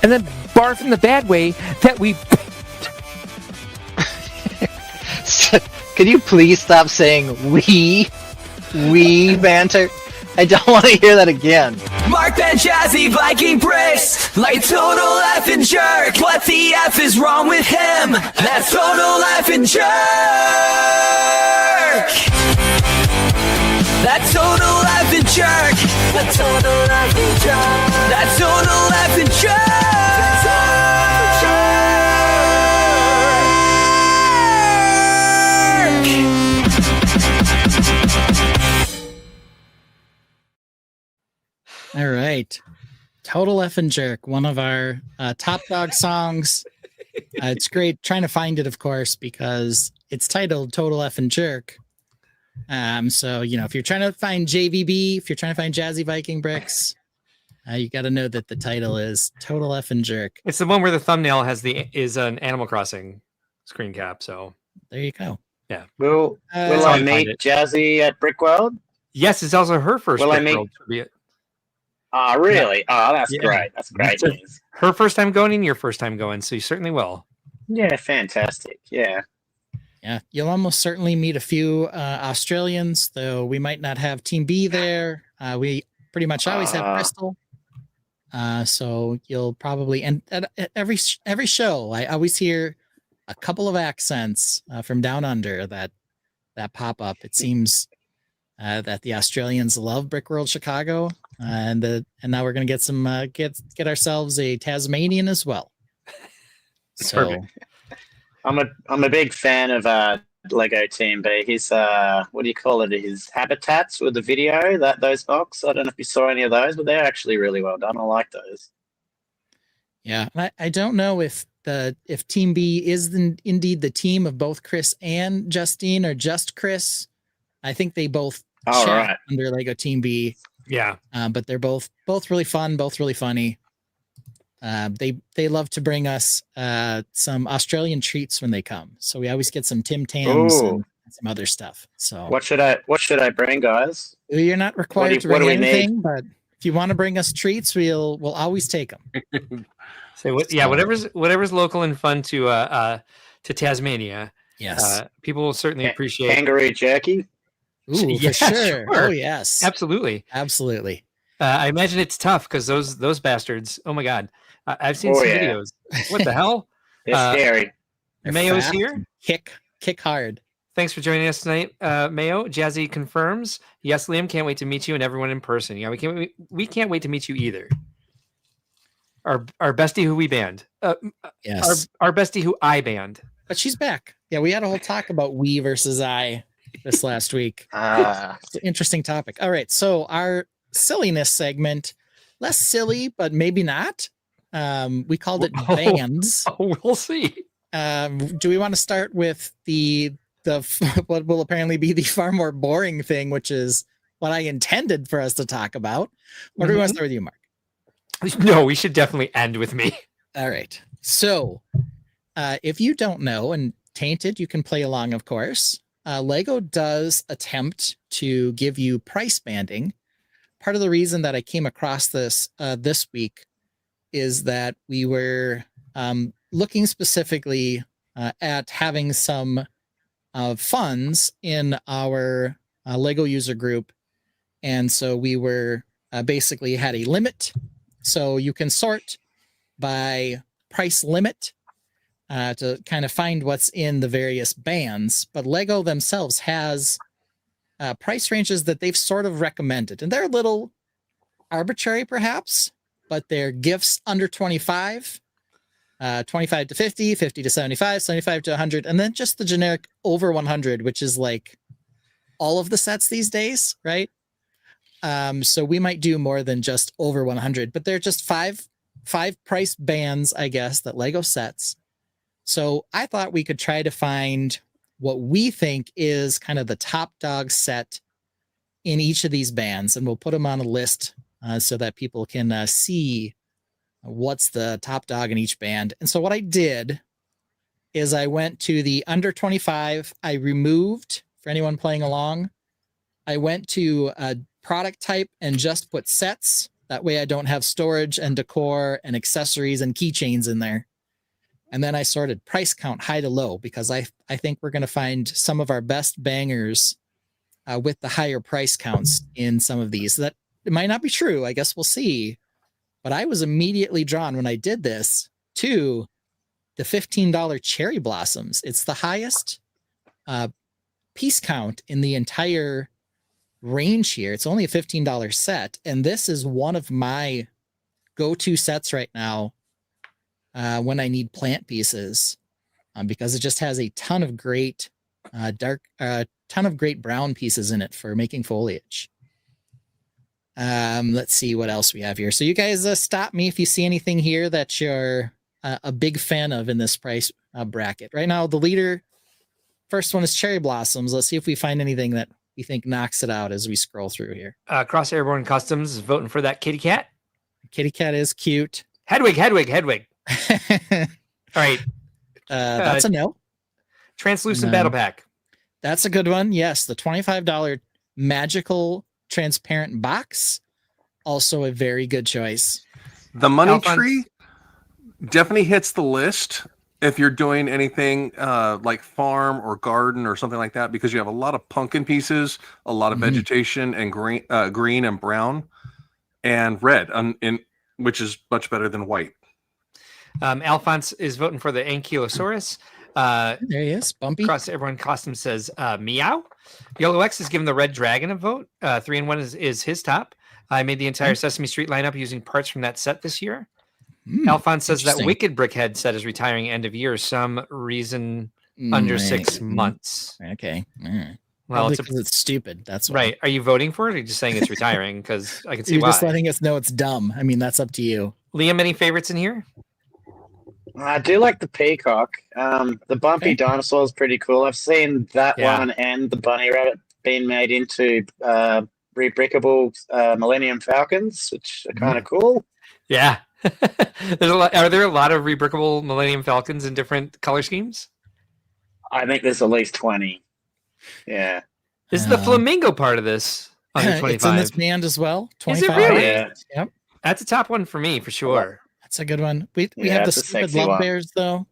And then barf in the bad way that we. Could you please stop saying we banter? I don't want to hear that again. Mark Ben Jazzy Viking Bricks like total effing jerk. What the F is wrong with him? That's total effing jerk. That's total effing jerk. That's total effing jerk. That's total effing jerk. That's All right. Total effing jerk, one of our top dog songs. It's great trying to find it, of course, because it's titled Total effing jerk. So, you know, if you're trying to find JVB, if you're trying to find Jazzy Viking Bricks, you got to know that the title is Total effing jerk. It's the one where the thumbnail is an Animal Crossing screen cap. So there you go. Yeah. Will I meet Jazzy at Brickworld? Yes, it's also her first. Will I meet? Oh, really? Yeah. Oh, that's great. That's great news. Her first time going and your first time going, so you certainly will. Yeah, fantastic. Yeah. Yeah, you'll almost certainly meet a few Australians, though we might not have Team B there. We pretty much always have Crystal. So you'll probably, and at every show, I always hear a couple of accents from down under that pop up. It seems that the Australians love Brickworld Chicago, and now we're gonna get some get ourselves a Tasmanian as well. So perfect. I'm a big fan of Lego Team B. His what do you call it? His habitats with the video, those box. I don't know if you saw any of those, but they're actually really well done. I like those. Yeah, I don't know if Team B is indeed the team of both Chris and Justine, or just Chris. I think they both chat under Lego Team B. Yeah, but they're both really fun, both really funny. They love to bring us some Australian treats when they come. So we always get some Tim Tams and some other stuff. So what should I bring, guys? You're not required to bring anything, but if you want to bring us treats, we'll always take them. So whatever's local and fun to Tasmania. Yes, people will certainly appreciate kangaroo jerky. Ooh, yeah, for sure. Oh yes, absolutely. I imagine it's tough because those bastards. Oh my god, I've seen some videos. What the hell? It's scary. Mayo's here. Kick hard. Thanks for joining us tonight, Mayo. Jazzy confirms. Yes, Liam, can't wait to meet you and everyone in person. Yeah, we can't wait to meet you either. Our bestie who we banned. Yes. Our bestie who I banned. But she's back. Yeah, we had a whole talk about we versus I this last week. It's an interesting topic. All right, so our silliness segment, less silly, but maybe not. We called it bands. We'll see. Do we want to start with the what will apparently be the far more boring thing, which is what I intended for us to talk about. What do we want to start with you, Mark? No, we should definitely end with me. All right. So, if you don't know, and Tainted, you can play along, of course. Lego does attempt to give you price banding. Part of the reason that I came across this this week is that we were looking specifically at having some funds in our Lego user group. And so we were basically had a limit. So you can sort by price limit to kind of find what's in the various bands. But Lego themselves has price ranges that they've sort of recommended. And they're a little arbitrary, perhaps, but they're gifts under 25, 25 to 50, 50 to 75, 75 to 100, and then just the generic over 100, which is like all of the sets these days, right? So we might do more than just over 100, but they're just five price bands, I guess, that Lego sets. So I thought we could try to find what we think is kind of the top dog set in each of these bands, and we'll put them on a list so that people can see what's the top dog in each band. And so what I did is I went to the under 25. I removed, for anyone playing along, I went to a product type and just put sets. That way I don't have storage and decor and accessories and keychains in there. And then I sorted price count high to low, because I think we're going to find some of our best bangers with the higher price counts in some of these. That it might not be true. I guess we'll see. But I was immediately drawn when I did this to the $15 cherry blossoms. It's the highest piece count in the entire range here. It's only a $15 set. And this is one of my go-to sets right now when I need plant pieces, because it just has a ton of great ton of great brown pieces in it for making foliage. Let's see what else we have here. So you guys stop me if you see anything here that you're a big fan of in this price bracket. Right now, the leader, first one is Cherry Blossoms. Let's see if we find anything that we think knocks it out as we scroll through here. Cross Airborne Customs is voting for that kitty cat. Kitty cat is cute. Hedwig. All right. That's a no. Translucent Battle Pack. That's a good one. Yes, the $25 magical transparent box. Also a very good choice. The money tree definitely hits the list if you're doing anything like farm or garden or something like that, because you have a lot of pumpkin pieces, a lot of vegetation, and green and brown and red, which is much better than white. Alphonse is voting for the Ankylosaurus. There he is. Bumpy. Cross Everyone Costume says meow. Yellow X is giving the Red Dragon a vote. 3-in-1 is his top. I made the entire Sesame Street lineup using parts from that set this year. Alphonse says that Wicked Brickhead set is retiring end of year. Some reason under 6 months. Okay. Well, it's stupid. That's why. Right. Are you voting for it, or are you just saying it's retiring? Because I can see You're why. just letting us know it's dumb. I mean, that's up to you. Liam, any favorites in here? I do like the peacock. The bumpy dinosaur is pretty cool. I've seen that one and the bunny rabbit being made into rebrickable Millennium Falcons, which are kind of cool. Yeah. There's a lot. Are there a lot of rebrickable Millennium Falcons in different color schemes? I think there's at least 20. Yeah. Is the flamingo part of this under 25? It's in this band as well. 25. Is it really? Yeah. Yep. That's a top one for me, for sure. That's a good one. We have the stupid love bears though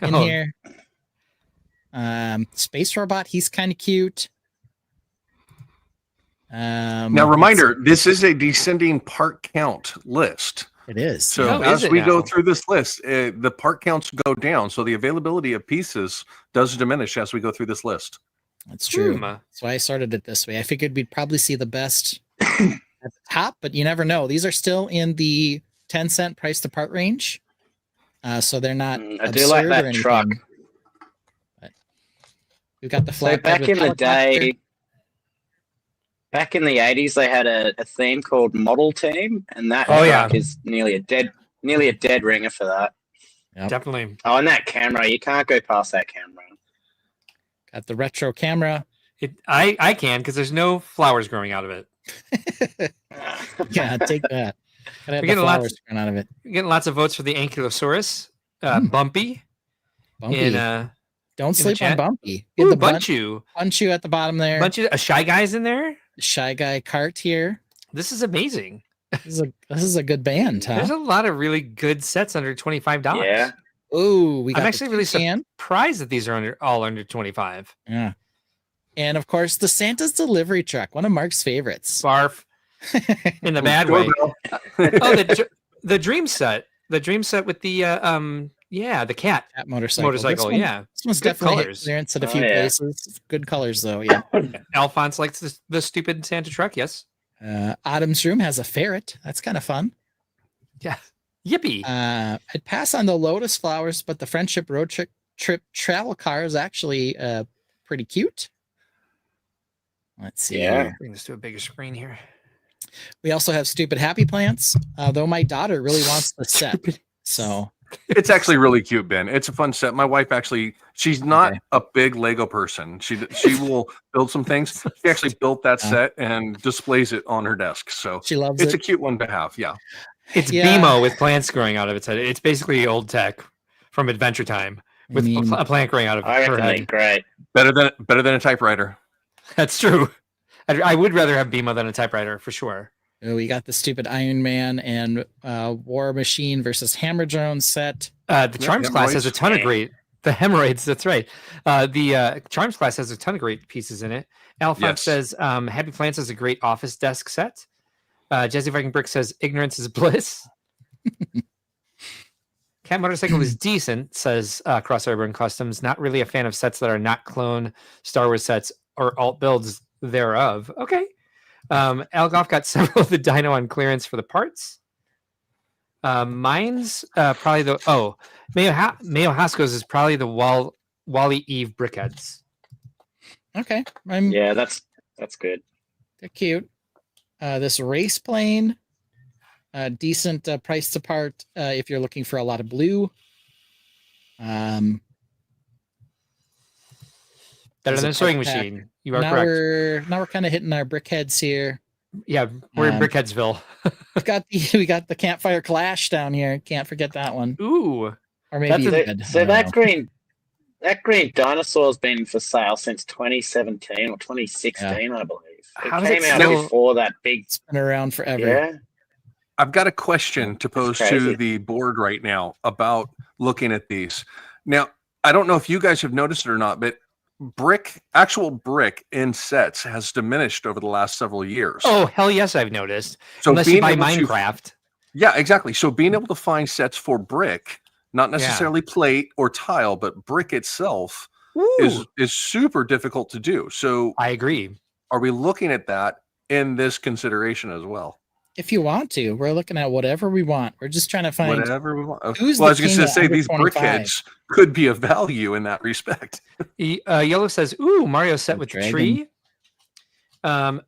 in here. Space Robot, he's kind of cute. Now, reminder: this is a descending part count list. It is. So as we go through this list, the part counts go down. So the availability of pieces does diminish as we go through this list. That's true. That's why I started it this way. I figured we'd probably see the best at the top, but you never know. These are still in the 10-cent price to part range. So they're not I do like that truck. But we've got the So back in the day, back in the 80s, they had a theme called Model Team, and that truck is nearly a dead ringer for that. Yep. Definitely. Oh, and that camera, you can't go past that camera. Got the retro camera. I can because there's no flowers growing out of it. Yeah, take that. Gotta have We're getting flowers growing out of it. We're getting lots of votes for the Ankylosaurus. Bumpy. Bumpy. Don't sleep on Bumpy. Ooh, Bunchu. Bunchu at the bottom there. Bunchu, a Shy Guy's in there. Shy Guy cart here. This is amazing. This is a good band, huh? There's a lot of really good sets under $25. Yeah. Ooh, I'm actually really surprised that these are all under 25. Yeah. And of course, the Santa's delivery truck, one of Mark's favorites. Barf. In the bad way. The dream set. The dream set with the the cat motorcycle. This one's good definitely colors. clearance at a few places. Good colors though, yeah. Alphonse likes the stupid Santa truck, yes. Autumn's room has a ferret. That's kind of fun. Yeah. Yippee. I'd pass on the lotus flowers, but the friendship road trip travel car is actually pretty cute. Let's see. Yeah. Bring this to a bigger screen here. We also have stupid happy plants, though my daughter really wants the set. So it's actually really cute, Ben. It's a fun set. My wife actually, she's not a big Lego person. She will build some things. She actually built that set and displays it on her desk. So she loves it's a cute one to have. Yeah. It's BMO with plants growing out of its head. It's basically old tech from Adventure Time with a plant growing out of her head. Great. Better than a typewriter. That's true. I would rather have BMO than a typewriter for sure. We got the stupid Iron Man and War Machine versus Hammer Drone set. The Charms class has a ton of great. The hemorrhoids, that's right. The Charms class has a ton of great pieces in it. Alphonse says Happy Plants is a great office desk set. Jesse Viking Brick says ignorance is bliss. Cat Motorcycle is decent, says Crossover Customs. Not really a fan of sets that are not clone Star Wars sets or alt builds thereof. Okay. Algoff got several of the Dino on clearance for the parts. Mine's probably the Mayo Haskell's is probably the Wally Eve brickheads. Okay. Yeah, that's good. They're cute. This race plane, decent price to part if you're looking for a lot of blue. Better than a sewing machine. You are correct. Now we're kind of hitting our brickheads here. Yeah, we're in Brickheadsville. we got the Campfire Clash down here. Can't forget that one. Ooh, or maybe that green dinosaur's been for sale since 2017 or 2016, I believe. It came out before that big. It's been around forever. Yeah. I've got a question to pose to the board right now about looking at these. Now, I don't know if you guys have noticed it or not, but actual brick in sets has diminished over the last several years. Oh, hell yes, I've noticed. So unless you buy Minecraft. Yeah, exactly. So being able to find sets for brick, not necessarily plate or tile, but brick itself is super difficult to do. So I agree. Are we looking at that in this consideration as well? If you want to, we're looking at whatever we want. We're just trying to find whatever we want. Well, I was going to say these brickheads could be of value in that respect. Yellow says, "Ooh, Mario set with the tree." And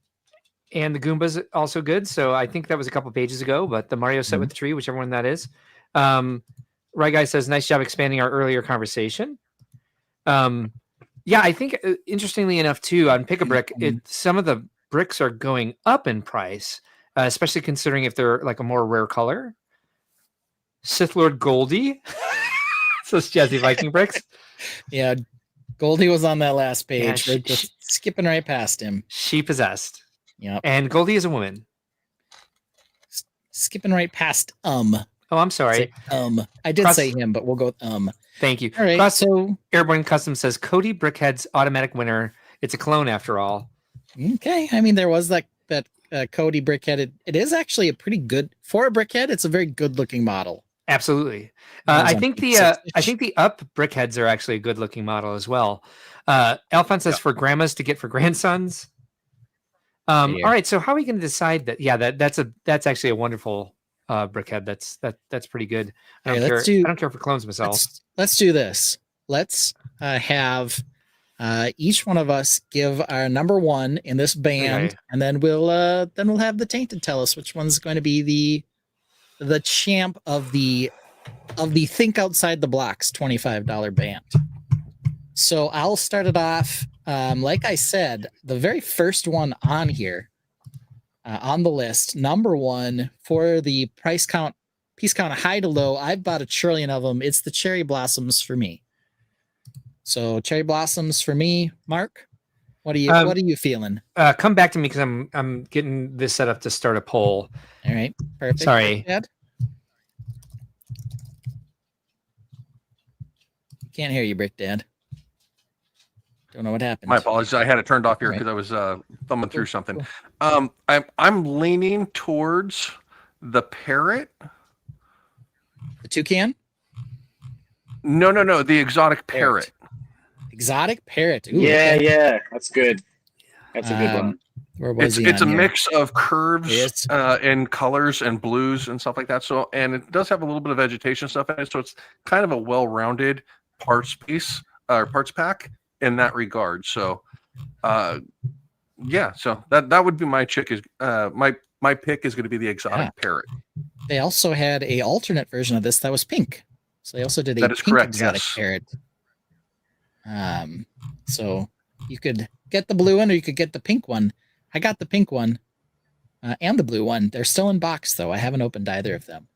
the Goomba's also good. So I think that was a couple pages ago, but the Mario set with the tree, whichever one that is. Right Guy says, "Nice job expanding our earlier conversation." Yeah, I think interestingly enough too, on Pick-a-Brick, some of the bricks are going up in price. Especially considering if they're like a more rare color. Sith Lord Goldie. So it's Jazzy Viking Bricks. Yeah, Goldie was on that last page. We're just skipping right past him. She possessed. Yeah. And Goldie is a woman. Skipping right past Oh, I'm sorry. I did say him, but we'll go with Thank you. All right. So Airborne Custom says Cody Brickhead's automatic winner. It's a clone after all. Okay. I mean, there was that Cody brickhead. It is actually a pretty good for a brickhead. It's a very good looking model. Absolutely. I think the up brickheads are actually a good looking model as well. Alphonse says for grandmas to get for grandsons. All right. So how are we going to decide that? Yeah, that's actually a wonderful brickhead. That's pretty good. I don't care if it clones myself. Let's do this. Let's have each one of us give our number one in this band, and then we'll have the Tainted tell us which one's going to be the champ of the Think Outside the Blocks $25 band. So I'll start it off. like I said, the very first one on here, on the list, number one for the piece count high to low. I've bought 1 trillion of them. It's the cherry blossoms for me. So cherry blossoms for me. Mark, what are you feeling? Come back to me because I'm getting this set up to start a poll. All right, perfect. Sorry. Dad? Can't hear you, Brick Dad. Don't know what happened. My apologies. I had it turned off here because I was thumbing through something. I'm leaning towards the parrot. The toucan? No. The exotic parrot. Exotic parrot. Ooh, yeah, okay. yeah. That's good. That's a good one. Where was It's a here? mix of curves and colors and blues and stuff like that. So, and it does have a little bit of vegetation stuff in it. So it's kind of a well-rounded parts pack in that regard. So, yeah. So that would be my pick is going to be the exotic parrot. They also had a alternate version of this that was pink. So they also did a pink exotic parrot. So you could get the blue one or you could get the pink one. I got the pink one and the blue one. They're still in box though. I haven't opened either of them.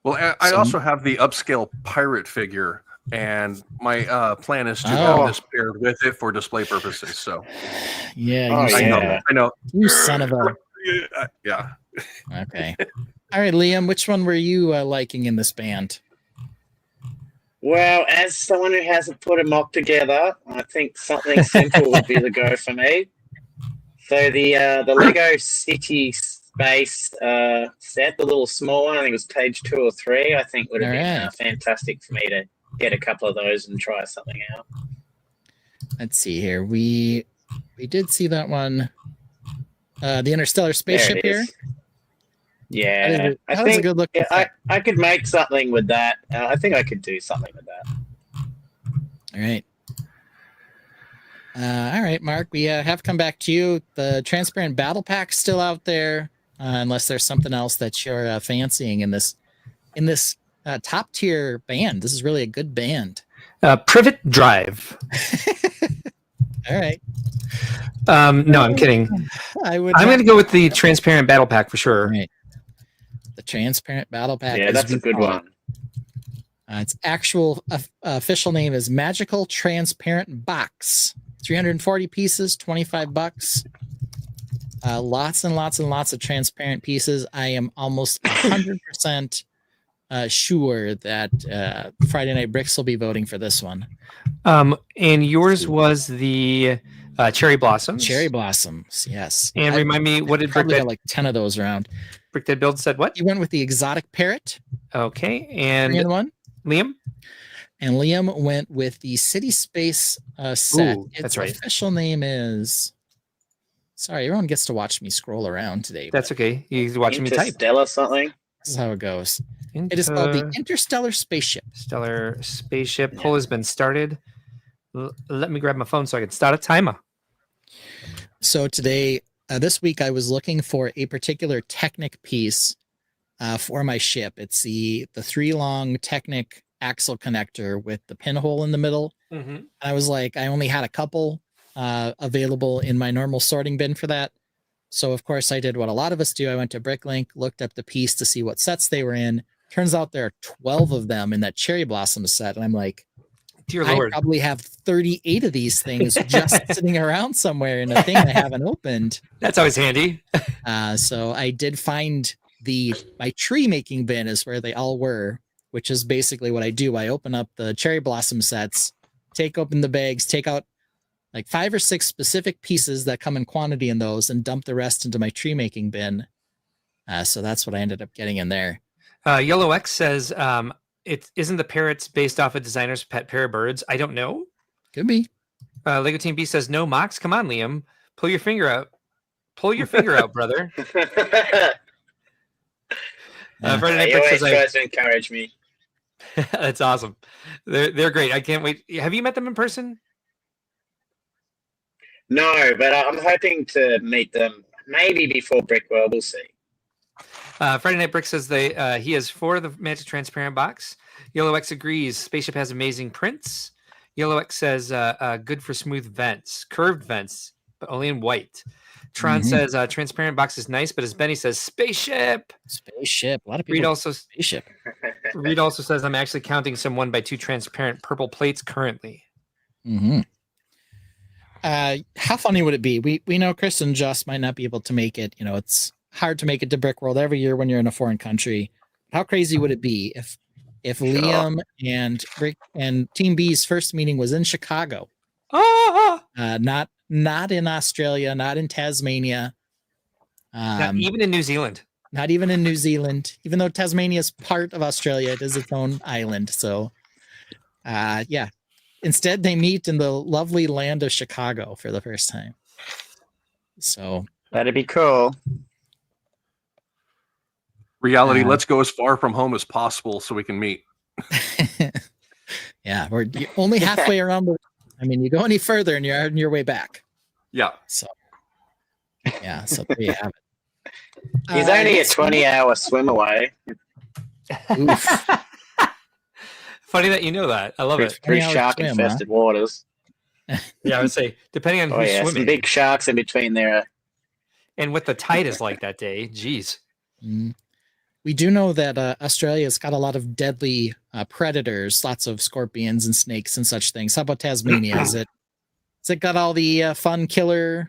Well, I also have the upscale pirate figure, and my plan is to have this paired with it for display purposes. So, I know. You son of a. Yeah. Okay. All right, Liam. Which one were you liking in this band? Well, as someone who hasn't put a mock together, I think something simple would be the go for me. So the Lego City Space set, the little small one, I think it was page 2 or 3, I think would have been fantastic for me to get a couple of those and try something out. Let's see here. We did see that one. The Interstellar Spaceship here. Yeah, I think a good look. I could make something with that. I think I could do something with that. All right, Mark. We have come back to you. The transparent battle pack's still out there, unless there's something else that you're fancying in this top tier band. This is really a good band. Privet Drive. All right. No, I'm kidding. I'm going to go with the transparent battle pack for sure. Right. The transparent battle pack. Yeah, that's a good one. Its actual official name is Magical Transparent Box. 340 pieces, $25. Lots and lots and lots of transparent pieces. I am almost 100% sure that Friday Night Bricks will be voting for this one. And yours was the Cherry Blossoms. Cherry Blossoms, yes. And remind me, what did probably got like 10 of those around. Brickdead Build said what? You went with the exotic parrot. Okay, and one. Liam? And Liam went with the City Space set. Ooh, its that's right. official name is... Sorry, everyone gets to watch me scroll around today. That's okay. You're watching me type. Interstellar something. This is how it goes. It is called the Interstellar Spaceship. Stellar Spaceship. Poll has been started. Let me grab my phone so I can start a timer. So today, this week, I was looking for a particular Technic piece for my ship. It's the 3-long Technic axle connector with the pinhole in the middle. Mm-hmm. I was like, I only had a couple available in my normal sorting bin for that. So, of course, I did what a lot of us do. I went to Bricklink, looked up the piece to see what sets they were in. Turns out there are 12 of them in that Cherry Blossom set. And I'm like, dear Lord, I probably have 38 of these things just sitting around somewhere in a thing I haven't opened. That's always handy. So I did find my tree making bin is where they all were, which is basically what I do. I open up the Cherry Blossom sets, take open the bags, take out like 5 or 6 specific pieces that come in quantity in those, and dump the rest into my tree making bin. So that's what I ended up getting in there. Yellow X says, it isn't the parrots based off a designer's pet pair of birds. I don't know. Could be. Lego Team B says, no MOCs. Come on, Liam. Pull your finger out. Pull your finger out, brother. Friday Night Bricks says, tries to encourage me. That's awesome. They're great. I can't wait. Have you met them in person? No, but I'm hoping to meet them maybe before Brickworld. We'll see. Friday Night Brick says he has 4 of the Magic Transparent box. Yellow X agrees. Spaceship has amazing prints. Yellow X says, good for smooth vents, curved vents, but only in white. Tron says, transparent box is nice, but as Benny says, spaceship. Spaceship. A lot of people. Reed also spaceship. Reed also says, I'm actually counting some 1x2 transparent purple plates currently. How funny would it be? We know Chris and Joss might not be able to make it. You know, it's hard to make it to Brickworld every year when you're in a foreign country. How crazy would it be if Liam and Team B's first meeting was in Chicago? Not in Australia, not in Tasmania. Not even in New Zealand. Not even in New Zealand. Even though Tasmania is part of Australia, it is its own island. So, yeah. Instead, they meet in the lovely land of Chicago for the first time. So that'd be cool. Reality, let's go as far from home as possible so we can meet. Yeah, we're only halfway around the. I mean, you go any further and you're on your way back. Yeah. So, yeah. So there you have it. He's only a 20-hour swim away. Funny that you know that. I love it. Through shark-infested waters. Yeah, I would say, depending on who's swimming. Some big sharks in between there. And what the tide is like that day. Jeez. We do know that Australia's got a lot of deadly predators, lots of scorpions and snakes and such things. How about Tasmania? Has it got all the fun killer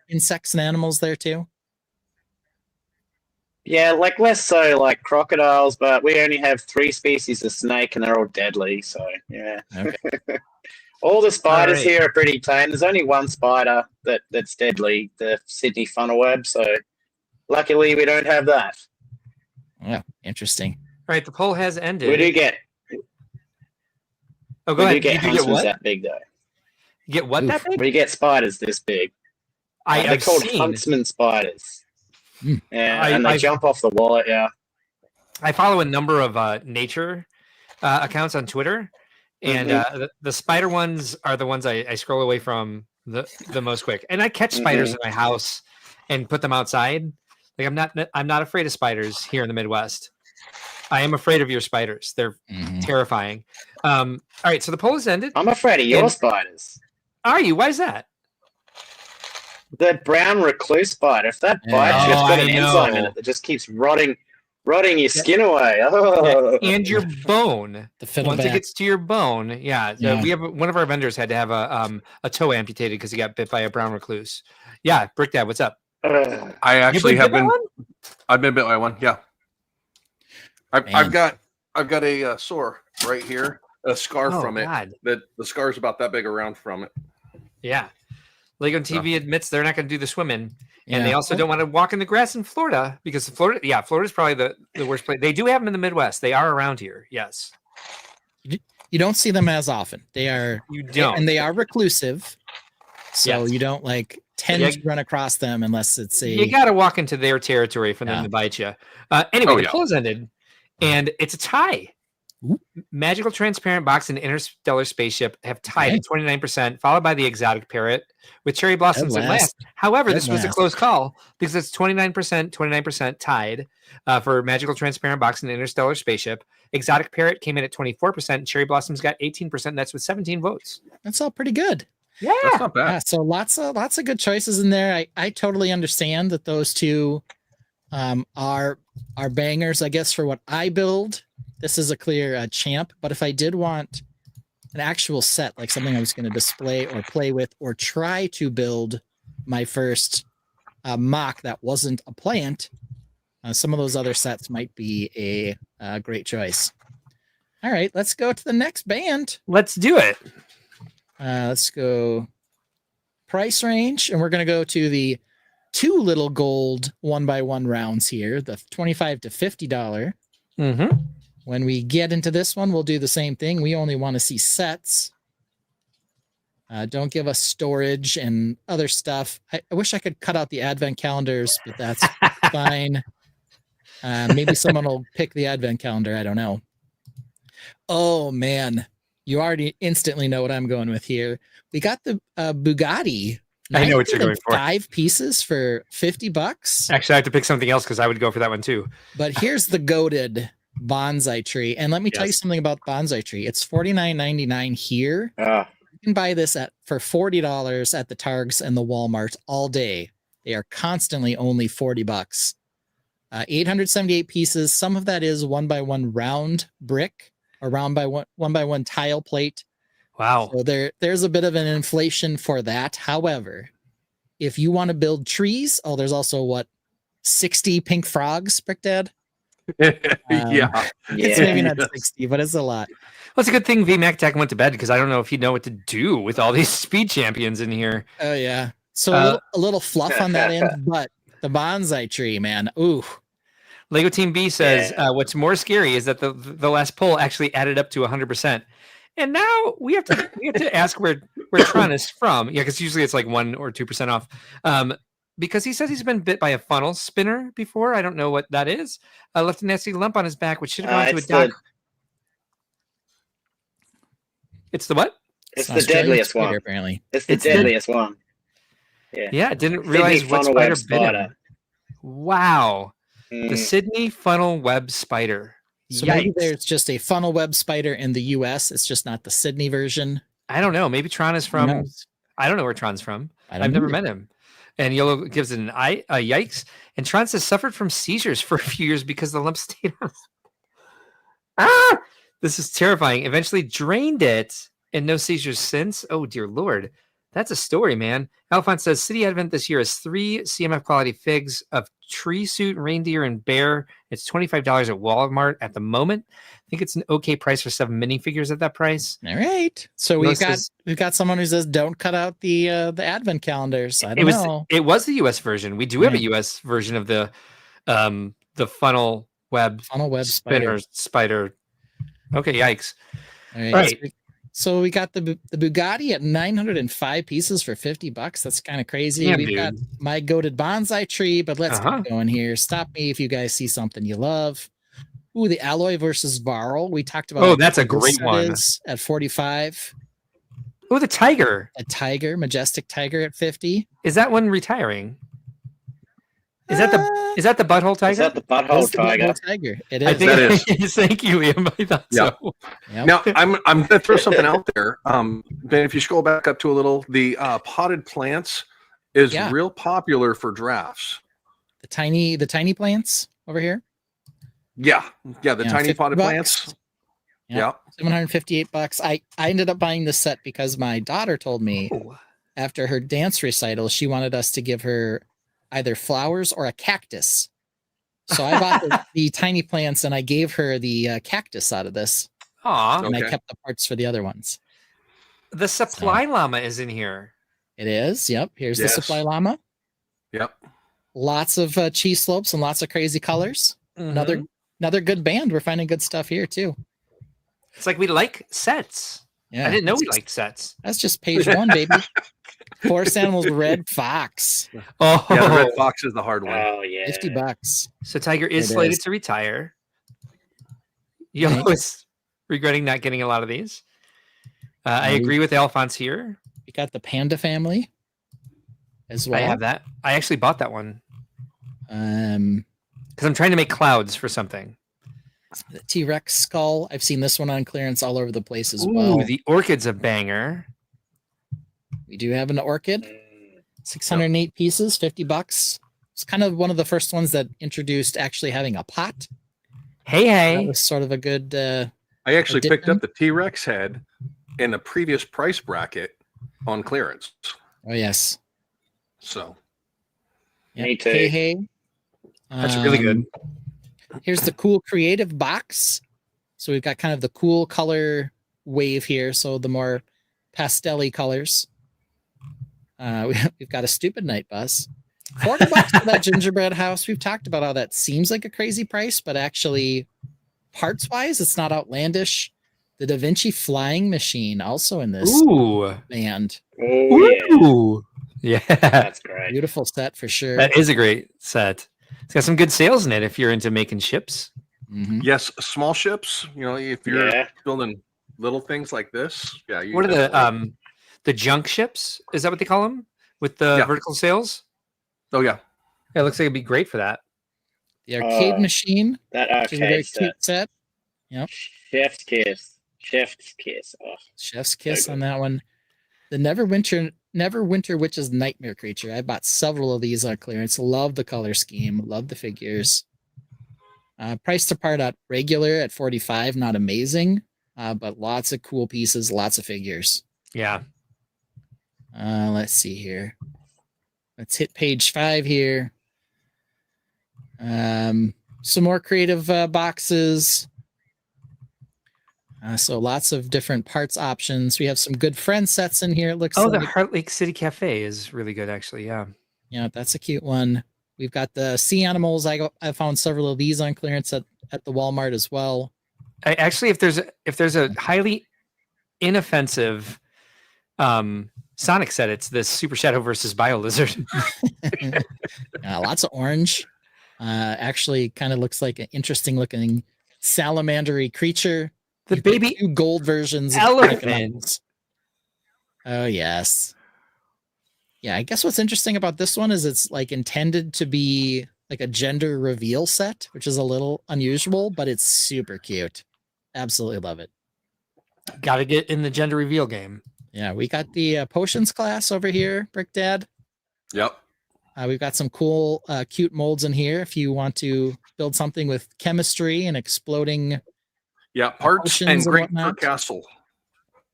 insects and animals there too? Yeah, like less so like crocodiles, but we only have 3 species of snake and they're all deadly. So yeah, okay. All the spiders here are pretty tame. There's only one spider that's deadly, the Sydney funnel web. So luckily we don't have that. Yeah, interesting. All right, the poll has ended. We do get. Oh, go ahead. We do get huntsmen that big though. You get what that big? We get spiders this big. They're called huntsman spiders. Yeah, and they jump off the wall. Yeah. I follow a number of nature accounts on Twitter, and the spider ones are the ones I scroll away from the most quick. And I catch spiders in my house and put them outside. Like I'm not afraid of spiders here in the Midwest. I am afraid of your spiders. They're terrifying. All right, so the poll has ended. I'm afraid of your spiders. Are you? Why is that? The brown recluse spider. If that bites you, it's got an enzyme in it that just keeps rotting your skin away. Oh. And your bone. Once back. it gets to your bone, we have one of our vendors had to have a toe amputated because he got bit by a brown recluse. Yeah, Brick Dad, what's up? I actually have been. I've been bit by one. Yeah. I've got a sore right here, a scar from it. That the scar is about that big around from it. Yeah. Lego TV admits they're not going to do the swimming, and they also don't want to walk in the grass in Florida because Florida's probably the worst place. They do have them in the Midwest. They are around here. Yes. You don't see them as often. They are. You don't, and they are reclusive, so you don't tend to run across them unless it's you got to walk into their territory for them to bite you. Anyway, the poll has ended, and it's a tie. Magical Transparent Box and Interstellar Spaceship have tied at 29%, followed by the Exotic Parrot with Cherry Blossoms at last. However, this was a close call because it's 29% tied for Magical Transparent Box and Interstellar Spaceship. Exotic Parrot came in at 24%, and Cherry Blossoms got 18%. That's with 17 votes. That's all pretty good. Yeah, that's not bad. Yeah, so lots of good choices in there. I totally understand that those two are bangers, I guess, for what I build. This is a clear champ, but if I did want an actual set, like something I was going to display or play with or try to build my first mock that wasn't a plant, some of those other sets might be a great choice. All right, let's go to the next band. Let's do it. Let's go price range, and we're going to go to the 2 little gold 1x1 rounds here, the $25 to $50. When we get into this one, we'll do the same thing. We only want to see sets. Don't give us storage and other stuff. I wish I could cut out the advent calendars, but that's fine. Maybe someone will pick the advent calendar. I don't know. Oh, man. You already instantly know what I'm going with here. We got the Bugatti. I know what you're going for. 5 pieces for $50. Actually, I have to pick something else because I would go for that one too. But here's the goated bonsai tree. And let me tell you something about bonsai tree. It's $49.99 here. You can buy this for $40 at the Targs and the Walmart all day. They are constantly only $40. 878 pieces. Some of that is 1x1 round brick or round by 1x1 tile plate. Wow. So there's a bit of an inflation for that. However, if you want to build trees, there's also 60 pink frogs, Brick Dad? It's maybe not 60, but it's a lot. Well, it's a good thing VMAC Tech went to bed because I don't know if he'd know what to do with all these speed champions in here. Oh, yeah. So a little fluff on that end, but the bonsai tree, man. Ooh. Lego Team B says, what's more scary is that the last poll actually added up to 100%. And now we have to ask where Tron is from. Yeah, because usually it's like 1 or 2% off. Because he says he's been bit by a funnel spinner before. I don't know what that is. Left a nasty lump on his back, which should have gone to a doc. It's the what? It's the deadliest one. Apparently, it's the deadliest one. Yeah, I didn't realize what spider bit him. Wow. The Sydney funnel web spider. So maybe there's just a funnel web spider in the US. It's just not the Sydney version. I don't know. Maybe Tron is from. I don't know where Tron's from. I've never met him. And Yellow gives it a yikes. And Tron says suffered from seizures for a few years because the lump stayed on. This is terrifying. Eventually drained it and no seizures since. Oh, dear Lord. That's a story, man. Alphonse says City Advent this year is 3 CMF quality figs of tree suit, reindeer, and bear. It's $25 at Walmart at the moment. I think it's an okay price for 7 minifigures at that price. All right. So we've got someone who says don't cut out the Advent calendars. I don't know. It was the US version. We do have a US version of the funnel web spider. Okay, yikes. All right. So we got the Bugatti at 905 pieces for $50. That's kind of crazy. Damn, We've got my goated bonsai tree, but let's keep going here. Stop me if you guys see something you love. Ooh, the Alloy versus Varl. We talked about. Oh, that's a great one. At 45. Oh, the tiger. A tiger, majestic tiger at 50. Is that one retiring? Is that the butthole tiger? Is that the butthole tiger? It is. I think it is. Thank you, Liam. I thought so. Yep. Now I'm going to throw something out there. Ben, if you scroll back up to a little, the potted plants is real popular for drafts. The tiny plants over here. Yeah, the tiny potted plants. Yeah, $758. I ended up buying this set because my daughter told me after her dance recital she wanted us to give her either flowers or a cactus. So I bought the tiny plants and I gave her the cactus out of this. Aww. And I kept the parts for the other ones. The supply llama is in here. It is. Yep. Here's the supply llama. Yep. Lots of cheese slopes and lots of crazy colors. Mm-hmm. Another good band. We're finding good stuff here too. It's like we like sets. Yeah. I didn't know we liked sets. That's just page 1, baby. Forest Animals Red Fox. Oh, yeah, the Red Fox is the hard one. Oh, yeah. $50. So Tiger is slated to retire. Yellow is regretting not getting a lot of these. I agree with Alphonse here. We got the Panda family as well. I have that. I actually bought that one. Because I'm trying to make clouds for something. The T-Rex skull. I've seen this one on clearance all over the place as well. The orchid's a banger. We do have an orchid. 608 pieces, $50. It's kind of one of the first ones that introduced actually having a pot. Hey. That was sort of a good. I actually picked up the T-Rex head in the previous price bracket on clearance. Oh yes. So. Yep. Me too. Hey. That's really good. Here's the cool creative box. So we've got kind of the cool color wave here. So the more pastel-y colors. We've got a stupid night bus. $40 for that gingerbread house. We've talked about how that seems like a crazy price, but actually, parts wise, it's not outlandish. The Da Vinci flying machine also in this band. Ooh. Yeah. That's great. Beautiful set for sure. That is a great set. It's got some good sales in it if you're into making ships. Mm-hmm. Yes, small ships. You know, if you're building little things like this, what are the junk ships? Is that what they call them? With the vertical sails? Oh, yeah. It looks like it'd be great for that. The arcade machine. That which is a arcade very set. cute set. Yep. Chef's kiss. Chef's kiss. Oh, Chef's kiss so on that one. The Neverwinter Witch's Nightmare Creature. I bought several of these on clearance. Love the color scheme. Love the figures. Price to part at regular at $45. Not amazing, but lots of cool pieces. Lots of figures. Yeah. Let's see here. Let's hit page 5 here. Some more creative boxes. So lots of different parts options. We have some good friend sets in here. It looks the like. Heart Lake City Cafe is really good, actually. Yeah. Yeah, that's a cute one. We've got the sea animals. I found several of these on clearance at the Walmart as well. Actually, if there's a highly inoffensive Sonic set, it's this Super Shadow versus Bio Lizard. Lots of orange. Actually, kind of looks like an interesting looking salamandery creature. The baby 2 gold versions elephants. Oh yes. Yeah, I guess what's interesting about this one is it's like intended to be like a gender reveal set, which is a little unusual, but it's super cute. Absolutely love it. Got to get in the gender reveal game. Yeah, we got the potions class over here, Brick Dad. Yep. We've got some cool, cute molds in here if you want to build something with chemistry and exploding. Yeah, parts and great for whatnot. castle.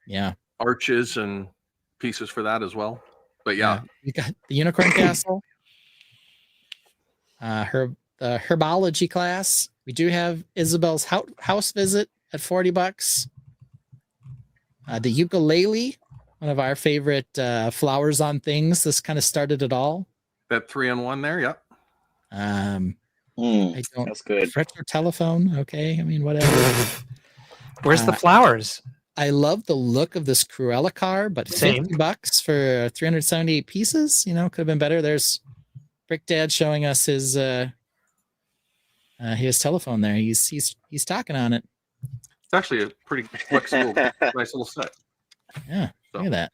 Yeah. Arches and pieces for that as well. But yeah. We got the unicorn castle. The herbology class. We do have Isabel's house visit at $40. The ukulele, one of our favorite flowers on things. This kind of started it all. That 3-in-1 there, yep. I don't. That's good. Retro telephone. Okay, I mean whatever. Where's the flowers? I love the look of this Cruella car, but $50 for 378 pieces. You know, could have been better. There's Brick Dad showing us his telephone there. He's talking on it. It's actually a pretty flexible, nice little set. Yeah, look at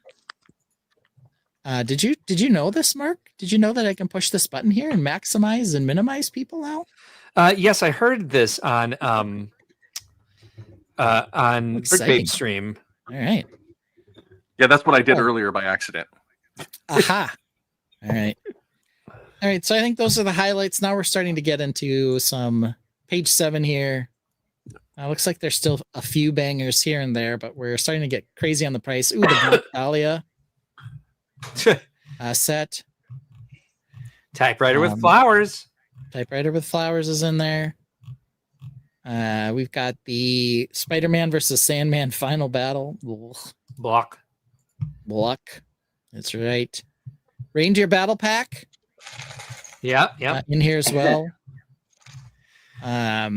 that. Did you know this, Mark? Did you know that I can push this button here and maximize and minimize people now? Yes, I heard this on Brick stream. All right. Yeah, that's what I did earlier by accident. Aha. All right. All right. So I think those are the highlights. Now we're starting to get into some page 7 here. Looks like there's still a few bangers here and there, but we're starting to get crazy on the price. Ooh, the Black Dahlia set. Typewriter with flowers. Typewriter with flowers is in there. We've got the Spider-Man versus Sandman final battle. Block. That's right. Reindeer battle pack. Yeah. In here as well. I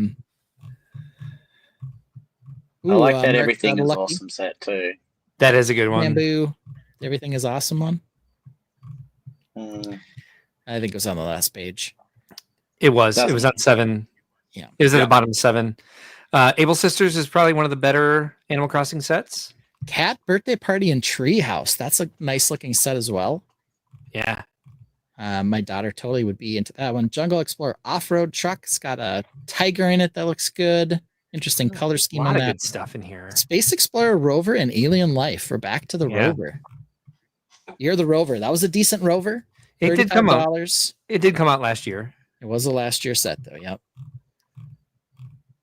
like that everything is awesome set too. That is a good one. Bamboo. Everything is awesome one. I think it was on the last page. It was. It was on 7. Yeah. It was at the bottom of 7. Able Sisters is probably one of the better Animal Crossing sets. Cat Birthday Party in Treehouse. That's a nice looking set as well. Yeah. My daughter totally would be into that one. Jungle Explorer Off-Road Truck. It's got a tiger in it that looks good. Interesting color scheme on that. A lot of good stuff in here. Space Explorer Rover and Alien Life. We're back to the Rover. You're the Rover. That was a decent Rover. It did come out. It did come out last year. It was a last year set though. Yep.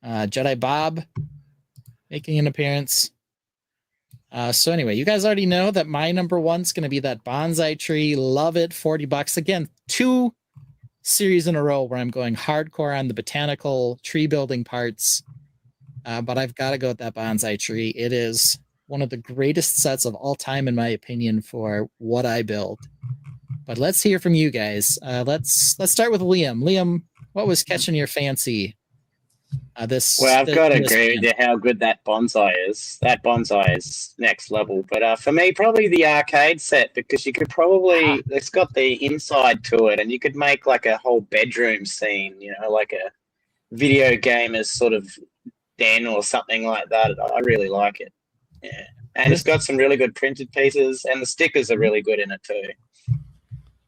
Jedi Bob making an appearance. So anyway, you guys already know that my number 1's going to be that bonsai tree. Love it. $40. Again, 2 series in a row where I'm going hardcore on the botanical tree building parts. But I've got to go with that bonsai tree. It is one of the greatest sets of all time, in my opinion, for what I build. But let's hear from you guys. Let's start with Liam. Liam, what was catching your fancy? I've got to agree with you how good that bonsai is. That bonsai is next level. But for me, probably the arcade set, because you could probably it's got the inside to it, and you could make like a whole bedroom scene. You know, like a video gamer's sort of den or something like that. I really like it. Yeah, and it's got some really good printed pieces, and the stickers are really good in it too.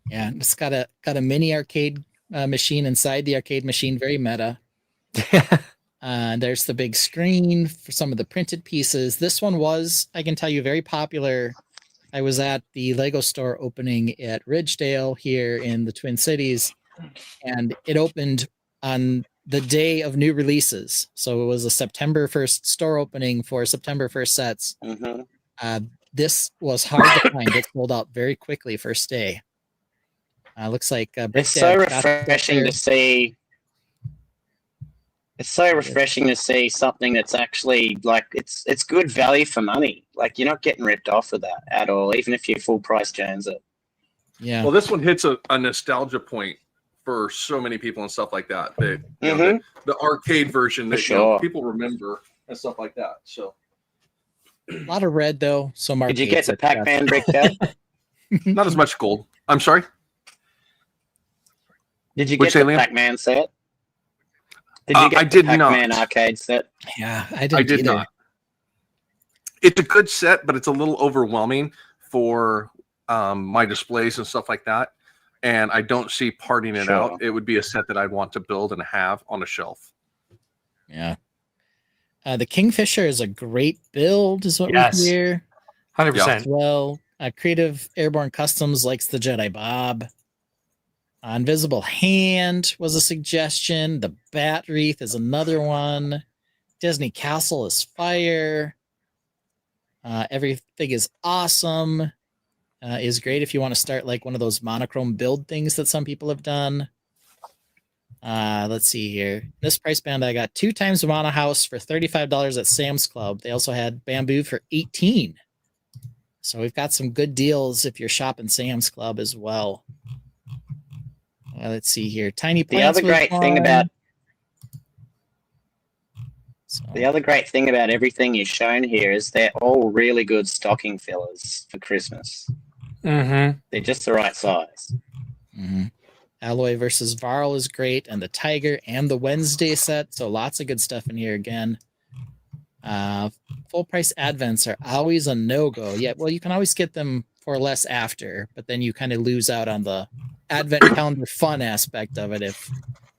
Yeah, it's got a mini arcade machine inside the arcade machine, very meta. There's the big screen for some of the printed pieces. This one was, I can tell you, very popular. I was at the Lego store opening at Ridgedale here in the Twin Cities, and it opened on the day of new releases. So it was a September 1st store opening for September 1st sets. This was hard to find. It sold out very quickly first day. Looks like it's so refreshing to see. It's so refreshing to see something that's actually like it's good value for money. Like you're not getting ripped off with that at all, even if you full price Jones it. Yeah. Well, this one hits a nostalgia point for so many people and stuff like that. The arcade version that people remember and stuff like that. So a lot of red though. So did you get the Pac-Man brick there? Not as much gold. I'm sorry. Did you get the Pac-Man set? Did you get the Pac-Man arcade set? Yeah, I did not. It's a good set, but it's a little overwhelming for my displays and stuff like that. And I don't see parting it out. It would be a set that I'd want to build and have on a shelf. Yeah. The Kingfisher is a great build, is what we hear. 100%. Well, Creative Airborne Customs likes the Jedi Bob. Invisible Hand was a suggestion. The Bat Wreath is another one. Disney Castle is fire. Everything is awesome. Is great if you want to start like one of those monochrome build things that some people have done. Let's see here. This price band, I got 2 times the Mono House for $35 at Sam's Club. They also had Bamboo for $18. So we've got some good deals if you're shopping Sam's Club as well. Let's see here. Tiny Plants. The other great thing about everything you've shown here is they're all really good stocking fillers for Christmas. They're just the right size. Alloy versus Varl is great, and the Tiger and the Wednesday set. So lots of good stuff in here again. Full price advents are always a no-go. Yeah, well, you can always get them for less after, but then you kind of lose out on the advent calendar fun aspect of it if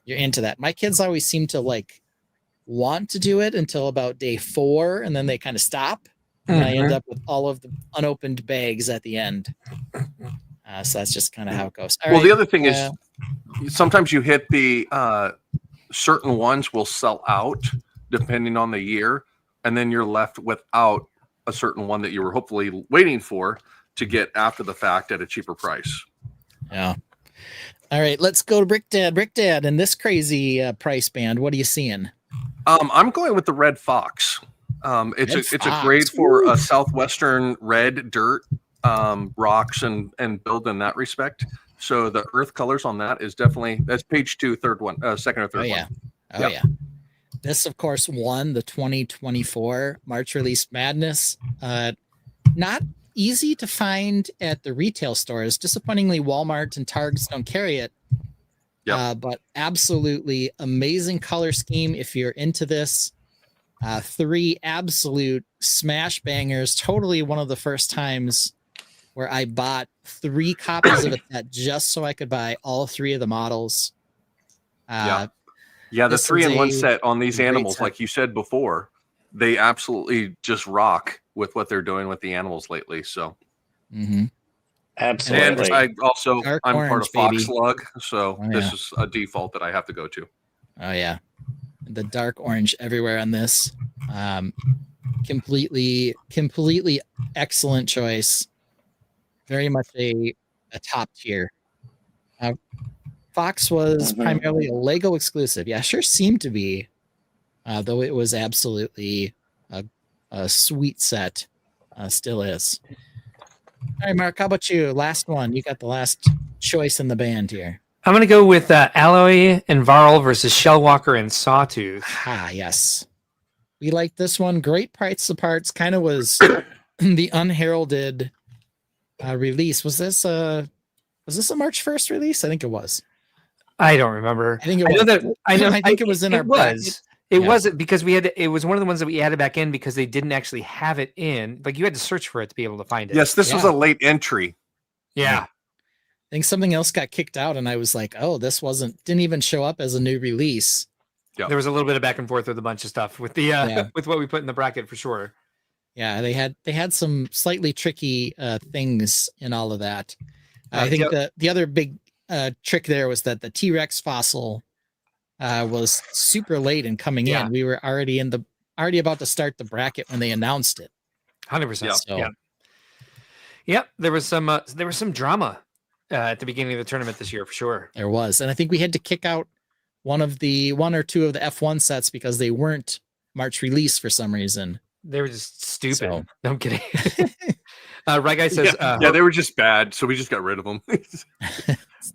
you're into that. My kids always seem to like want to do it until about day 4, and then they kind of stop. And I end up with all of the unopened bags at the end. So that's just kind of how it goes. All right, the other thing is sometimes you hit the certain ones will sell out depending on the year, and then you're left without a certain one that you were hopefully waiting for to get after the fact at a cheaper price. Yeah. All right, let's go to Brick Dad, and this crazy price band. What are you seeing? I'm going with the Red Fox. It's a grade for a southwestern red dirt, rocks and build in that respect. So the earth colors on that is definitely, that's page 2, second or third one. Yeah. This, of course, won the 2024 March release Madness. Not easy to find at the retail stores. Disappointingly, Walmart and Targets don't carry it. But absolutely amazing color scheme if you're into this. 3 absolute smash bangers. Totally one of the first times where I bought 3 copies of it just so I could buy all 3 of the models. The 3-in-1 set on these animals, like you said before, they absolutely just rock with what they're doing with the animals lately. So, absolutely. And I'm part of Fox Slug, so this is a default that I have to go to. Oh yeah, the dark orange everywhere on this. Completely excellent choice. Very much a top tier. Fox was primarily a Lego exclusive. Yeah, sure seemed to be, though it was absolutely a sweet set. Still is. All right, Mark, how about you? Last one. You got the last choice in the band here. I'm going to go with Alloy and Varl versus Shellwalker and Sawtooth. Yes. We like this one. Great price of parts. Kind of was the unheralded release. Was this a March 1st release? I think it was. I don't remember. I think it was. I think it was in our was. It wasn't because it was one of the ones that we added back in because they didn't actually have it in. Like you had to search for it to be able to find it. Yes, this was a late entry. Yeah. think something else got kicked out, and I was like, "Oh, this didn't even show up as a new release." There was a little bit of back and forth with a bunch of stuff with the with what we put in the bracket for sure. Yeah, they had some slightly tricky things in all of that. I think the other big trick there was that the T-Rex fossil was super late in coming in. We were already about to start the bracket when they announced it. 100%. So, Yep, there was some drama at the beginning of the tournament this year for sure. There was, and I think we had to kick out one or two of the F1 sets because they weren't March release for some reason. They were just stupid. So. No, I'm kidding. Right guy says, they were just bad, so we just got rid of them.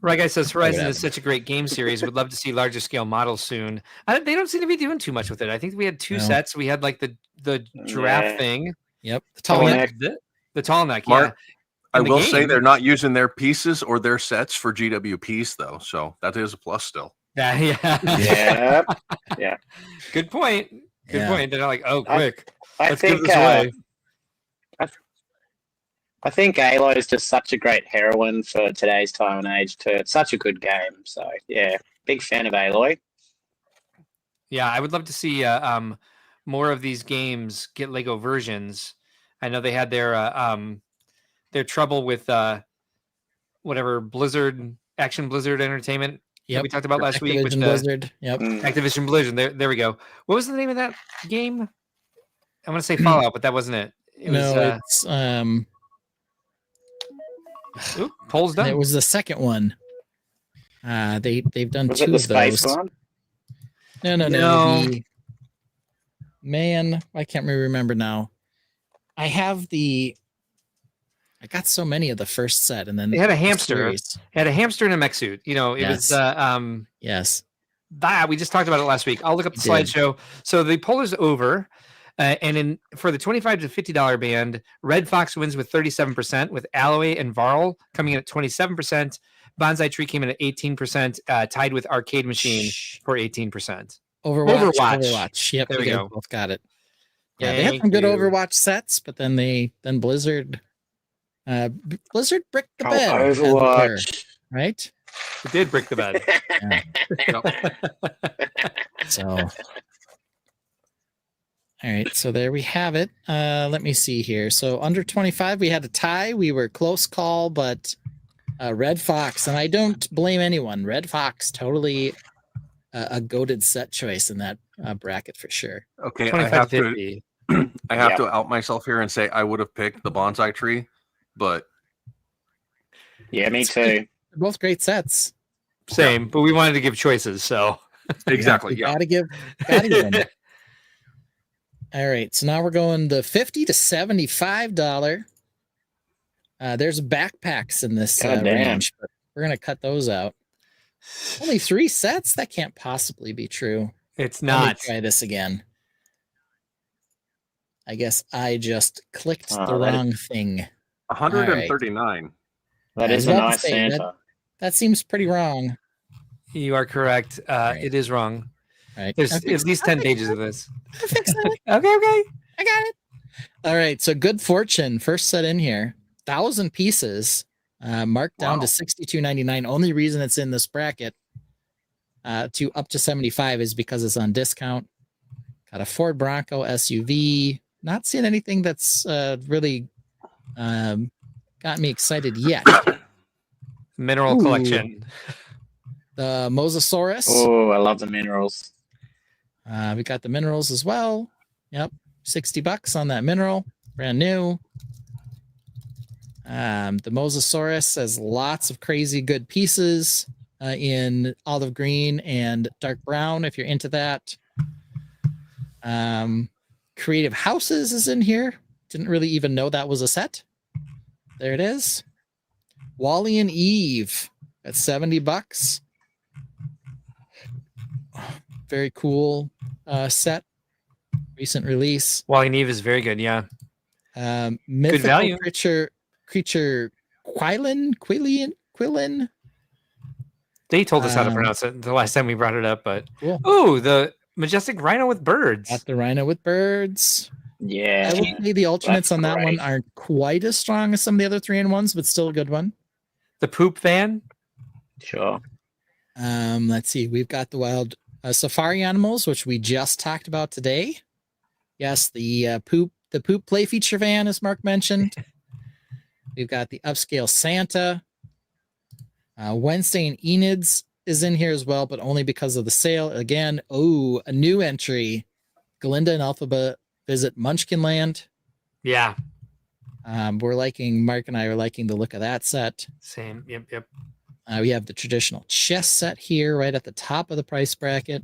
Right guy says, Horizon is such a great game series. Would love to see larger scale models soon. They don't seem to be doing too much with it. I think we had two sets. We had like the giraffe thing. Yep, the tall neck. The tall neck. Mark, I will say they're not using their pieces or their sets for GWPs though, so that is a plus still. Yeah. Good point. Good point. They're not like, oh, quick. I think I think Alo is just such a great heroine for today's time and age too. It's such a good game. So yeah, big fan of Aloy. Yeah, I would love to see more of these games get Lego versions. I know they had their trouble with whatever Action Blizzard Entertainment that we talked about last week with Blizzard. Activision Blizzard. There we go. What was the name of that game? I want to say Fallout, but that wasn't it. It's polls done. It was the second one. They've done was two it the of those. Space one? No. Man, I can't remember now. I got so many of the first set, and then they had a hamster. It had a hamster in a mech suit. You know, it was yes. We just talked about it last week. I'll look up the slideshow. So the poll is over. And for the $25 to $50 band, Red Fox wins with 37%, with Alloy and Varl coming in at 27%. Bonsai Tree came in at 18%, tied with Arcade Machine for 18%. Overwatch. Yep, there we go. Both got it. Yeah, they had some good Overwatch sets, but then Blizzard bricked the bed. Overwatch, right? It did brick the bed. So, all right, so there we have it. Let me see here. So under 25, we had a tie. We were close call, but Red Fox, and I don't blame anyone. Red Fox, totally a goated set choice in that bracket for sure. Okay, I have to out myself here and say I would have picked the Bonsai Tree, but yeah, me too. They're both great sets. Same, but we wanted to give choices, so exactly. Gotta give them. All right, so now we're going to $50 to $75. There's backpacks in this range, but we're gonna cut those out. Only 3 sets? That can't possibly be true. It's not. Let me try this again. I guess I just clicked the wrong thing. 139. That is a nice Santa. That seems pretty wrong. You are correct. It is wrong. Right. There's at least 10 pages of this. I'll fix that. Okay. I got it. All right. So Good Fortune, first set in here. 1,000 pieces, marked down to $62.99. Only reason it's in this bracket to up to 75 is because it's on discount. Got a Ford Bronco SUV. Not seeing anything that's really got me excited yet. Mineral collection. The Mosasaurus. Oh, I love the minerals. We got the minerals as well. Yep, $60 on that mineral, brand new. The Mosasaurus has lots of crazy good pieces in olive green and dark brown if you're into that. Creative Houses is in here. Didn't really even know that was a set. There it is. Wally and Eve at $70. Very cool set. Recent release. Wally and Eve is very good, yeah. Mythical good value. Creature Quillin. They told us how to pronounce it the last time we brought it up, but cool. Oh, the majestic rhino with birds. Got the rhino with birds. Yeah. I would say the alternates on that one aren't quite as strong as some of the other 3-in-1s, but still a good one. The poop van. Sure. Let's see. We've got the wild safari animals, which we just talked about today. Yes, the poop play feature van, as Mark mentioned. We've got the upscale Santa. Wednesday and Enid's is in here as well, but only because of the sale. Again, a new entry. Glinda and Alphaba visit Munchkinland. Yeah. Mark and I are liking the look of that set. Same. Yep. We have the traditional chess set here right at the top of the price bracket.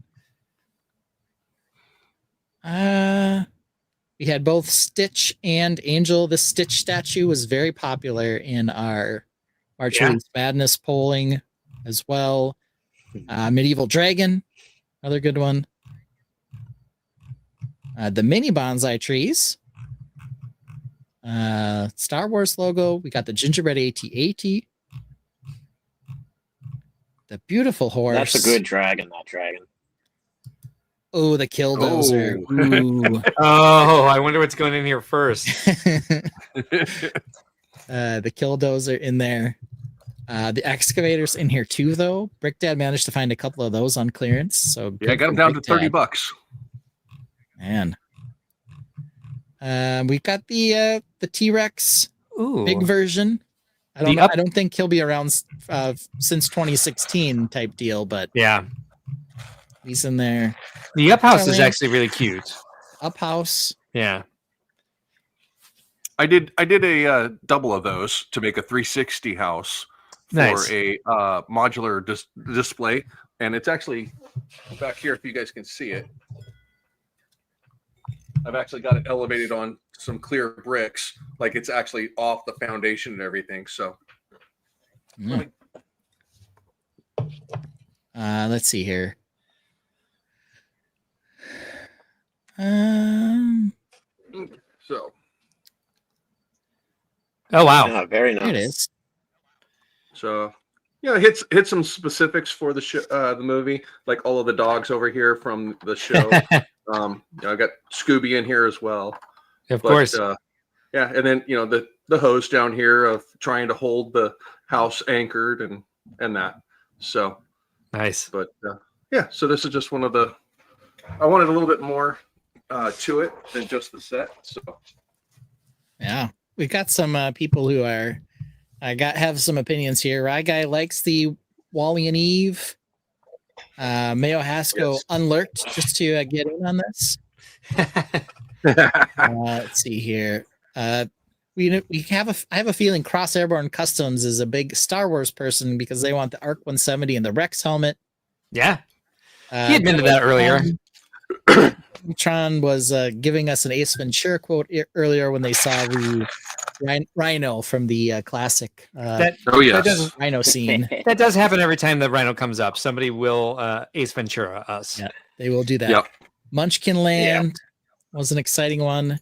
We had both Stitch and Angel. The Stitch statue was very popular in our March Release Madness polling as well. Medieval Dragon, another good one. The mini bonsai trees. Star Wars logo. We got the gingerbread AT-AT. The beautiful horse. That's a good dragon, that dragon. Oh, the Killdozer. Ooh. Oh, I wonder what's going in here first. The Killdozer in there. The Excavator's in here too, though. Brick Dad managed to find a couple of those on clearance. So yeah, I got them down to $30. Man. We've got the T-Rex big version. I don't think he'll be around since 2016 type deal, but yeah, he's in there. The Up House is actually really cute. Up House. Yeah. I did a double of those to make a 360 house for a modular display, and it's actually back here if you guys can see it. I've actually got it elevated on some clear bricks, like it's actually off the foundation and everything. So, let's see here. So, oh wow, yeah, very nice. There it is. So, yeah, hit some specifics for the movie, like all of the dogs over here from the show. I got Scooby in here as well. Of course. Yeah, and then the hose down here of trying to hold the house anchored and that. So nice. But yeah, so this is just one of the. I wanted a little bit more to it than just the set. So yeah, we got some people who are. Have some opinions here. Rye Guy likes the Wally and Eve. Mayo Haskell unlurked just to get in on this. Let's see here. I have a feeling Cross Airborne Customs is a big Star Wars person because they want the ARC 170 and the Rex helmet. Yeah, he admitted that earlier. Tron was giving us an Ace Ventura quote earlier when they saw the Rhino from the classic Rhino scene. That does happen every time the Rhino comes up. Somebody will Ace Ventura us. Yeah, they will do that. Yep. Munchkinland was an exciting one.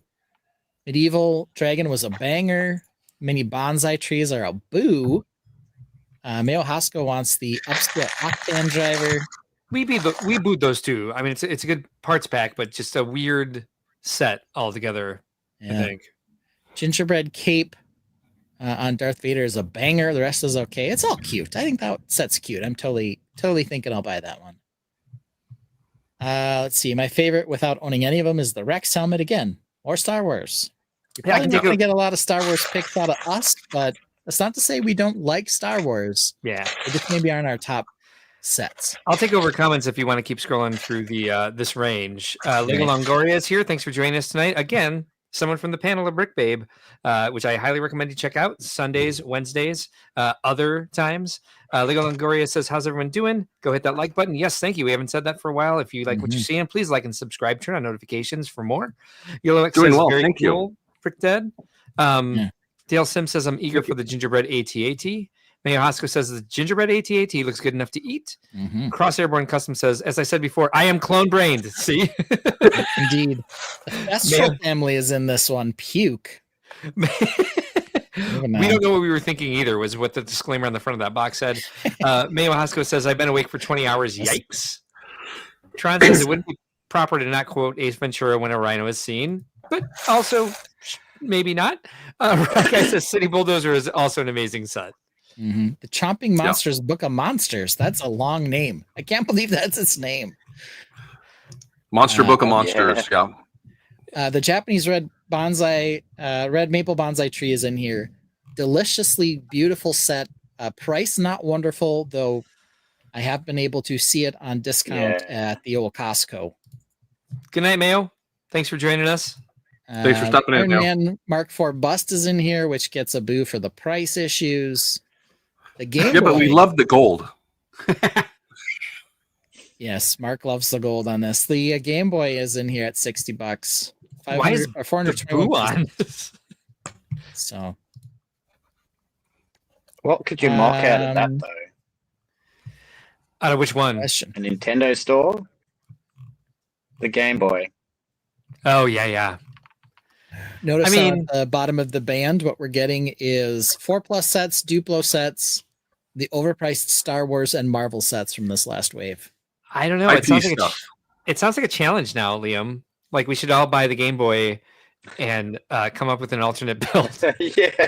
Medieval Dragon was a banger. Mini bonsai trees are a boo. Mayo Haskell wants the upscale Octane driver. We booed those two. I mean, it's a good parts pack, but just a weird set altogether. Yeah. I think. Gingerbread cape on Darth Vader is a banger. The rest is okay. It's all cute. I think that set's cute. I'm totally thinking I'll buy that one. Let's see. My favorite, without owning any of them, is the Rex helmet again, or Star Wars. You're probably not going to get a lot of Star Wars picks out of us, but that's not to say we don't like Star Wars. Yeah, they just maybe aren't our top sets. I'll take over comments if you want to keep scrolling through the this range. Lego Longoria is here. Thanks for joining us tonight. Again, someone from the panel of Brick Babe, which I highly recommend you check out. Sundays, Wednesdays, other times. Lego Longoria says, how's everyone doing? Go hit that like button. Yes, thank you. We haven't said that for a while. If you like what you're seeing, please like and subscribe. Turn on notifications for more. Yellow doing says, well. very Thank cool, you. Brick Dead. Dale Sim says, I'm eager for the gingerbread AT-AT. Mayo Haskell says the gingerbread AT-AT looks good enough to eat. Cross Airborne Custom says, as I said before, I am clone brained. See? Indeed. The Astro family is in this one. Puke. We don't know what we were thinking either, was what the disclaimer on the front of that box said. Mayo Haskell says, I've been awake for 20 hours. Yikes. Tron says it wouldn't be proper to not quote Ace Ventura when a rhino is seen, but also maybe not. Guy says City Bulldozer is also an amazing set. The Chomping Monsters Book of Monsters. That's a long name. I can't believe that's its name. Monster Book of Monsters. Yeah. The Japanese red maple bonsai tree is in here. Deliciously beautiful set. Price not wonderful, though. I have been able to see it on discount at the old Costco. Good night, Mayo. Thanks for joining us. Thanks for stopping in, Mayo. Mark IV bust is in here, which gets a boo for the price issues. The Game Boy. But we love the gold. Yes, Mark loves the gold on this. The Game Boy is in here at $60. Why is 421 pieces. So, what could you mock out of that though? Out of which one? A Nintendo store? The Game Boy. Oh yeah. Notice on the bottom of the band, what we're getting is 4+ sets, Duplo sets, the overpriced Star Wars and Marvel sets from this last wave. I don't know. It sounds like a challenge now, Liam. Like we should all buy the Game Boy and come up with an alternate build. Yeah.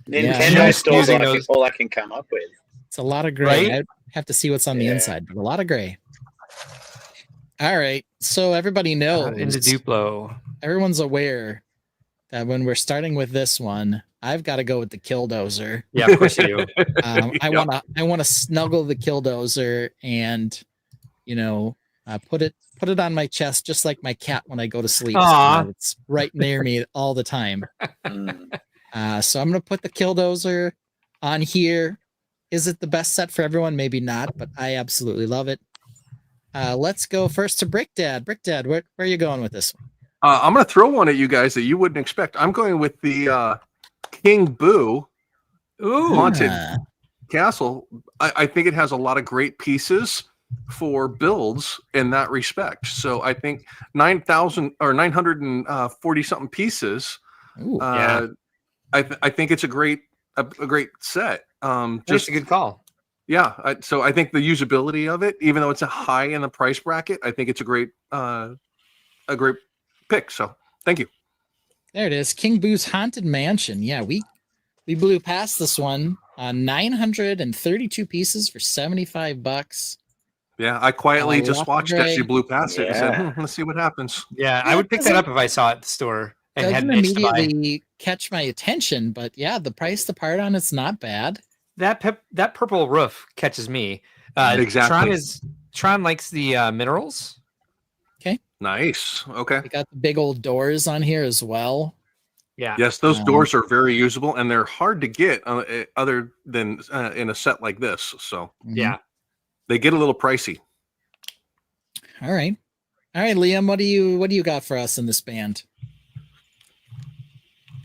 Nintendo stores are all I can come up with. It's a lot of gray. Right? I have to see what's on the inside, but a lot of gray. All right. So everybody knows. Into Duplo. Everyone's aware that when we're starting with this one, I've got to go with the Killdozer. Yeah, of course you do. I want to snuggle the Killdozer and, put it on my chest just like my cat when I go to sleep. So it's right near me all the time. So I'm going to put the Killdozer on here. Is it the best set for everyone? Maybe not, but I absolutely love it. Let's go first to Brick Dad. Brick Dad, where are you going with this one? I'm going to throw one at you guys that you wouldn't expect. I'm going with the King Boo Haunted Castle. I think it has a lot of great pieces for builds in that respect. So I think 940 something pieces. I think it's a great set. Just a good call. Yeah. So I think the usability of it, even though it's a high in the price bracket, I think it's a great pick. So thank you. There it is. King Boo's Haunted Mansion. Yeah, we blew past this one. 932 pieces for $75. Yeah, I quietly just watched as you blew past it and said, let's see what happens. Yeah, I would pick that up if I saw it at the store. And doesn't immediately catch my attention, but yeah, the price to part on it's not bad. That purple roof catches me. Exactly. Tron likes the minerals. Okay. Nice. Okay. We got the big old doors on here as well. Yeah. Yes, those doors are very usable, and they're hard to get other than in a set like this. So yeah, they get a little pricey. All right, Liam, what do you got for us in this band?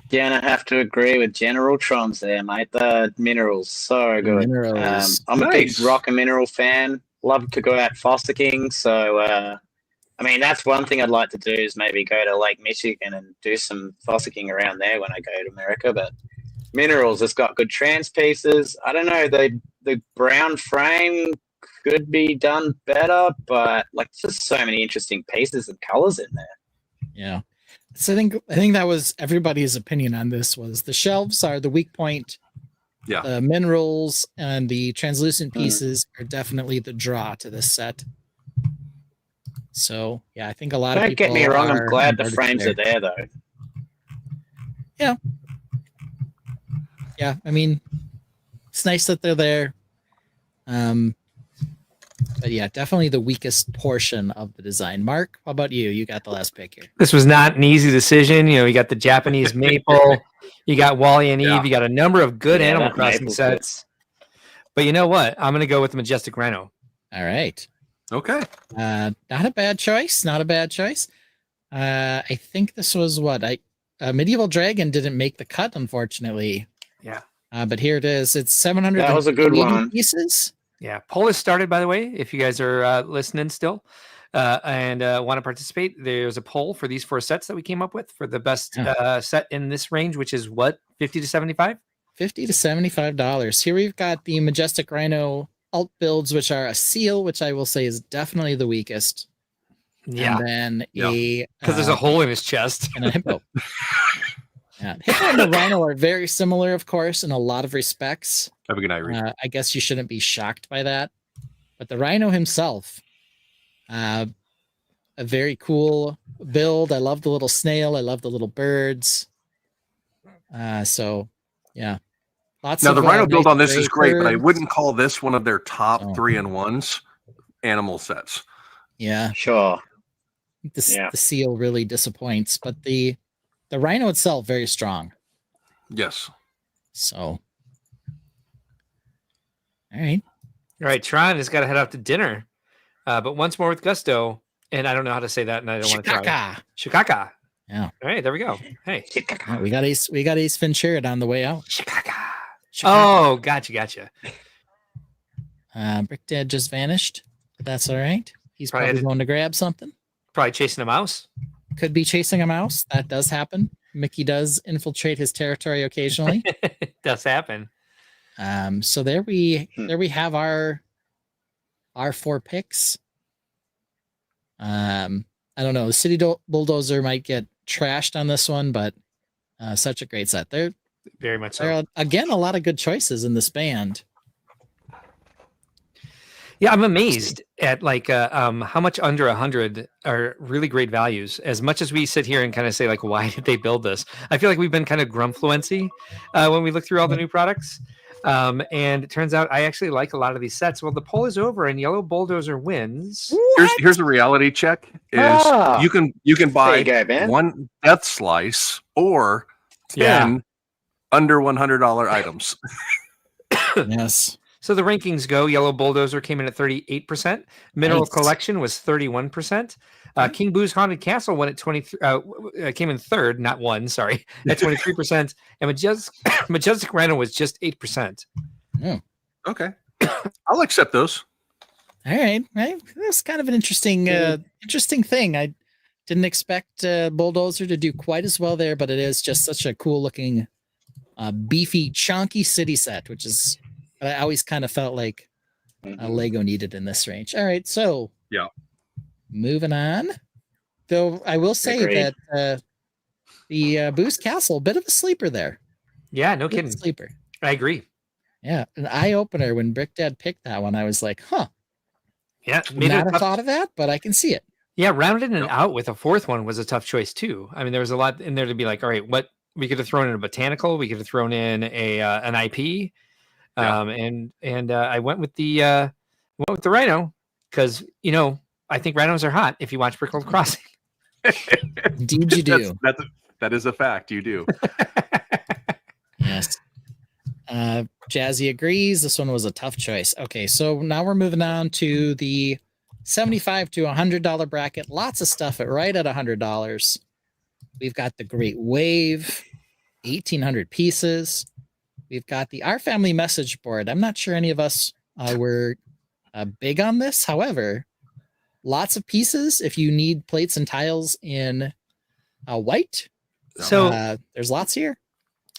Yeah, and I have to agree with General Trons there, mate. The minerals, so good. I'm a big rock and mineral fan. Love to go out fossicking. So, that's one thing I'd like to do is maybe go to Lake Michigan and do some fossicking around there when I go to America. But minerals, it's got good trans pieces. I don't know, the brown frame could be done better, but just so many interesting pieces and colors in there. Yeah. So I think that was everybody's opinion on this was the shelves are the weak point. Yeah. The minerals and the translucent pieces are definitely the draw to this set. So yeah, I think a lot of people. Don't get me wrong, I'm glad the frames are there though. Yeah. Yeah, it's nice that they're there. But yeah, definitely the weakest portion of the design. Mark, how about you? You got the last pick here. This was not an easy decision. You got the Japanese maple, you got Wally and Eve, you got a number of good Animal Crossing sets. But you know what? I'm going to go with the Majestic Rhino. All right. Okay. Not a bad choice. I think this was Medieval Dragon didn't make the cut, unfortunately. Yeah. But here it is. It's 700. That was a good one. Pieces. Yeah, poll is started, by the way, if you guys are listening still and want to participate. There's a poll for these 4 sets that we came up with for the best set in this range, which is what, $50 to $75? $50 to $75. Here we've got the Majestic Rhino alt builds, which are a seal, which I will say is definitely the weakest. Yeah. And then because there's a hole in his chest. And a hippo. Yeah, Hippo and the Rhino are very similar, of course, in a lot of respects. Have a good night, Reed. I guess you shouldn't be shocked by that. But the Rhino himself, a very cool build. I love the little snail. I love the little birds. So, yeah. Lots now, of, the Rhino build nice on this is great, but I birds. wouldn't call this one of their top 3-in-1s animal sets. Yeah. Sure. The seal really disappoints, but the Rhino itself, very strong. Yes. So, all right. All right, Tron has got to head out to dinner. But once more with gusto, and I don't know how to say that, and I don't want to try. Shikaka. Yeah. All right, there we go. Hey. Yeah, we got Ace Ventura on the way out. Shikaka. Oh, gotcha. Brick Dad just vanished, but that's all right. He's probably going to grab something. Probably chasing a mouse. Could be chasing a mouse. That does happen. Mickey does infiltrate his territory occasionally. It does happen. So there we have our 4 picks. I don't know. The City Bulldozer might get trashed on this one, but such a great set. They're very much so. There are, again, a lot of good choices in this band. Yeah, I'm amazed at how much under 100 are really great values. As much as we sit here and kind of say why did they build this? I feel like we've been kind of grumfluency when we look through all the new products. And it turns out I actually like a lot of these sets. Well, the poll is over and Yellow Bulldozer wins. Here's the reality check: is you can buy one Death Slice or 10 under $100 items. Yes. So the rankings go: Yellow Bulldozer came in at 38%. Mineral Collection was 31%. King Boo's Haunted Castle went at came in third, not one. Sorry, at 23%. And Majestic Rhino was just 8%. Oh. Okay, I'll accept those. All right. That's kind of an interesting thing. I didn't expect Bulldozer to do quite as well there, but it is just such a cool looking, beefy, chunky city set, which is. I always kind of felt like Lego needed in this range. All right, so moving on. Though I will say that the Boo's Castle, a bit of a sleeper there. Yeah, no kidding. Sleeper. I agree. Yeah, an eye opener when Brick Dad picked that one. I was like, huh. Yeah, maybe not have thought of that, but I can see it. Yeah, rounded and out with a fourth one was a tough choice too. I mean, there was a lot in there to be like, all right, what we could have thrown in a botanical, we could have thrown in an IP. And I went with the Rhino because I think rhinos are hot if you watch Brickworld Crossing. Indeed, you do. That is a fact. You do. Yes. Jazzy agrees. This one was a tough choice. Okay, so now we're moving on to the $75 to $100 bracket. Lots of stuff right at $100. We've got the Great Wave, 1,800 pieces. We've got the Our Family message board. I'm not sure any of us were big on this. However, lots of pieces. If you need plates and tiles in white, so there's lots here.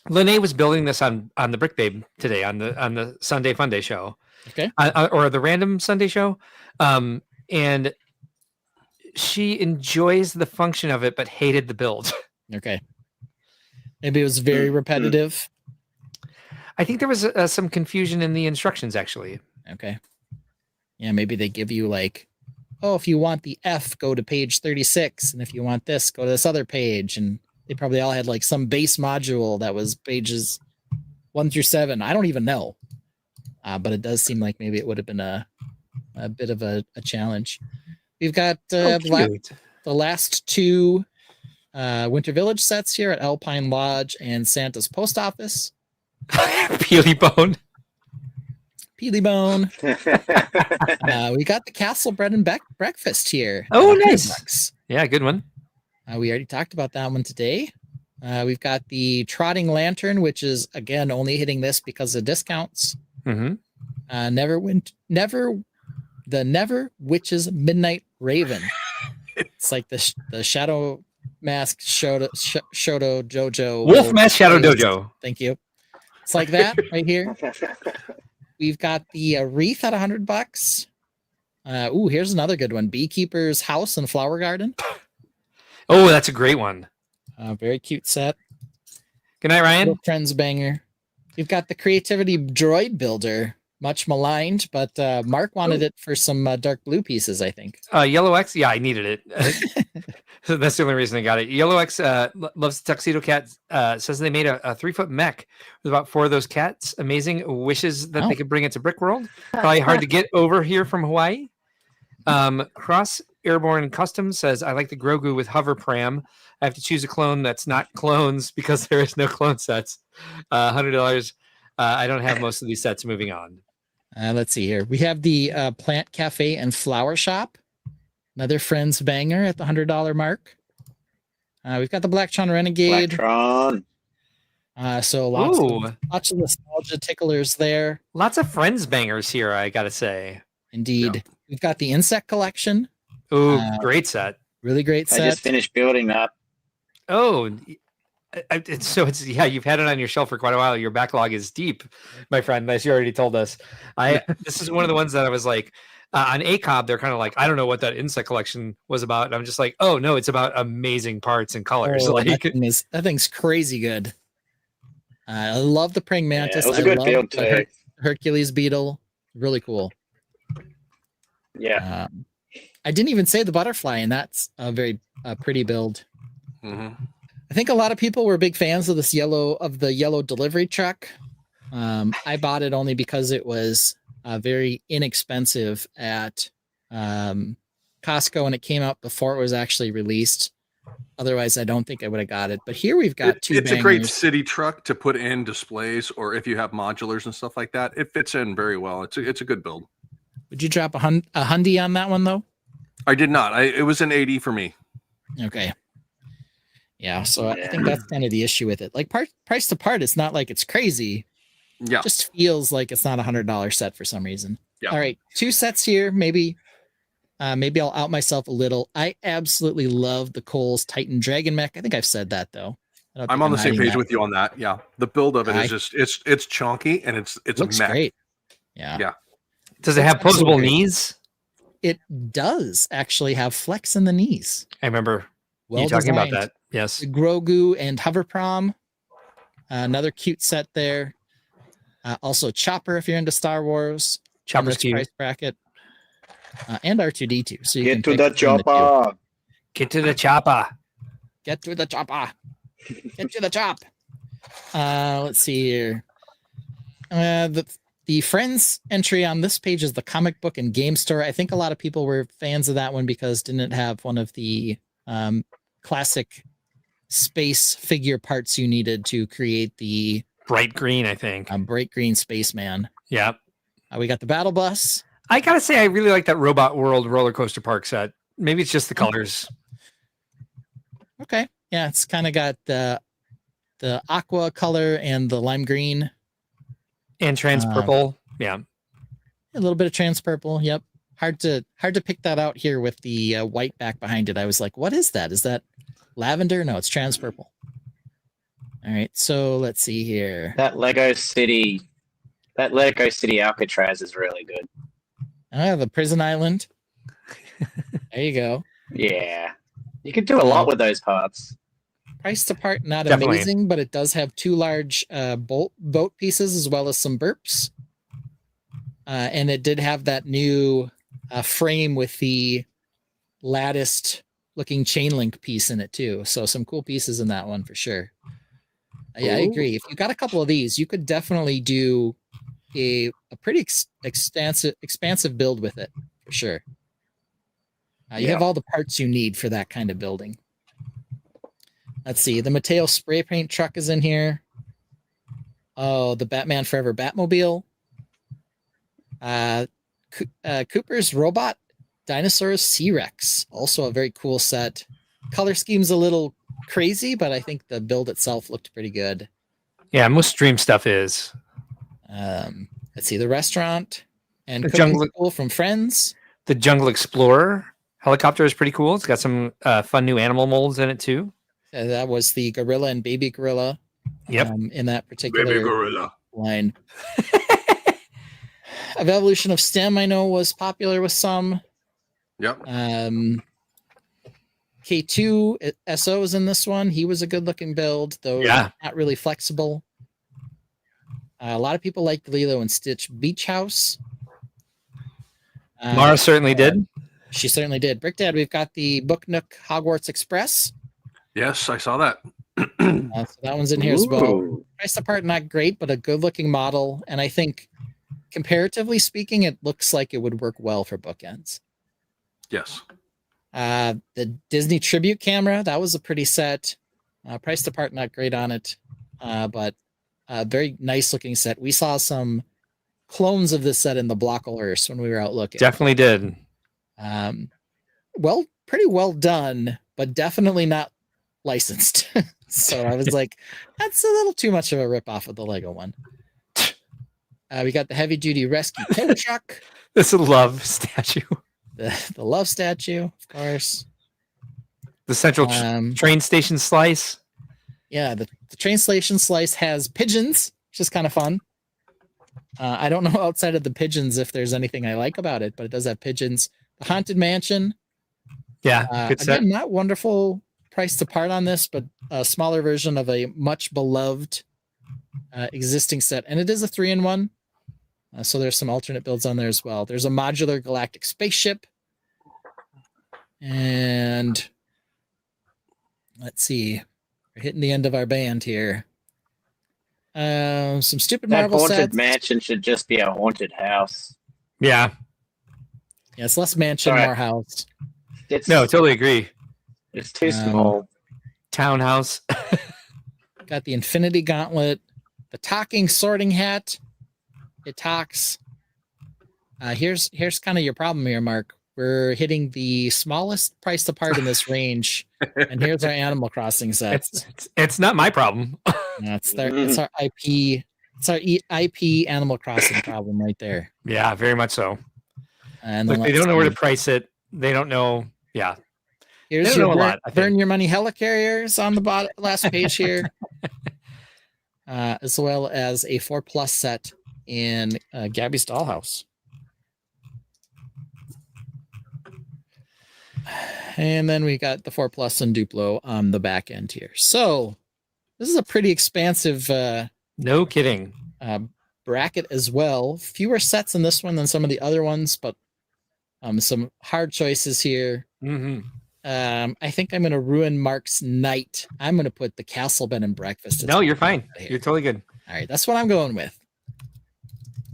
Lene was building this on the Brick Babe today on the Sunday Funday show, okay, or the Random Sunday show, and she enjoys the function of it but hated the build. Okay, maybe it was very repetitive. I think there was some confusion in the instructions, actually. Okay. Yeah, maybe they give you if you want the F, go to page 36. And if you want this, go to this other page. And they probably all had some base module that was pages 1 through 7. I don't even know. But it does seem like maybe it would have been a bit of a challenge. We've got the last 2 Winter Village sets here at Alpine Lodge and Santa's Post Office. Peelybone. We got the Castle Bread and Breakfast here. Oh, nice. Yeah, good one. We already talked about that one today. We've got the Trotting Lantern, which is, again, only hitting this because of discounts. Mm-hmm. Never Witch's Midnight Raven. It's like the Shadow Mask Shoto Jojo. Wolf Mask Shadow Dojo. Thank you. It's like that right here. We've got the wreath at $100. Here's another good one. Beekeeper's House and Flower Garden. Oh, that's a great one. Very cute set. Good night, Ryan. Little Friends banger. We've got the Creativity Droid Builder, much maligned, but Mark wanted it for some dark blue pieces, I think. Yellow X, yeah, I needed it. That's the only reason I got it. Yellow X loves Tuxedo Cat. Says they made a 3-foot mech with about 4 of those cats. Amazing. Wishes that they could bring it to Brickworld. Probably hard to get over here from Hawaii. Cross Airborne Custom says, I like the Grogu with hover pram. I have to choose a clone that's not clones because there is no clone sets. $100. I don't have most of these sets. Moving on. Let's see here. We have the Plant Cafe and Flower Shop. Another Friends banger at the $100 mark. We've got the Blacktron Renegade. Blacktron. So lots of nostalgia ticklers there. Lots of Friends bangers here, I gotta say. Indeed. Yeah. We've got the Insect Collection. Ooh, great set. Really great set. I just finished building that. Oh, you've had it on your shelf for quite a while. Your backlog is deep, my friend, as you already told us. This is one of the ones that I was like, on ACOB, they're kind of like, I don't know what that insect collection was about. And I'm just like, oh no, it's about amazing parts and colors. That thing's crazy good. I love the praying mantis. Yeah, it was a good build too. Hercules beetle, really cool. Yeah. I didn't even say the butterfly, and that's a very pretty build. Mm-hmm. I think a lot of people were big fans of the yellow delivery truck. I bought it only because it was very inexpensive at Costco, and it came out before it was actually released. Otherwise, I don't think I would have got it. But here we've got two It's bangers. a great city truck to put in displays, or if you have modulars and stuff like that, it fits in very well. It's a good build. Would you drop a hundy on that one, though? I did not. It was an 80 for me. Okay. Yeah, so I think that's kind of the issue with it. Like price to part, it's not like it's crazy. Yeah. It just feels like it's not $100 set for some reason. Yeah. All right, 2 sets here. Maybe I'll out myself a little. I absolutely love the Kohl's Titan Dragon Mech. I think I've said that though. I'm on the same page with you on that. Yeah. The build of it is just it's chunky and it's looks a mech. Great. Yeah. Yeah. Does it have posable knees? It does actually have flex in the knees. I remember you talking about that. Yes. The Grogu and Hover Prom. Another cute set there. Also Chopper if you're into Star Wars. Chopper's cute. Price bracket. And R2D2. So you get to the chopper. Get to the chopper. Get to the chopper. Get to the chop. Let's see here. The Friends entry on this page is the comic book and game store. I think a lot of people were fans of that one because didn't it have one of the classic space figure parts you needed to create the bright green, I think. Bright green spaceman. Yeah. We got the battle bus. I gotta say, I really like that Robot World roller coaster park set. Maybe it's just the colors. Okay. Yeah, it's kind of got the aqua color and the lime green. And trans purple. Yeah. A little bit of trans purple. Yep. Hard to pick that out here with the white back behind it. I was like, what is that? Is that lavender? No, it's trans purple. All right. So let's see here. That Lego City Alcatraz is really good. The prison island. There you go. Yeah. You can do a lot with those parts. Price to part, not Definitely. amazing, but it does have 2 large boat pieces as well as some burps. And it did have that new frame with the latticed looking chain link piece in it too. So some cool pieces in that one for sure. Yeah, I agree. If you got a couple of these, you could definitely do a pretty expansive build with it for sure. You have all the parts you need for that kind of building. Let's see. The Mateo spray paint truck is in here. Oh, the Batman Forever Batmobile. Cooper's Robot Dinosaurs C-Rex. Also a very cool set. Color scheme's a little crazy, but I think the build itself looked pretty good. Yeah, most stream stuff is. Let's see. The restaurant and The Cooking Jungle- School from Friends. The Jungle Explorer helicopter is pretty cool. It's got some fun new animal molds in it too. That was the gorilla and baby gorilla. Yep. In that particular Baby gorilla line. Evolution of STEM, I know, was popular with some. Yep. K2 SOs in this one. He was a good looking build, though not really flexible. A lot of people like the Lilo and Stitch Beach House. Mara certainly did. She certainly did. Brickdad, we've got the Book Nook Hogwarts Express. Yes, I saw that. So that one's in here as well. Price apart, not great, but a good looking model. And I think comparatively speaking, it looks like it would work well for bookends. Yes. The Disney Tribute camera, that was a pretty set. Price apart, not great on it, but a very nice looking set. We saw some clones of this set in the Blockleverse when we were out looking. Definitely did. Well, pretty well done, but definitely not licensed. So I was like, that's a little too much of a ripoff of the Lego one. We got the heavy duty rescue tow truck. This is a love statue. The love statue, of course. The central train station slice. Yeah, the train station slice has pigeons, which is kind of fun. I don't know outside of the pigeons if there's anything I like about it, but it does have pigeons. The Haunted Mansion. Yeah, good set. Again, not wonderful price apart on this, but a smaller version of a much beloved existing set. And it is a 3-in-1. So there's some alternate builds on there as well. There's a modular galactic spaceship. And let's see. We're hitting the end of our band here. Some stupid that Marvel haunted sets. mansion should just be a haunted house. Yeah. Yeah, it's less mansion, more house. No, totally agree. It's too small. Townhouse. Got the Infinity Gauntlet, the talking sorting hat. It talks. Here's kind of your problem here, Mark. We're hitting the smallest price apart in this range, and here's our Animal Crossing sets. It's not my problem. No, it's our IP. It's our IP Animal Crossing problem right there. Yeah, very much so. And look, they don't know where to price it. They don't know. Yeah. Here's your burn your money helicarriers on the last page here, as well as a 4+ set in Gabby's Dollhouse. And then we got the 4+ and Duplo on the back end here. So this is a pretty expansive no kidding bracket as well. Fewer sets in this one than some of the other ones, but some hard choices here. Mm-hmm. I think I'm going to ruin Mark's night. I'm going to put the Castle Bed and Breakfast. No, you're fine. You're totally good. All right, that's what I'm going with.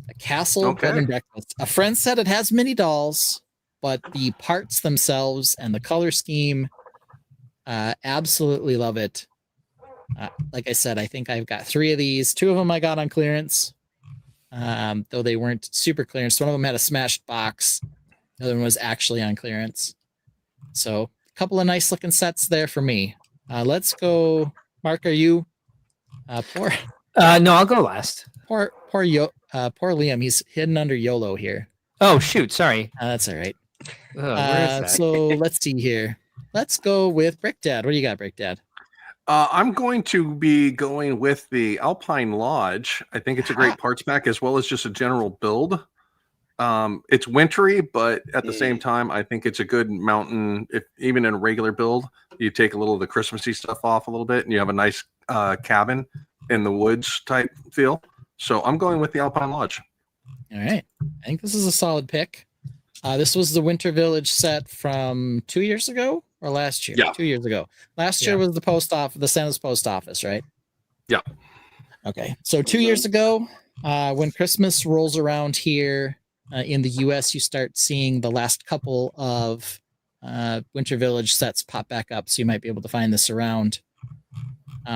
A Castle Bed and Breakfast. A friend said it has mini dolls, but the parts themselves and the color scheme, absolutely love it. Like I said, I think I've got 3 of these. 2 of them I got on clearance, though they weren't super clearance. One of them had a smashed box. The other one was actually on clearance. So a couple of nice looking sets there for me. Let's go. Mark, are you poor? No, I'll go last. Poor Liam. He's hidden under YOLO here. Oh, shoot. Sorry. That's all right. Where is that? So let's see here. Let's go with Brickdad. What do you got, Brickdad? I'm going to be going with the Alpine Lodge. I think it's a great parts pack as well as just a general build. It's wintry, but at the same time, I think it's a good mountain. If even in a regular build, you take a little of the Christmassy stuff off a little bit, and you have a nice cabin in the woods type feel. So I'm going with the Alpine Lodge. All right, I think this is a solid pick. This was the Winter Village set from 2 years ago or last year. Yeah, 2 years ago. Last year was the the Santa's post office, right? Yeah. Okay, so 2 years ago, when Christmas rolls around here. In the US, you start seeing the last couple of Winter Village sets pop back up, so you might be able to find this around.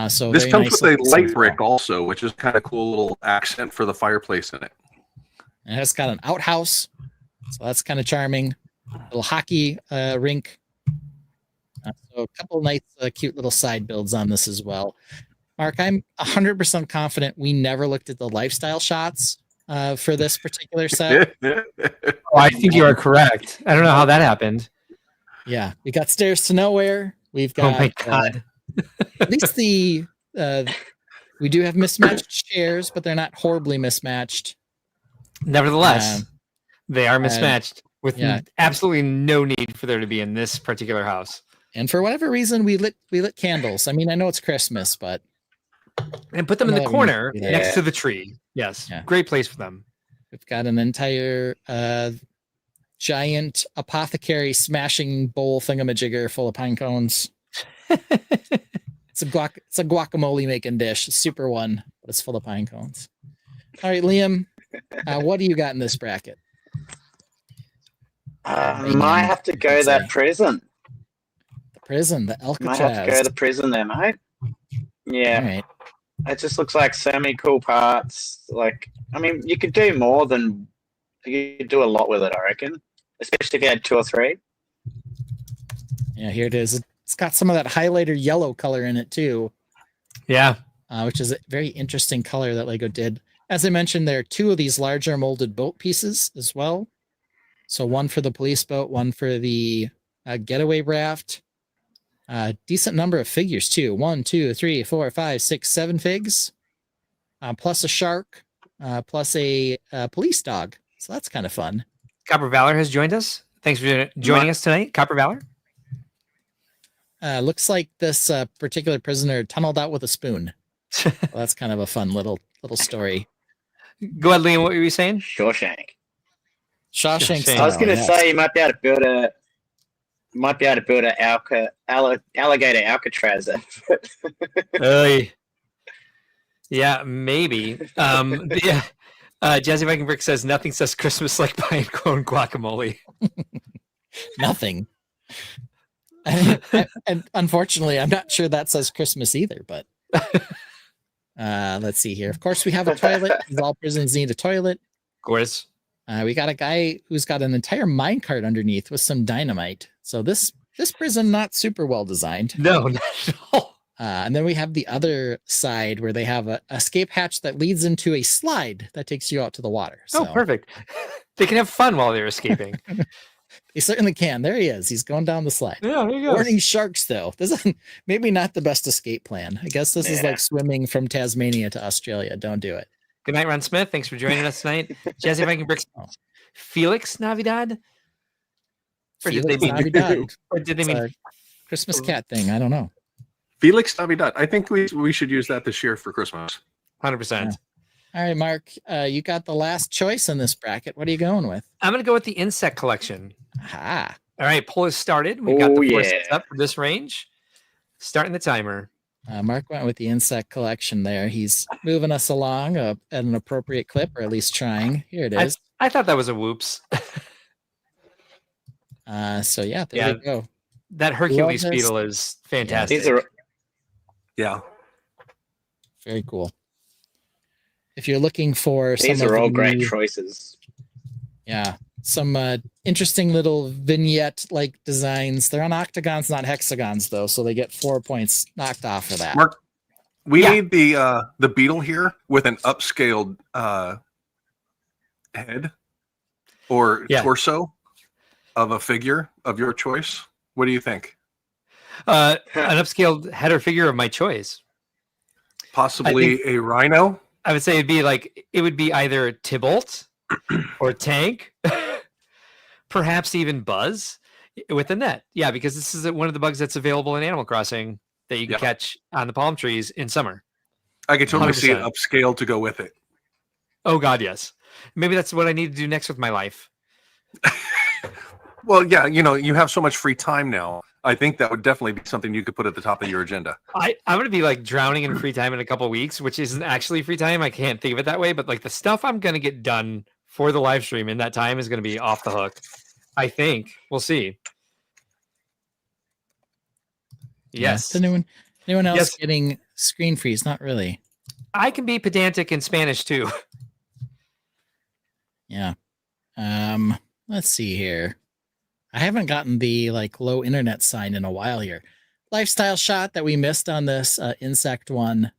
So this comes nice with a light brick also, which is kind of cool little accent for the fireplace in it. And it's got an outhouse, so that's kind of charming. Little hockey rink. So a couple nice, cute little side builds on this as well. Mark, I'm 100% confident we never looked at the lifestyle shots for this particular set. I think you are correct. I don't know how that happened. Yeah, we got Stairs to Nowhere. We've got. Oh my god! At least we do have mismatched chairs, but they're not horribly mismatched. Nevertheless, they are mismatched with absolutely no need for there to be in this particular house. And for whatever reason, we lit candles. I mean, I know it's Christmas, but and put them in the corner next to the tree. Yes, great place for them. We've got an entire giant apothecary smashing bowl thingamajigger full of pine cones. It's a guacamole making dish, super one, but it's full of pine cones. All right, Liam, what do you got in this bracket? Might have to go that prison. The prison, the Alcatraz. Might have to go the prison there, mate. Yeah. All right. It just looks like so many cool parts. Like, I mean, you could do more than you could do a lot with it, I reckon. Especially if you had 2 or 3. Yeah, here it is. It's got some of that highlighter yellow color in it too. Yeah. Which is a very interesting color that Lego did. As I mentioned, there are 2 of these larger molded boat pieces as well. So one for the police boat, one for the getaway raft. Decent number of figures too. 1, 2, 3, 4, 5, 6, 7 figs. Plus a shark. Plus a police dog. So that's kind of fun. Copper Valor has joined us. Thanks for joining us tonight, Copper Valor. Looks like this particular prisoner tunneled out with a spoon. Well, that's kind of a fun little story. Go ahead, Liam. What were you saying? Shawshank. Shawshank. I was going to say you might be able to build a alligator Alcatraz. Yeah, maybe. Yeah. Jazzy Viking Brick says nothing says Christmas like pine cone guacamole. Nothing. And unfortunately, I'm not sure that says Christmas either, but let's see here. Of course, we have a toilet. All prisons need a toilet. Of course. We got a guy who's got an entire minecart underneath with some dynamite. So this prison not super well designed. No, not at all. And then we have the other side where they have a escape hatch that leads into a slide that takes you out to the water. So. Oh, perfect. They can have fun while they're escaping. They certainly can. There he is. He's going down the slide. Yeah, there you go. Warning sharks, though. This is maybe not the best escape plan. I guess this is like swimming from Tasmania to Australia. Don't do it. Good night, Ron Smith. Thanks for joining us tonight. Jazzy Viking Bricks. Felix Navidad? Or did they mean Christmas cat thing? I don't know. Felix Navidad. I think we should use that this year for Christmas. 100%. Yeah. All right, Mark, you got the last choice in this bracket. What are you going with? I'm going to go with the insect collection. Aha. All right, poll is started. We got the 4 sets up for this range. Starting the timer. Mark went with the insect collection there. He's moving us along at an appropriate clip, or at least trying. Here it is. I thought that was a whoops. So yeah, there we go. That Hercules beetle is fantastic. Yeah. Very cool. If you're looking for these are all great choices. Yeah. Some interesting little vignette-like designs. They're on octagons, not hexagons, though, so they get 4 points knocked off for that. Mark, we need the beetle here with an upscaled head or torso of a figure of your choice. What do you think? An upscaled head or figure of my choice. Possibly a rhino? I would say it would be either Tybalt or Tank, perhaps even Buzz with a net. Yeah, because this is one of the bugs that's available in Animal Crossing that you can catch on the palm trees in summer. I could totally see it upscaled to go with it. Oh God, yes. Maybe that's what I need to do next with my life. Well, yeah, you have so much free time now. I think that would definitely be something you could put at the top of your agenda. I'm going to be drowning in free time in a couple of weeks, which isn't actually free time. I can't think of it that way, but the stuff I'm going to get done for the live stream in that time is going to be off the hook. I think we'll see. Yes. Anyone else getting screen freeze? Not really. I can be pedantic in Spanish too. Yeah. Let's see here. I haven't gotten the low internet sign in a while here. Lifestyle shot that we missed on this insect one.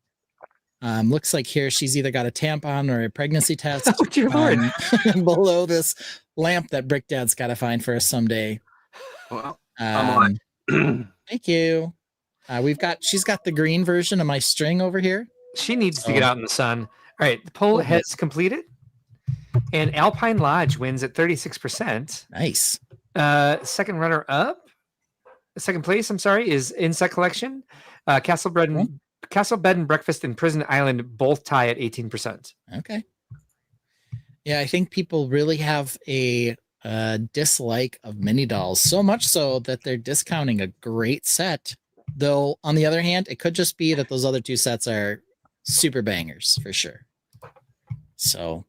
Looks like here she's either got a tampon or a pregnancy test below this lamp that Brick Dad's got to find for us someday. Well, I'm on. Thank you. She's got the green version of my string over here. She needs to get out in the sun. All right, the poll has completed, and Alpine Lodge wins at 36%. Nice. Second runner up second place, I'm sorry, is Insect Collection. Castle Bed and Breakfast and Prison Island both tie at 18%. Okay. Yeah, I think people really have a dislike of mini dolls, so much so that they're discounting a great set. Though, on the other hand, it could just be that those other two sets are super bangers for sure. So,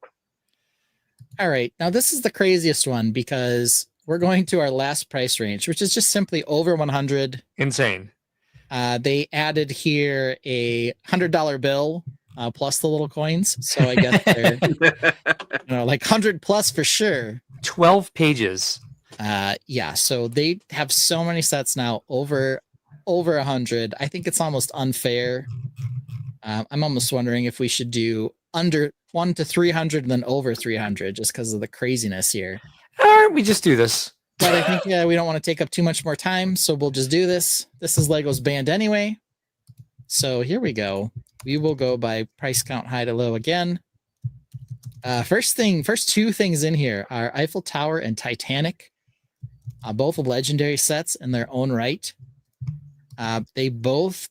all right. Now, this is the craziest one because we're going to our last price range, which is just simply over 100. Insane. They added here a $100 bill plus the little coins. So I guess they're like 100 plus for sure. 12 pages. Yeah. So they have so many sets now over 100. I think it's almost unfair. I'm almost wondering if we should do under 1 to 300 and then over 300 just because of the craziness here. Or we just do this. But I think we don't want to take up too much more time, so we'll just do this. This is Lego's band anyway. So here we go. We will go by price count high to low again. First two things in here are Eiffel Tower and Titanic. Both legendary sets in their own right. They both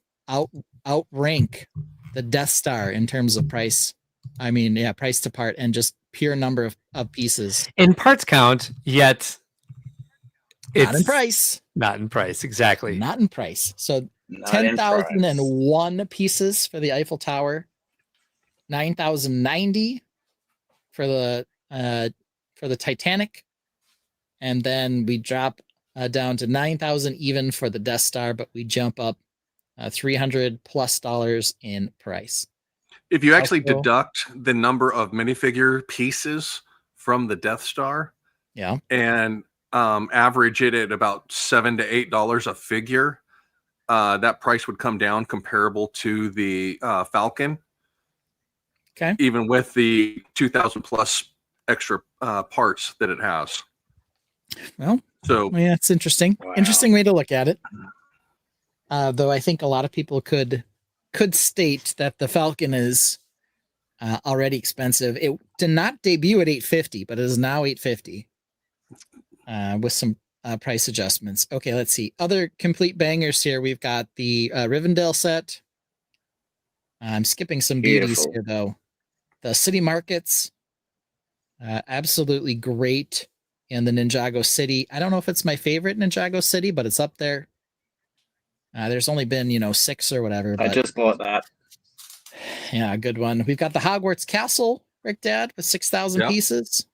outrank the Death Star in terms of price. I mean, yeah, price to part and just pure number of pieces. In parts count, yet it's not in price. Not in price, exactly. Not in price. So 10,001 pieces for the Eiffel Tower, 9,090 for the Titanic, and then we drop down to 9,000 even for the Death Star, but we jump up $300+ in price. If you actually deduct the number of minifigure pieces from the Death Star, yeah, and average it at about $7 to $8 a figure, that price would come down comparable to the Falcon. Okay, even with the 2,000 plus extra parts that it has. Well, so yeah, it's interesting. Wow. Interesting way to look at it. Though I think a lot of people could state that the Falcon is already expensive. It did not debut at $850, but it is now $850 with some price adjustments. Okay, let's see. Other complete bangers here. We've got the Rivendell set. I'm skipping some beauties here, though. The City Markets, absolutely great in the Ninjago City. I don't know if it's my favorite Ninjago City, but it's up there. There's only been, 6 or whatever. I just bought that. Yeah, good one. We've got the Hogwarts Castle, Rick Dad, with 6,000 pieces.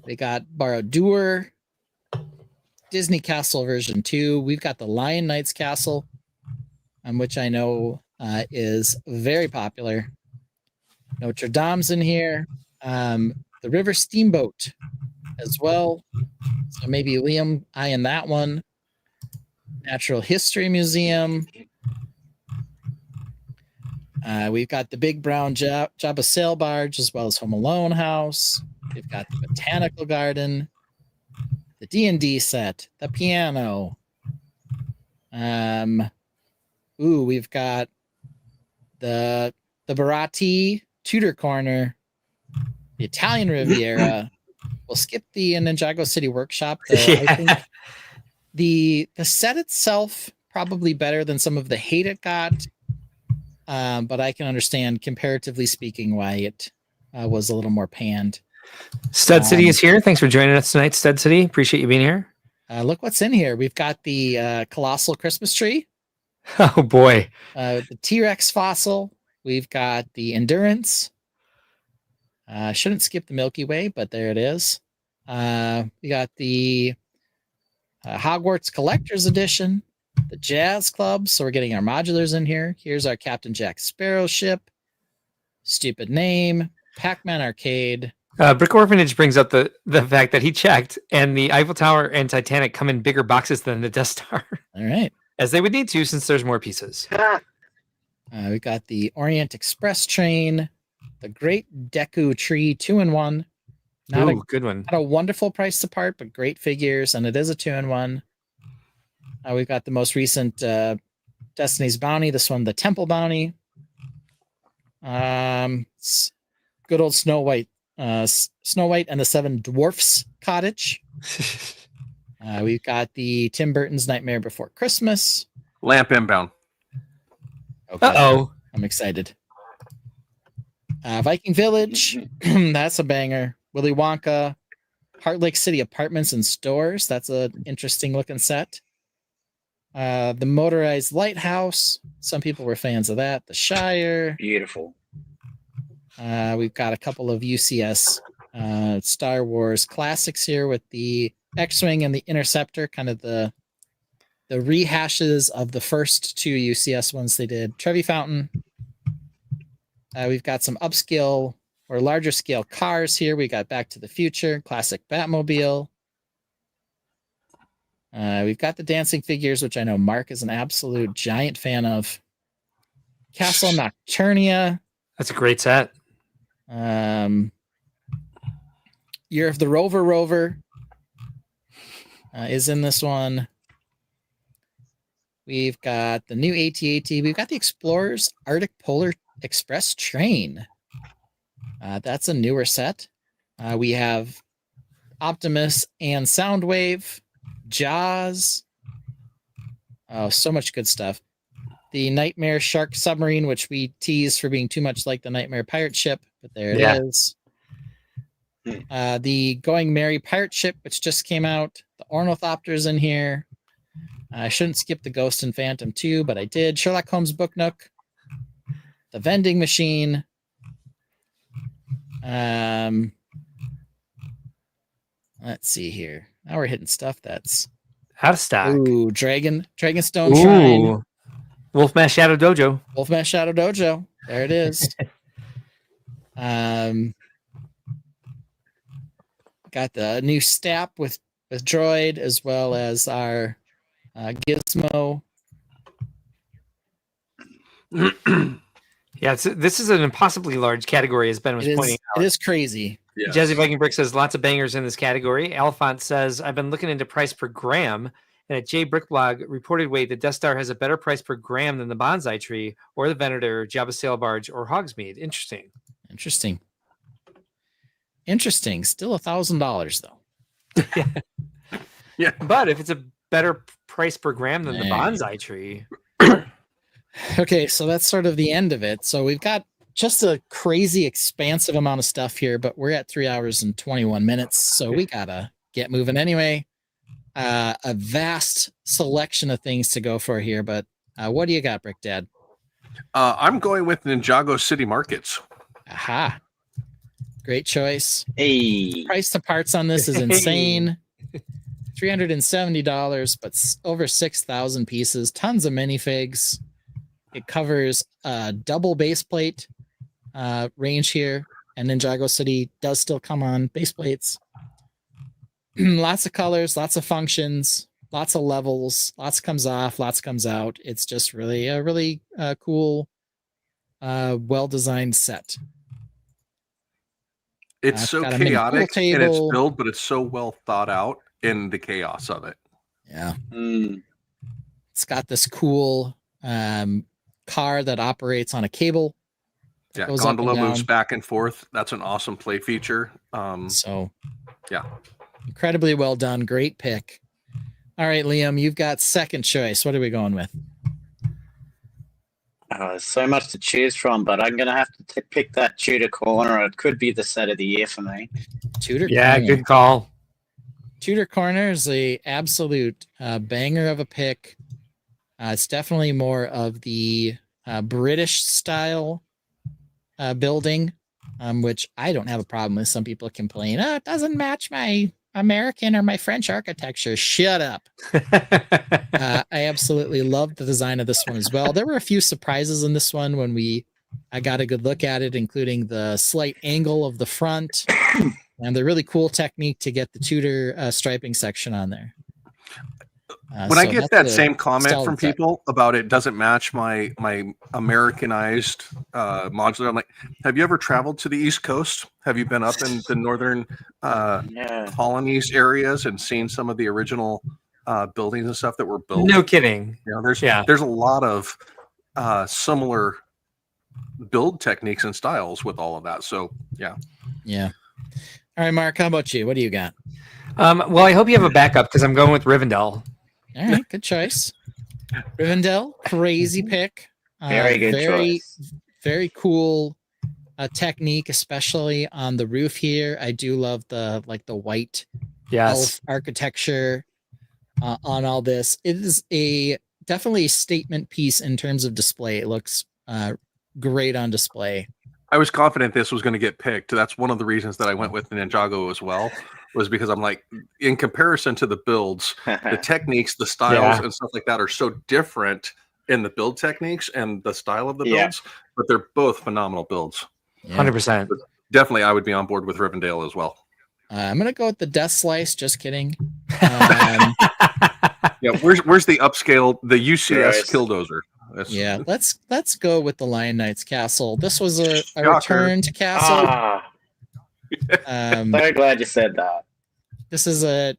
We got Barad-dûr, Disney Castle version 2. We've got the Lion Knights Castle, which I know is very popular. Notre Dame's in here. The River Steamboat as well. So maybe Liam eyeing that one. Natural History Museum. We've got the Big Brown Jabba Sail Barge as well as Home Alone House. We've got the Botanical Garden, the D&D set, the piano. We've got the Barati Tudor Corner, the Italian Riviera. We'll skip the Ninjago City Workshop, though. Yeah. I think the set itself probably better than some of the hate it got, but I can understand, comparatively speaking, why it was a little more panned. Stud City is here. Thanks for joining us tonight, Stud City. Appreciate you being here. Look what's in here. We've got the Colossal Christmas Tree. Oh, boy. The T-Rex fossil. We've got the Endurance. Shouldn't skip the Milky Way, but there it is. We got the Hogwarts Collector's Edition, the Jazz Club. So we're getting our modulars in here. Here's our Captain Jack Sparrow ship. Stupid name. Pac-Man Arcade. Brick Orphanage brings up the fact that he checked, and the Eiffel Tower and Titanic come in bigger boxes than the Death Star. All right. As they would need to, since there's more pieces. We got the Orient Express train, the Great Deku Tree 2-in-1. Good one. Not a wonderful price to part, but great figures, and it is a 2-in-1. We've got the most recent Destiny's Bounty. This one, the Temple Bounty. It's good old Snow White and the Seven Dwarfs Cottage. We've got the Tim Burton's Nightmare Before Christmas. Lamp inbound. Okay. Uh-oh. I'm excited. Viking Village. That's a banger. Willy Wonka. Heart Lake City Apartments and Stores. That's an interesting looking set. The Motorized Lighthouse. Some people were fans of that. The Shire. Beautiful. We've got a couple of UCS Star Wars classics here with the X-Wing and the Interceptor, kind of the rehashes of the first two UCS ones they did. Trevi Fountain. We've got some upscale or larger scale cars here. We got Back to the Future, classic Batmobile. We've got the dancing figures, which I know Mark is an absolute giant fan of. Castle Nocturnia. That's a great set. Year of the Rover is in this one. We've got the new AT-AT. We've got the Explorers Arctic Polar Express train. That's a newer set. We have Optimus and Soundwave, Jaws. Oh, so much good stuff. The Nightmare Shark Submarine, which we teased for being too much like the Nightmare Pirate Ship, but there it is. The Going Merry Pirate Ship, which just came out. The Ornithopter's in here. I shouldn't skip the Ghost and Phantom 2, but I did. Sherlock Holmes Book Nook. The Vending Machine. Let's see here. Now we're hitting stuff that's out of stock. Ooh, Dragonstone Shrine. Wolfman Shadow Dojo. Wolfman Shadow Dojo. There it is. Got the new Stap with Droid, as well as our Gizmo. Yeah, this is an impossibly large category, as Ben was pointing out. It is crazy. Yeah. Jazzy Viking Brick says lots of bangers in this category. Alphonse says, I've been looking into price per gram, and at J Brick Blog reported way the Death Star has a better price per gram than the Bonsai Tree or the Venator, Jabba Sail Barge, or Hogsmeade. Interesting. Still $1,000 though. Yeah. But if it's a better price per gram than the Bonsai Tree. Okay, so that's sort of the end of it. So we've got just a crazy expansive amount of stuff here, but we're at 3 hours and 21 minutes. So we gotta get moving anyway. A vast selection of things to go for here, but what do you got, Brick Dad? I'm going with Ninjago City Markets. Aha. Great choice. Hey. Price to parts on this is insane. $370, but over 6,000 pieces. Tons of minifigs. It covers a double base plate range here, and Ninjago City does still come on base plates. Lots of colors, lots of functions, lots of levels, lots comes off, lots comes out. It's just really a really cool, well-designed set. It's so chaotic in its build, but it's so well thought out in the chaos of it. Yeah. It's got this cool car that operates on a cable. Yeah, gondola moves back and forth. That's an awesome play feature. So, yeah. Incredibly well done. Great pick. All right, Liam, you've got second choice. What are we going with? There's so much to choose from, but I'm going to have to pick that Tudor Corner. It could be the set of the year for me. Tudor Yeah, Corner. good call. Tudor Corner is a absolute banger of a pick. It's definitely more of the British style building, which I don't have a problem with. Some people complain, it doesn't match my American or my French architecture. Shut up. I absolutely loved the design of this one as well. There were a few surprises in this one when I got a good look at it, including the slight angle of the front and the really cool technique to get the Tudor striping section on there. When I get that same comment from people about it doesn't match my Americanized modular, I'm like, have you ever traveled to the East Coast? Have you been up in the northern colonies areas and seen some of the original buildings and stuff that were built? No kidding. You know, there's a lot of similar build techniques and styles with all of that. So yeah. All right, Mark, how about you? What do you got? Well, I hope you have a backup because I'm going with Rivendell. All right, good choice. Rivendell, crazy pick. Very good choice. Very cool technique, especially on the roof here. I do love the white elf architecture on all this. It is definitely a statement piece in terms of display. It looks great on display. I was confident this was going to get picked. That's one of the reasons that I went with Ninjago as well, was because I'm like, in comparison to the builds, the techniques, the styles, and stuff like that are so different in the build techniques and the style of the builds, but they're both phenomenal builds. 100%. But definitely, I would be on board with Rivendell as well. I'm gonna go with the Death Slice. Just kidding. Where's the upscale, the UCS Killdozer? Let's go with the Lion Knight's Castle. This was a return to Castle. Very glad you said that. This is a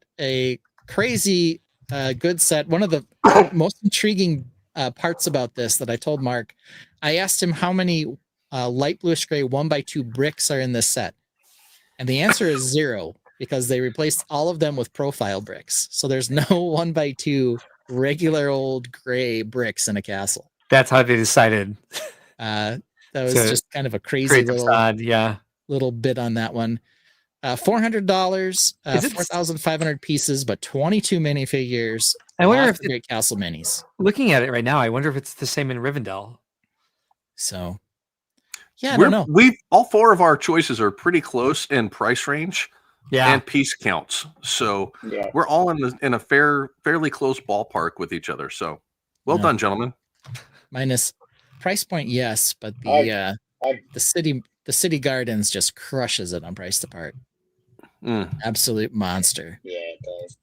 crazy good set. One of the most intriguing parts about this that I told Mark, I asked him how many light bluish gray 1x2 bricks are in this set, and the answer is 0 because they replaced all of them with profile bricks. So there's no 1x2 regular old gray bricks in a castle. That's how they decided. That was just kind of a crazy little bit on that one. $400, 4,500 pieces, but 22 minifigures. I wonder if great castle minis. Looking at it right now, I wonder if it's the same in Rivendell. So, I don't know. All 4 of our choices are pretty close in price range. And piece counts. So we're all in a fairly close ballpark with each other. So well done, gentlemen. Minus price point, yes, but the city gardens just crushes it on price to part. Absolute monster. Yeah, it does.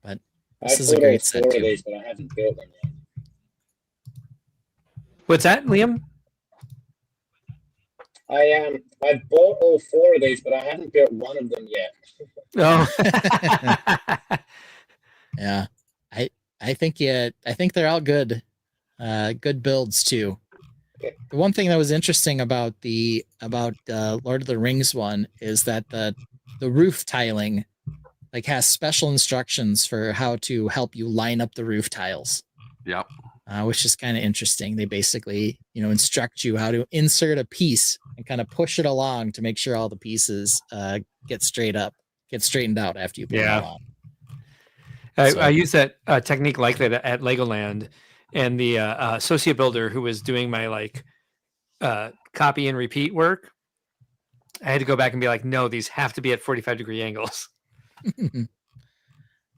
But this is a great set too. These, but I haven't built them yet. What's that, Liam? I bought all 4 of these, but I haven't built one of them yet. Yeah, I think they're all good, good builds too. The one thing that was interesting about Lord of the Rings one is that the roof tiling has special instructions for how to help you line up the roof tiles. Yep. Which is kind of interesting. They basically, instruct you how to insert a piece and kind of push it along to make sure all the pieces get straightened out after you put them on. I use that technique like that at Legoland, and the associate builder who was doing my copy and repeat work, I had to go back and be like, no, these have to be at 45-degree angles. They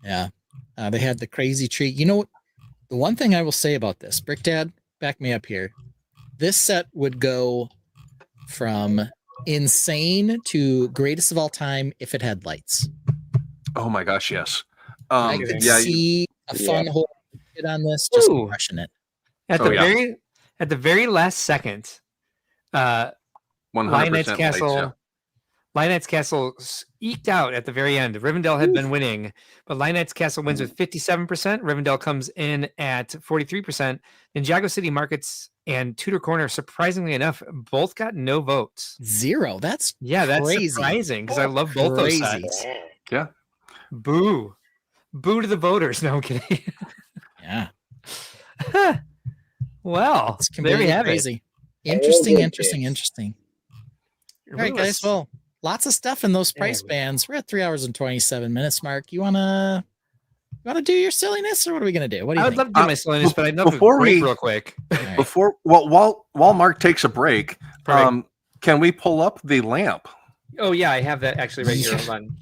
had the crazy tree. The one thing I will say about this, Brick Dad, back me up here. This set would go from insane to greatest of all time if it had lights. Oh my gosh, yes. I could see a fun whole kid on this, just crushing it. At the very last second, 100% Lion Castle. Lionette's Castle eked out at the very end. Rivendell had been winning, but Lionette's Castle wins with 57%. Rivendell comes in at 43%. Ninjago City Markets and Tudor Corner, surprisingly enough, both got no votes. 0. That's crazy. Surprising because I love both those sets. Yeah. Boo to the voters. No, I'm kidding. Yeah. Well, there we have it. Interesting. All right, guys. Well, lots of stuff in those price bands. We're at 3 hours and 27 minutes, Mark. You wanna do your silliness, or what are we gonna do? What do you think? I'd love to do my silliness, but I'd love to break real quick. Right. While Mark takes a break, can we pull up the lamp? Oh yeah, I have that actually right here. Hold on.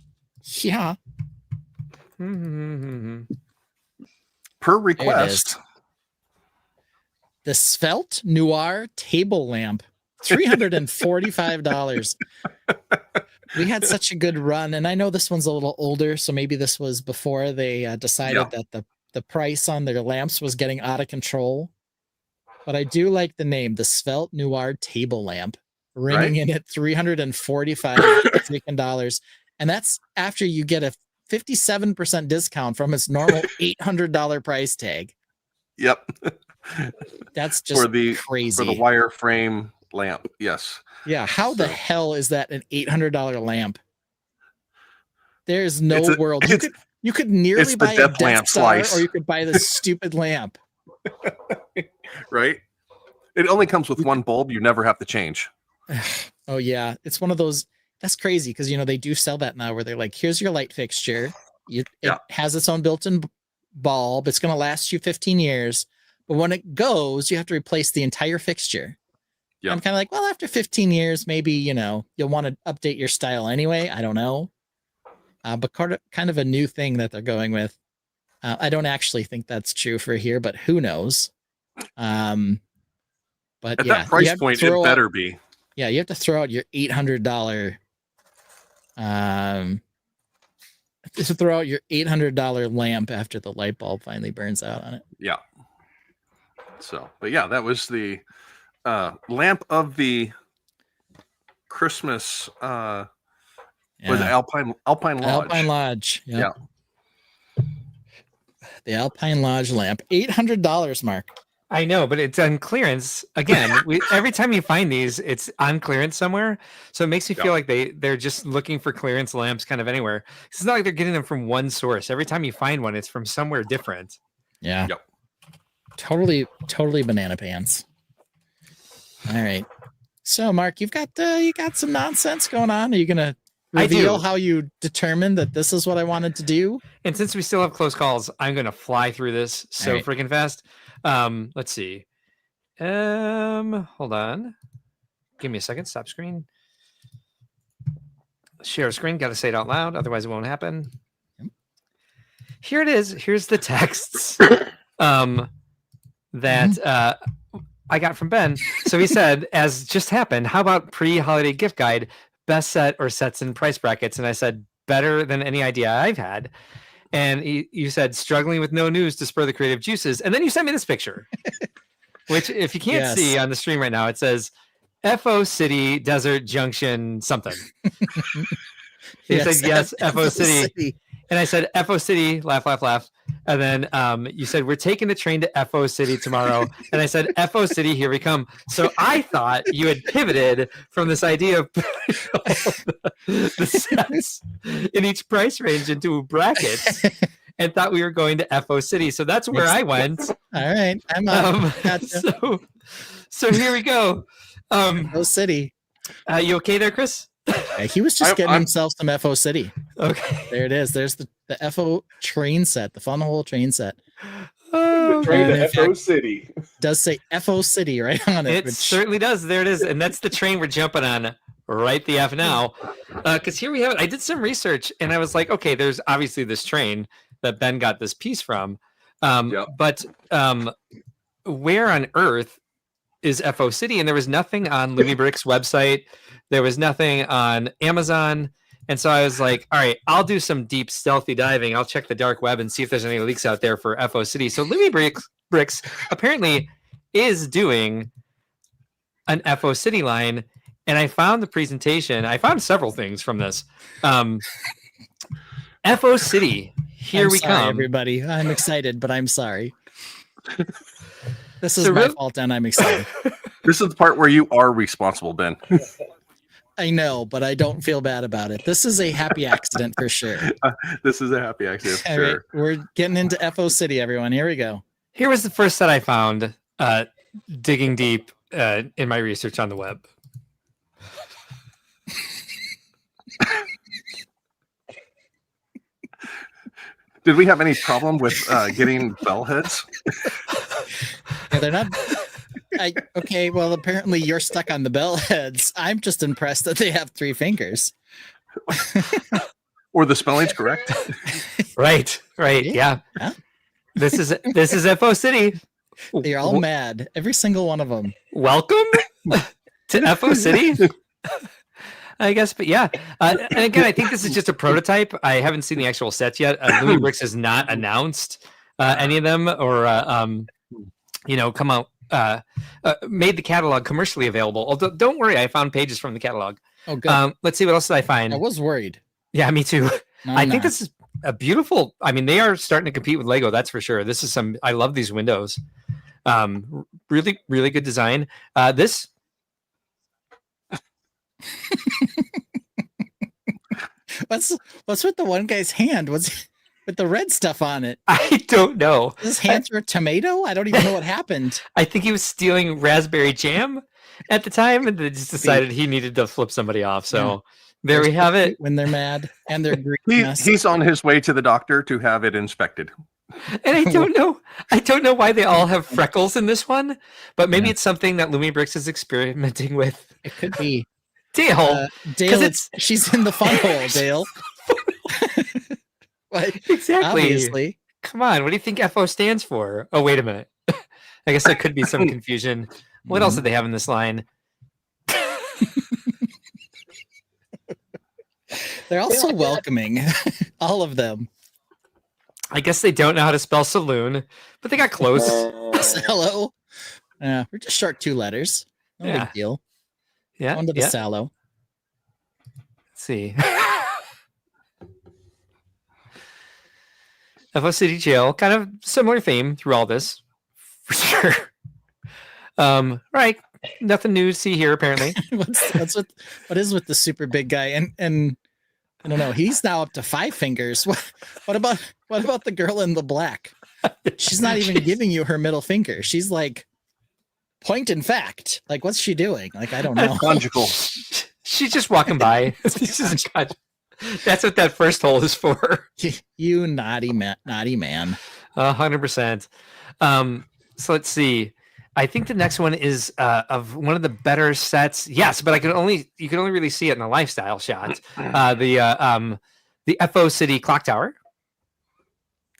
Yeah. Per request. The Svelte Noir table lamp. $345. We had such a good run, and I know this one's a little older, so maybe this was before they decided that the price on their lamps was getting out of control. But I do like the name, the Svelte Noir table lamp, ringing in at $345, and that's after you get a 57% discount from its normal $800 price tag. Yep. That's just crazy. For the wireframe lamp, yes. Yeah, how the hell is that an $800 lamp? There's no world. You could nearly buy a Death Star, or you could buy this stupid lamp. Right? It only comes with one bulb. You never have to change. Oh yeah, it's one of those. That's crazy because they do sell that now, where they're like, "Here's your light fixture. It has its own built-in bulb. It's going to last you 15 years, but when it goes, you have to replace the entire fixture." Yeah. I'm kind of like, well, after 15 years, maybe you'll want to update your style anyway. I don't know, but kind of a new thing that they're going with. I don't actually think that's true for here, but who knows? But at that price point, it better be. Yeah, you have to throw out your $800. To throw out your $800 lamp after the light bulb finally burns out on it. Yeah. So, but yeah, that was the lamp of the Christmas. Was Alpine Lodge? Alpine Lodge. Yep. Yeah. The Alpine Lodge lamp, $800, Mark. I know, but it's on clearance. Again, every time you find these, it's on clearance somewhere. So it makes me feel like they're just looking for clearance lamps kind of anywhere. It's not like they're getting them from one source. Every time you find one, it's from somewhere different. Yeah. Yep. Totally banana pants. All right. So, Mark, you got some nonsense going on. Are you gonna reveal how you determined that this is what I wanted to do? And since we still have close calls, I'm gonna fly through this so freaking fast. Let's see. Hold on. Give me a second. Stop screen. Share screen. Got to say it out loud, otherwise it won't happen. Here it is. Here's the texts that I got from Ben. So he said, as just happened, how about pre-holiday gift guide, best set or sets and price brackets? And I said, better than any idea I've had. And you said, struggling with no news to spur the creative juices. And then you sent me this picture, which if you can't see on the stream right now, it says FO City Desert Junction something. He said, yes, FO City. And I said, FO City, laugh, laugh, laugh. And then you said, we're taking the train to FO City tomorrow. And I said, FO City, here we come. So I thought you had pivoted from this idea of the sets in each price range into brackets and thought we were going to FO City. So that's where I went. All right. I'm up. Gotcha. So here we go. FO City. You okay there, Chris? Yeah, he was just getting himself some FO City. Okay. There it is. There's the FO train set, the Fun Hole train set. Oh, train to FO City. Does say FO City right on it. It certainly does. There it is. And that's the train we're jumping on right the F now. Because here we have it. I did some research and I was like, okay, there's obviously this train that Ben got this piece from. But where on earth is FO City? And there was nothing on Lumibrick's website. There was nothing on Amazon. And so I was like, all right, I'll do some deep stealthy diving. I'll check the dark web and see if there's any leaks out there for FO City. So Lumibricks apparently is doing an FO City line. And I found the presentation. I found several things from this. FO City, here we come. Everybody, I'm excited, but I'm sorry. This is my fault and I'm excited. This is the part where you are responsible, Ben. I know, but I don't feel bad about it. This is a happy accident for sure. This is a happy accident for sure. Right, we're getting into FO City, everyone. Here we go. Here was the first set I found digging deep in my research on the web. Did we have any problem with getting bell heads? Yeah, they're not... okay, well, apparently you're stuck on the bell heads. I'm just impressed that they have 3 fingers. Or the spelling's correct. Right. Yeah. This is FO City. They're all mad. Every single one of them. Welcome to FO City. I guess, but yeah. And again, I think this is just a prototype. I haven't seen the actual sets yet. Lumibricks has not announced any of them or come out. Made the catalog commercially available. Although, don't worry, I found pages from the catalog. Oh, good. Let's see what else did I find. I was worried. Yeah, me too. I think this is a beautiful. I mean, they are starting to compete with Lego. That's for sure. This is some. I love these windows. Really, really good design. This. What's with the one guy's hand? What's with the red stuff on it? I don't know. His hands were a tomato? I don't even know what happened. I think he was stealing raspberry jam at the time, and they just decided he needed to flip somebody off. So there we have it. When they're mad and they're he's on his way to the doctor to have it inspected. And I don't know why they all have freckles in this one, but maybe it's something that Lumi Bricks is experimenting with. It could be. Dale, Dale, she's in the fun hole, Dale. Exactly. Obviously. Come on, what do you think FO stands for? Oh, wait a minute. I guess there could be some confusion. What else did they have in this line? They're all so welcoming. All of them. I guess they don't know how to spell saloon, but they got close. Hello. We're just short 2 letters. No big deal. Yeah. On to the sallow. Let's see. FO City Jail, kind of similar theme through all this, for sure. Right. Nothing new to see here, apparently. What is with the super big guy? And I don't know. He's now up to 5 fingers. What about the girl in the black? She's not even giving you her middle finger. She's like, point in fact. Like, what's she doing? Like, I don't know. Conjugal. She's just walking by. That's what that first hole is for. You naughty man. 100%. So let's see. I think the next one is of one of the better sets. Yes, but you can only really see it in the lifestyle shot. The FO City Clock Tower.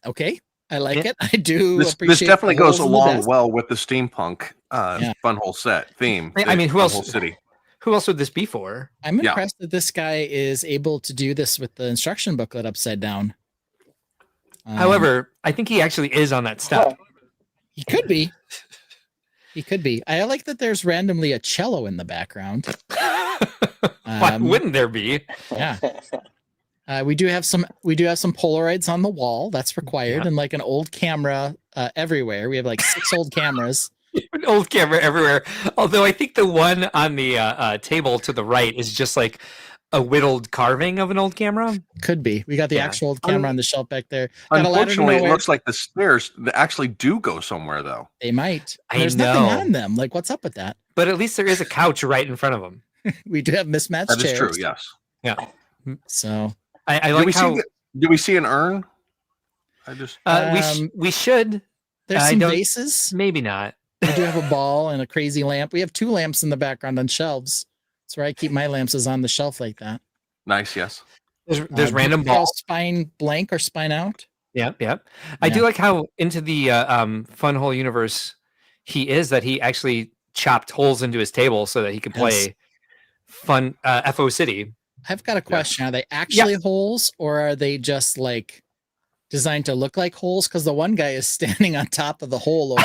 Okay, I like it. I do. This definitely goes along well with the steampunk funhole set theme. I mean, who else? City. Who else would this be for? I'm impressed that this guy is able to do this with the instruction booklet upside down. However, I think he actually is on that step. He could be. He could be. I like that there's randomly a cello in the background. Why wouldn't there be? Yeah. We do have some Polaroids on the wall. That's required, and like an old camera everywhere. We have like 6 old cameras. An old camera everywhere. Although I think the one on the table to the right is just like a whittled carving of an old camera. Could be. We got the actual old camera on the shelf back there. Unfortunately, it looks like the stairs actually do go somewhere, though. They might. There's nothing on them. Like, what's up with that? But at least there is a couch right in front of them. We do have mismatched chairs. That is true, yes. Yeah. So I like do we see an urn? We should. There's some vases. Maybe not. We do have a ball and a crazy lamp. We have 2 lamps in the background on shelves. That's where I keep my lamps, is on the shelf like that. Nice, yes. There's random balls. Spine blank or spine out. Yep. I do like how into the fun hole universe he is, that he actually chopped holes into his table so that he could play fun FO City. I've got a question. Are they actually holes, or are they just like designed to look like holes? Because the one guy is standing on top of the hole over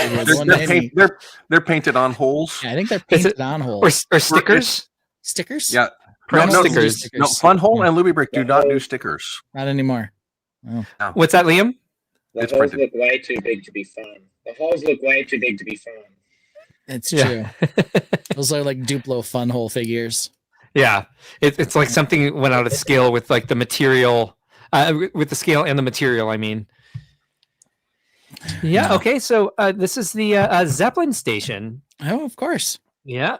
here. They're painted on holes. Yeah, I think they're painted on holes. Or stickers? Stickers? Yeah. No stickers. No, Fun Hole and Luby Brick do not do stickers. Not anymore. Oh. No. What's that, Liam? The holes look way too big to be fun. The holes look way too big to be fun. It's true. Those are like Duplo Fun Hole figures. Yeah. It's like something went out of scale with like the material, with the scale and the material, I mean. Yeah. No. Okay. So this is the Zeppelin station. Oh, of course. Yeah.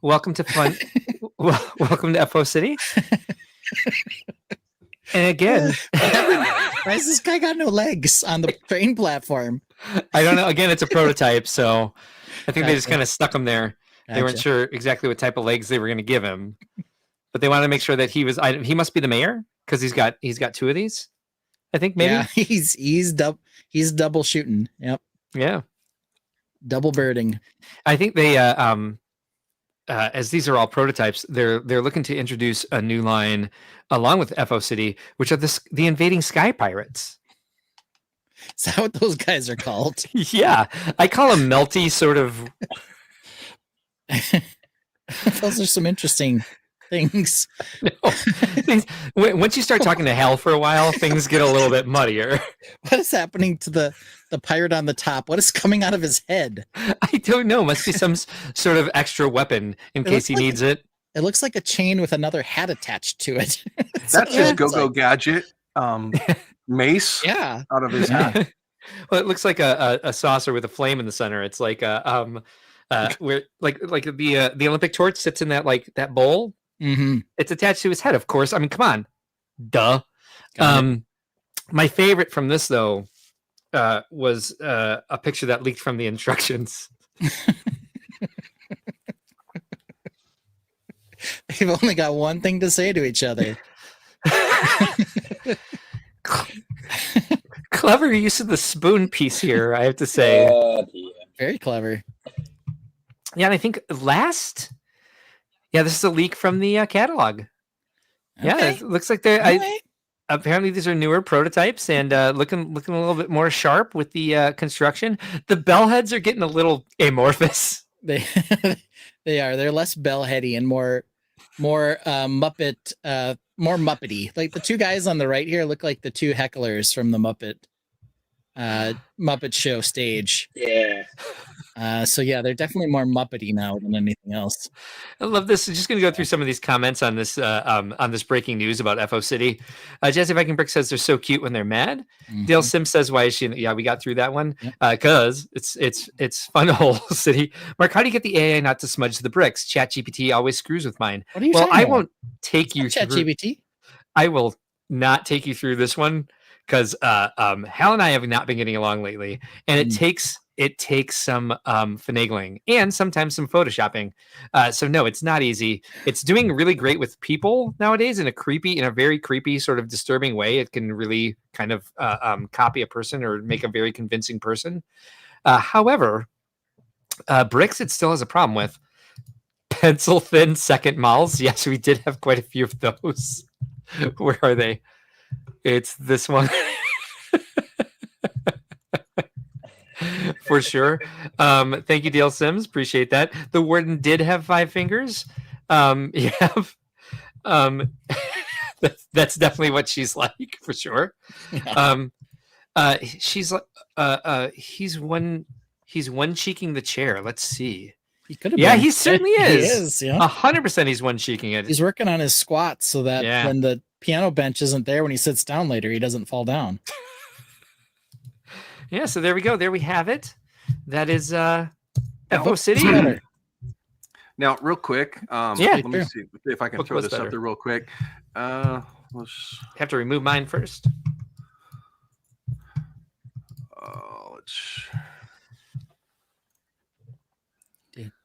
Welcome to fun. Welcome to FO City. And again, why has this guy got no legs on the train platform? I don't know. Again, it's a prototype, so I think they just kind of stuck him there. They weren't sure exactly what type of legs they were going to give him, but they wanted to make sure that he must be the mayor because he's got 2 of these. I think maybe he's double shooting. Yep. Yeah. Double birding. I think they as these are all prototypes, they're looking to introduce a new line along with FO City, which are the Invading Sky Pirates. Is that what those guys are called? Yeah, I call them melty sort of. Those are some interesting things. No. Once you start talking to Hal for a while, things get a little bit muddier. What is happening to the pirate on the top? What is coming out of his head? I don't know. Must be some sort of extra weapon in case he needs it. It looks like a chain with another hat attached to it. That's his go-go gadget mace. Yeah, out of his hat. Well, it looks like a saucer with a flame in the center. It's like where like the Olympic torch sits in that bowl. Mm-hmm. It's attached to his head, of course. I mean, come on, duh. My favorite from this though was a picture that leaked from the instructions. They've only got one thing to say to each other. Clever use of the spoon piece here, I have to say. Very clever. Yeah, and I think this is a leak from the catalog. Okay. Yeah, it looks like they're apparently these are newer prototypes and looking a little bit more sharp with the construction. The bell heads are getting a little amorphous. They are. They're less bell heady and more Muppet, more Muppety. Like the two guys on the right here look like the two hecklers from the Muppet Show stage. Yeah. So yeah, they're definitely more Muppety now than anything else. I love this. I'm just going to go through some of these comments on this breaking news about FO City. Jesse Viking Brick says they're so cute when they're mad. Mm-hmm. Dale Sims says, "Why is she?" Yeah, we got through that one because it's fun to whole city. Mark, how do you get the AI not to smudge the bricks? ChatGPT always screws with mine. What are you I won't take you through ChatGPT. I will not take you through this one because Hal and I have not been getting along lately, and it takes some finagling and sometimes some photoshopping. So no, it's not easy. It's doing really great with people nowadays in a very creepy sort of disturbing way. It can really kind of copy a person or make a very convincing person. However, bricks, it still has a problem with pencil thin second mols. Yes, we did have quite a few of those. Where are they? It's this one. For sure. Thank you, Dale Sims. Appreciate that. The warden did have 5 fingers. Yeah. That's definitely what she's like, for sure. She's like he's one cheeking the chair. Let's see. He could have. Yeah, he certainly is. He is. Yeah, 100%. He's one cheeking it. He's working on his squats so that when the piano bench isn't there, when he sits down later, he doesn't fall down. Yeah, so there we go. There we have it. That is FO City. Now, real quick, let me see if I can throw this up there real quick. Let's have to remove mine first. Let's. Okay.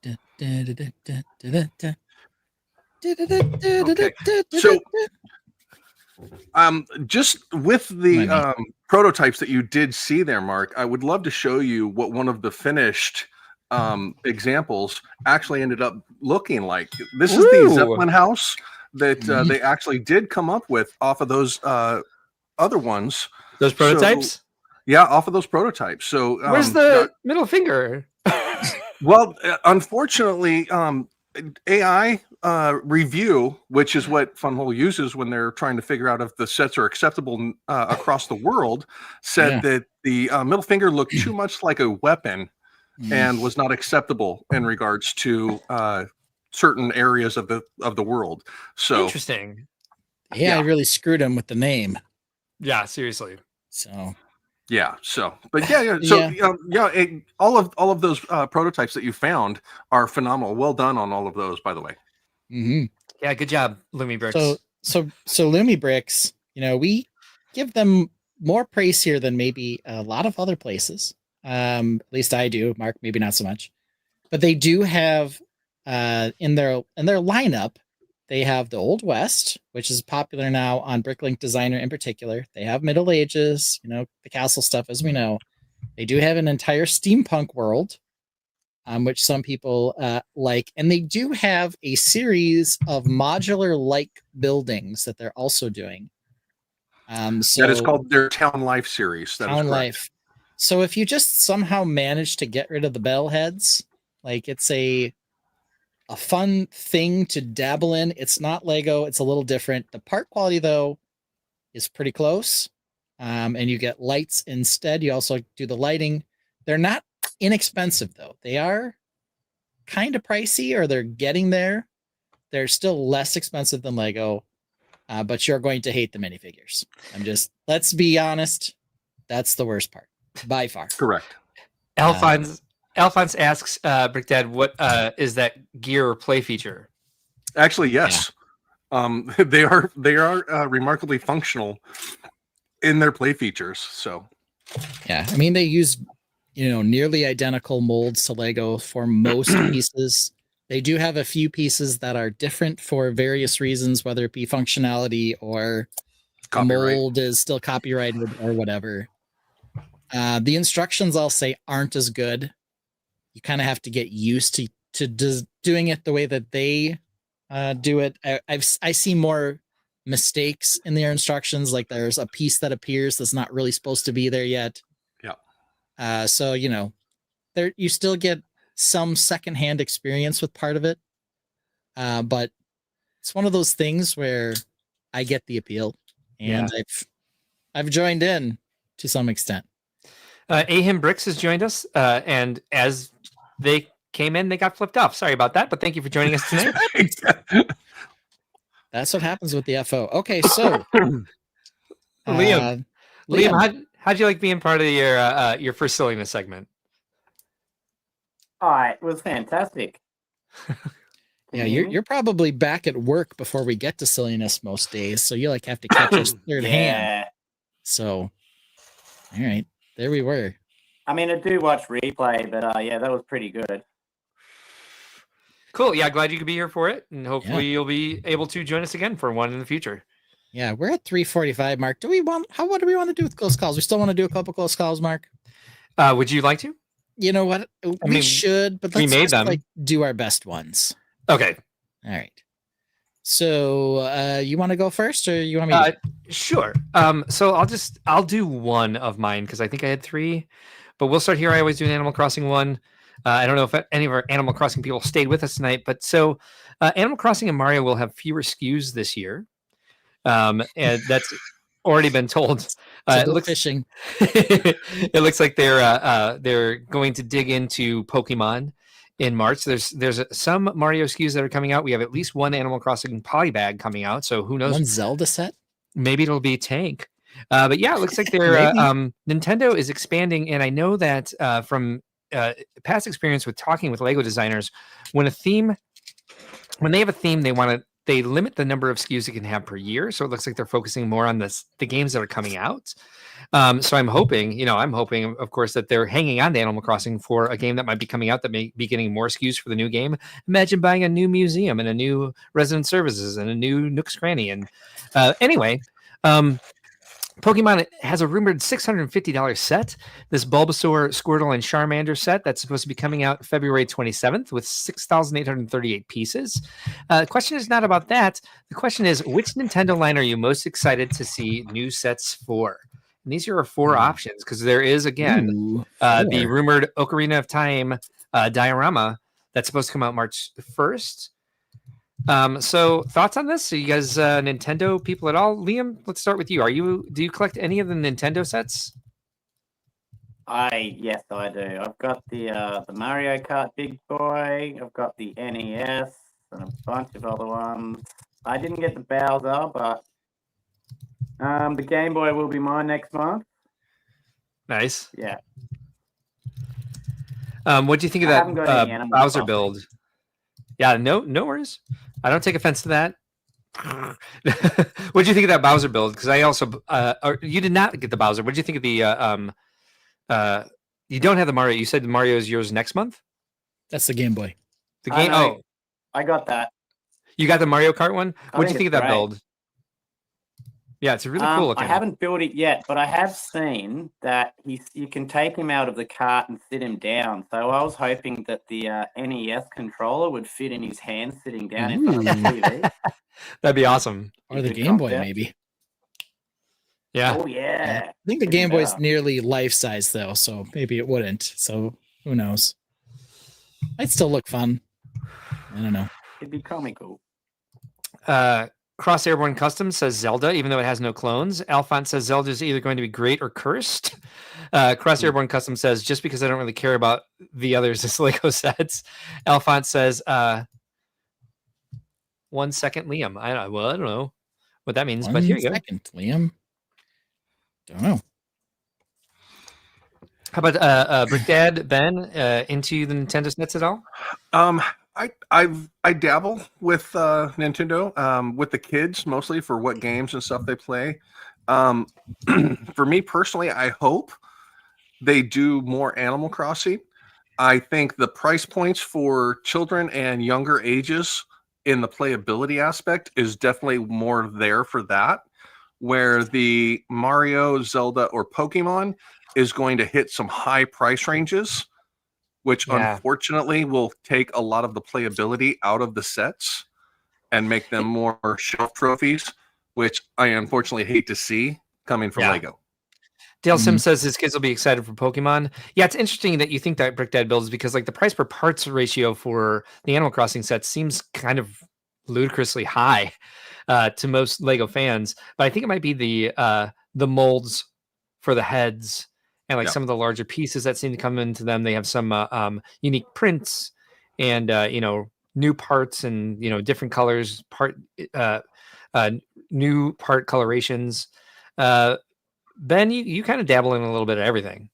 So, just with the prototypes that you did see there, Mark, I would love to show you what one of the finished examples actually ended up looking like. This is the Zeppelin house that they actually did come up with off of those other ones. Those prototypes? Yeah, off of those prototypes. So where's the middle finger? Well, unfortunately, AI review, which is what Funhole uses when they're trying to figure out if the sets are acceptable across the world, said that the middle finger looked too much like a weapon and was not acceptable in regards to certain areas of the world. So interesting. Yeah, I really screwed him with the name. Yeah, seriously. So. Yeah. So, but all of those prototypes that you found are phenomenal. Well done on all of those, by the way. Mm-hmm. Yeah, good job, Lumi Bricks. So Lumi Bricks, we give them more praise here than maybe a lot of other places. At least I do. Mark, maybe not so much, but they do have in their lineup. They have the Old West, which is popular now on Bricklink Designer in particular. They have Middle Ages, the castle stuff, as we know. They do have an entire steampunk world, which some people like. And they do have a series of modular-like buildings that they're also doing. So that is called their Town Life series. Town Life. So if you just somehow manage to get rid of the bell heads, like it's a fun thing to dabble in. It's not Lego. It's a little different. The part quality, though, is pretty close. And you get lights instead. You also do the lighting. They're not inexpensive, though. They are kind of pricey, or they're getting there. they're still less expensive than Lego, but you're going to hate the minifigures. Let's be honest, that's the worst part by far. Correct. Alphonse asks Brick Dad, what is that gear or play feature? Actually, yes. They are remarkably functional in their play features. So yeah, I mean, they use nearly identical molds to Lego for most pieces. They do have a few pieces that are different for various reasons, whether it be functionality or the mold is still copyrighted or whatever. The instructions, I'll say, aren't as good. You kind of have to get used to doing it the way that they do it. I see more mistakes in their instructions, like there's a piece that appears that's not really supposed to be there yet. Yeah. So there you still get some secondhand experience with part of it, but it's one of those things where I get the appeal, and I've joined in to some extent. Ahim Bricks has joined us, and as they came in, they got flipped off. Sorry about that, but thank you for joining us tonight. That's what happens with the FO. Okay, so Liam, how'd you like being part of your first Silliness segment? It was fantastic. Yeah, you're probably back at work before we get to Silliness most days, so you have to catch us third hand. So, all right, there we were. I mean, I do watch replay, but that was pretty good. Cool. Yeah, glad you could be here for it, and hopefully you'll be able to join us again for one in the future. Yeah, we're at 3:45, Mark. What do we want to do with close calls? We still want to do a couple close calls, Mark? Would you like to? You know what? We should, but let's just do our best ones. Okay. All right. So you want to go first, or you want me to? Sure. So I'll do one of mine because I think I had 3, but we'll start here. I always do an Animal Crossing one. I don't know if any of our Animal Crossing people stayed with us tonight, but so Animal Crossing and Mario will have fewer SKUs this year. And that's already been told. It looks fishing. It looks like they're going to dig into Pokemon in March. There's some Mario SKUs that are coming out. We have at least one Animal Crossing polybag coming out. So who knows? One Zelda set? Maybe it'll be Tank. But yeah, it looks like they're Nintendo is expanding, and I know that from past experience with talking with Lego designers, when they have a theme, they limit the number of SKUs it can have per year. So it looks like they're focusing more on the games that are coming out. So I'm hoping, of course, that they're hanging on to Animal Crossing for a game that might be coming out that may be getting more SKUs for the new game. Imagine buying a new museum and a new resident services and a new Nook's Cranny. And anyway, Pokemon has a rumored $650 set. This Bulbasaur, Squirtle, and Charmander set that's supposed to be coming out February 27th with 6,838 pieces. The question is not about that. The question is, which Nintendo line are you most excited to see new sets for? And these are our 4 options, because there is, again, the rumored Ocarina of Time diorama that's supposed to come out March 1st. So thoughts on this? Are you guys Nintendo people at all? Liam, let's start with you. Do you collect any of the Nintendo sets? Yes, I do. I've got the Mario Kart Big Boy. I've got the NES and a bunch of other ones. I didn't get the Bowser, but the Game Boy will be mine next month. Nice. Yeah. What do you think of that Bowser build? Yeah, no worries. I don't take offense to that. What do you think of that Bowser build? Because I also, you did not get the Bowser. What do you think of the? You don't have the Mario. You said the Mario is yours next month. That's the Game Boy. The game. I got that. You got the Mario Kart one. What do you think of that build? Yeah, it's really cool looking. I haven't built it yet, but I have seen that you can take him out of the cart and sit him down. So I was hoping that the NES controller would fit in his hand sitting down in front of the TV. That'd be awesome. Or the Game Boy, maybe. Yeah. Oh, yeah. I think the Game Boy's nearly life size, though, so maybe it wouldn't. So who knows? Might still look fun. I don't know. It'd be comical. Cross Airborne Custom says Zelda, even though it has no clones. Alphonse says Zelda is either going to be great or cursed. Cross Airborne Custom says, just because I don't really care about the others as Lego sets. Alphonse says, 1 second, Liam. I don't know what that means, but here you go. 1 second, Liam. Don't know. How about Brick Dad Ben? Into the Nintendo sets at all? I dabble with Nintendo with the kids mostly for what games and stuff they play. For me personally, I hope they do more Animal Crossing. I think the price points for children and younger ages in the playability aspect is definitely more there for that, where the Mario, Zelda, or Pokemon is going to hit some high price ranges, which unfortunately will take a lot of the playability out of the sets and make them more shelf trophies, which I unfortunately hate to see coming from Lego. Dale Sim says his kids will be excited for Pokemon. Yeah, it's interesting that you think that Brick Dad builds because like the price per parts ratio for the Animal Crossing set seems kind of ludicrously high to most Lego fans. But I think it might be the molds for the heads and like some of the larger pieces that seem to come into them. They have some unique prints and new parts and different colors, new part colorations. Ben, you kind of dabble in a little bit of everything.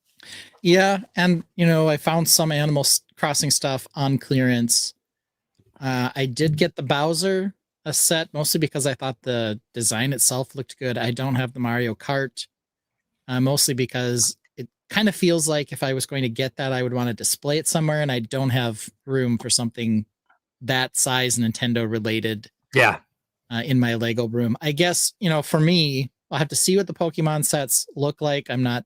Yeah, and I found some Animal Crossing stuff on clearance. I did get the Bowser set mostly because I thought the design itself looked good. I don't have the Mario Kart, mostly because it kind of feels like if I was going to get that, I would want to display it somewhere, and I don't have room for something that size Nintendo related. Yeah. In my Lego room. I guess, for me, I'll have to see what the Pokemon sets look like. I'm not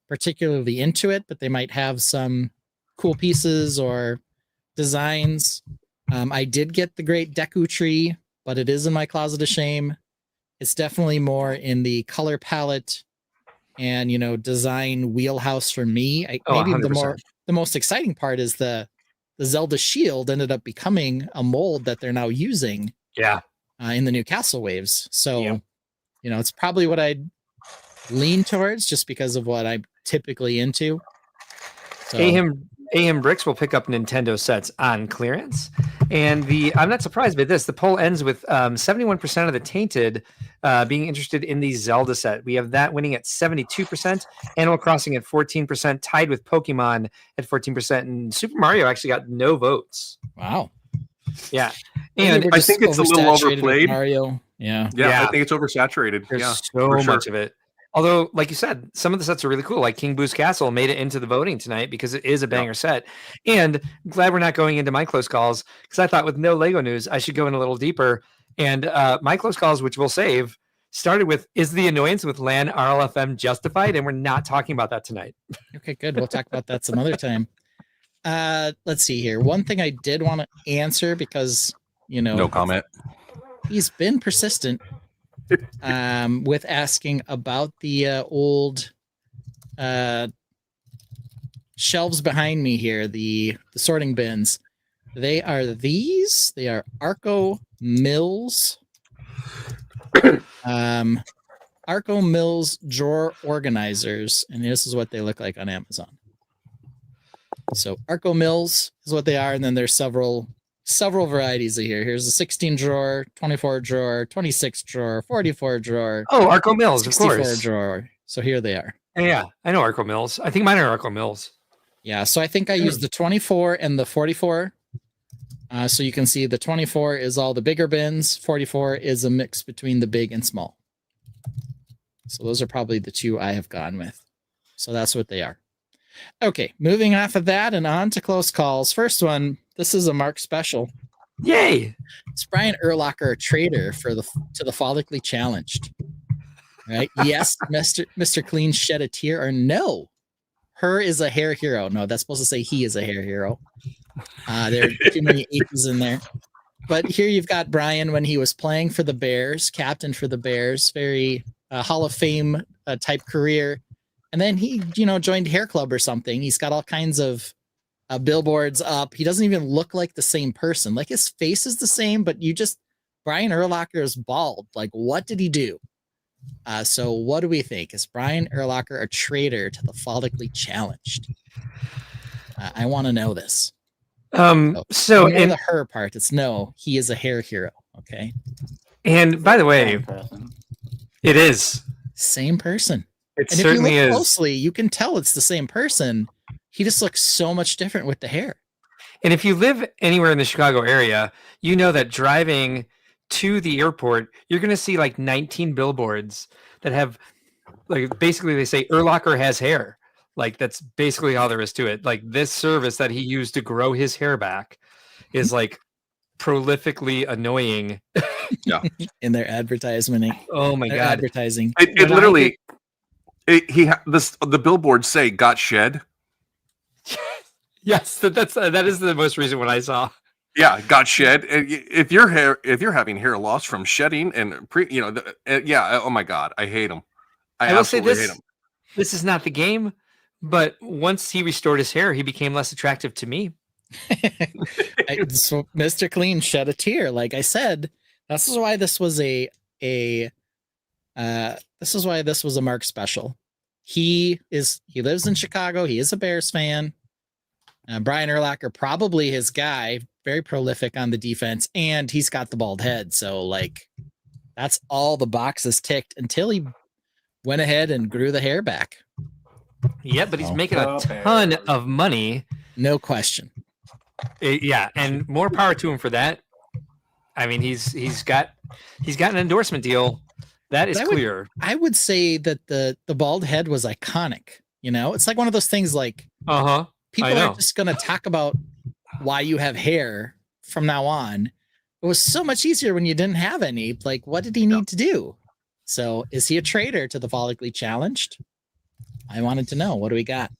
particularly into it, but they might have some cool pieces or designs. I did get the Great Deku Tree, but it is in my closet of shame. It's definitely more in the color palette and, design wheelhouse for me. Maybe 100%. the most exciting part is the Zelda shield ended up becoming a mold that they're now using. Yeah. In the new Castle Waves. So, it's probably what I'd lean towards just because of what I'm typically into. So. AM Bricks will pick up Nintendo sets on clearance. And I'm not surprised by this. The poll ends with 71% of the Tainted being interested in the Zelda set. We have that winning at 72%, Animal Crossing at 14%, tied with Pokemon at 14%, and Super Mario actually got no votes. Wow. Yeah. And I think it's a little overplayed. Mario. Yeah. I think it's oversaturated. There's so much of it. Although, like you said, some of the sets are really cool. Like King Boo's Castle made it into the voting tonight because it is a banger set. And I'm glad we're not going into my close calls because I thought with no Lego news, I should go in a little deeper. And my close calls, which we'll save, started with, is the annoyance with LAN RLFM justified? And we're not talking about that tonight. Okay, good. We'll talk about that some other time. Let's see here. One thing I did want to answer because, no comment. He's been persistent with asking about the old shelves behind me here, the sorting bins. They are these. They are Arco Mills. Arco Mills drawer organizers, and this is what they look like on Amazon. So Arco Mills is what they are, and then there's several varieties of here. Here's a 16 drawer, 24 drawer, 26 drawer, 44 drawer. Oh, Arco Mills, of course. 64 drawer. So here they are. Yeah, I know Arco Mills. I think mine are Arco Mills. Yeah, so I think I used the 24 and the 44. So you can see the 24 is all the bigger bins. 44 is a mix between the big and small. So those are probably the two I have gone with. So that's what they are. Okay, moving off of that and on to close calls. First one, this is a Mark special. Yay! It's Brian Urlacher, a trader to the follically challenged. Right? Yes, Mr. Clean shed a tear, or no. Her is a hair hero. No, that's supposed to say he is a hair hero. There are too many H's in there. But here you've got Brian when he was playing for the Bears, captain for the Bears, very Hall of Fame type career. And then he, joined Hair Club or something. He's got all kinds of billboards up. He doesn't even look like the same person. Like his face is the same, but Brian Urlacher is bald. Like, what did he do? So what do we think? Is Brian Urlacher a traitor to the follically challenged? I want to know this. So in in the her part, it's no, he is a hair hero. Okay. And by the way, it is same person. It and certainly if you look is. closely, you can tell it's the same person. He just looks so much different with the hair. And if you live anywhere in the Chicago area, you know that driving to the airport, you're going to see like 19 billboards that have, like, basically they say Urlacher has hair. Like, that's basically all there is to it. Like, this service that he used to grow his hair back is like prolifically annoying. Yeah. In their advertisement. Oh my Their God. advertising. It literally, the billboards say "got shed." Yes, that is the most recent one I saw. Yeah, got shed. If you're having hair loss from shedding and yeah. Oh my God, I hate them. I will say absolutely hate them. this is not the game, but once he restored his hair, he became less attractive to me. So Mr. Clean shed a tear. Like I said, this is why this was a Mark special. He lives in Chicago. He is a Bears fan. Brian Urlacher, probably his guy, very prolific on the defense, and he's got the bald head. So like, that's all the boxes ticked until he went ahead and grew the hair back. Yeah, but he's making a ton of money. No question. Yeah, and more power to him for that. I mean, he's got an endorsement deal. That is clear. I would say that the bald head was iconic. You know, it's like one of those things like, people are just going to talk about why you have hair from now on. It was so much easier when you didn't have any. Like, what did he need to do? So is he a traitor to the follically challenged? I wanted to know. What do we got?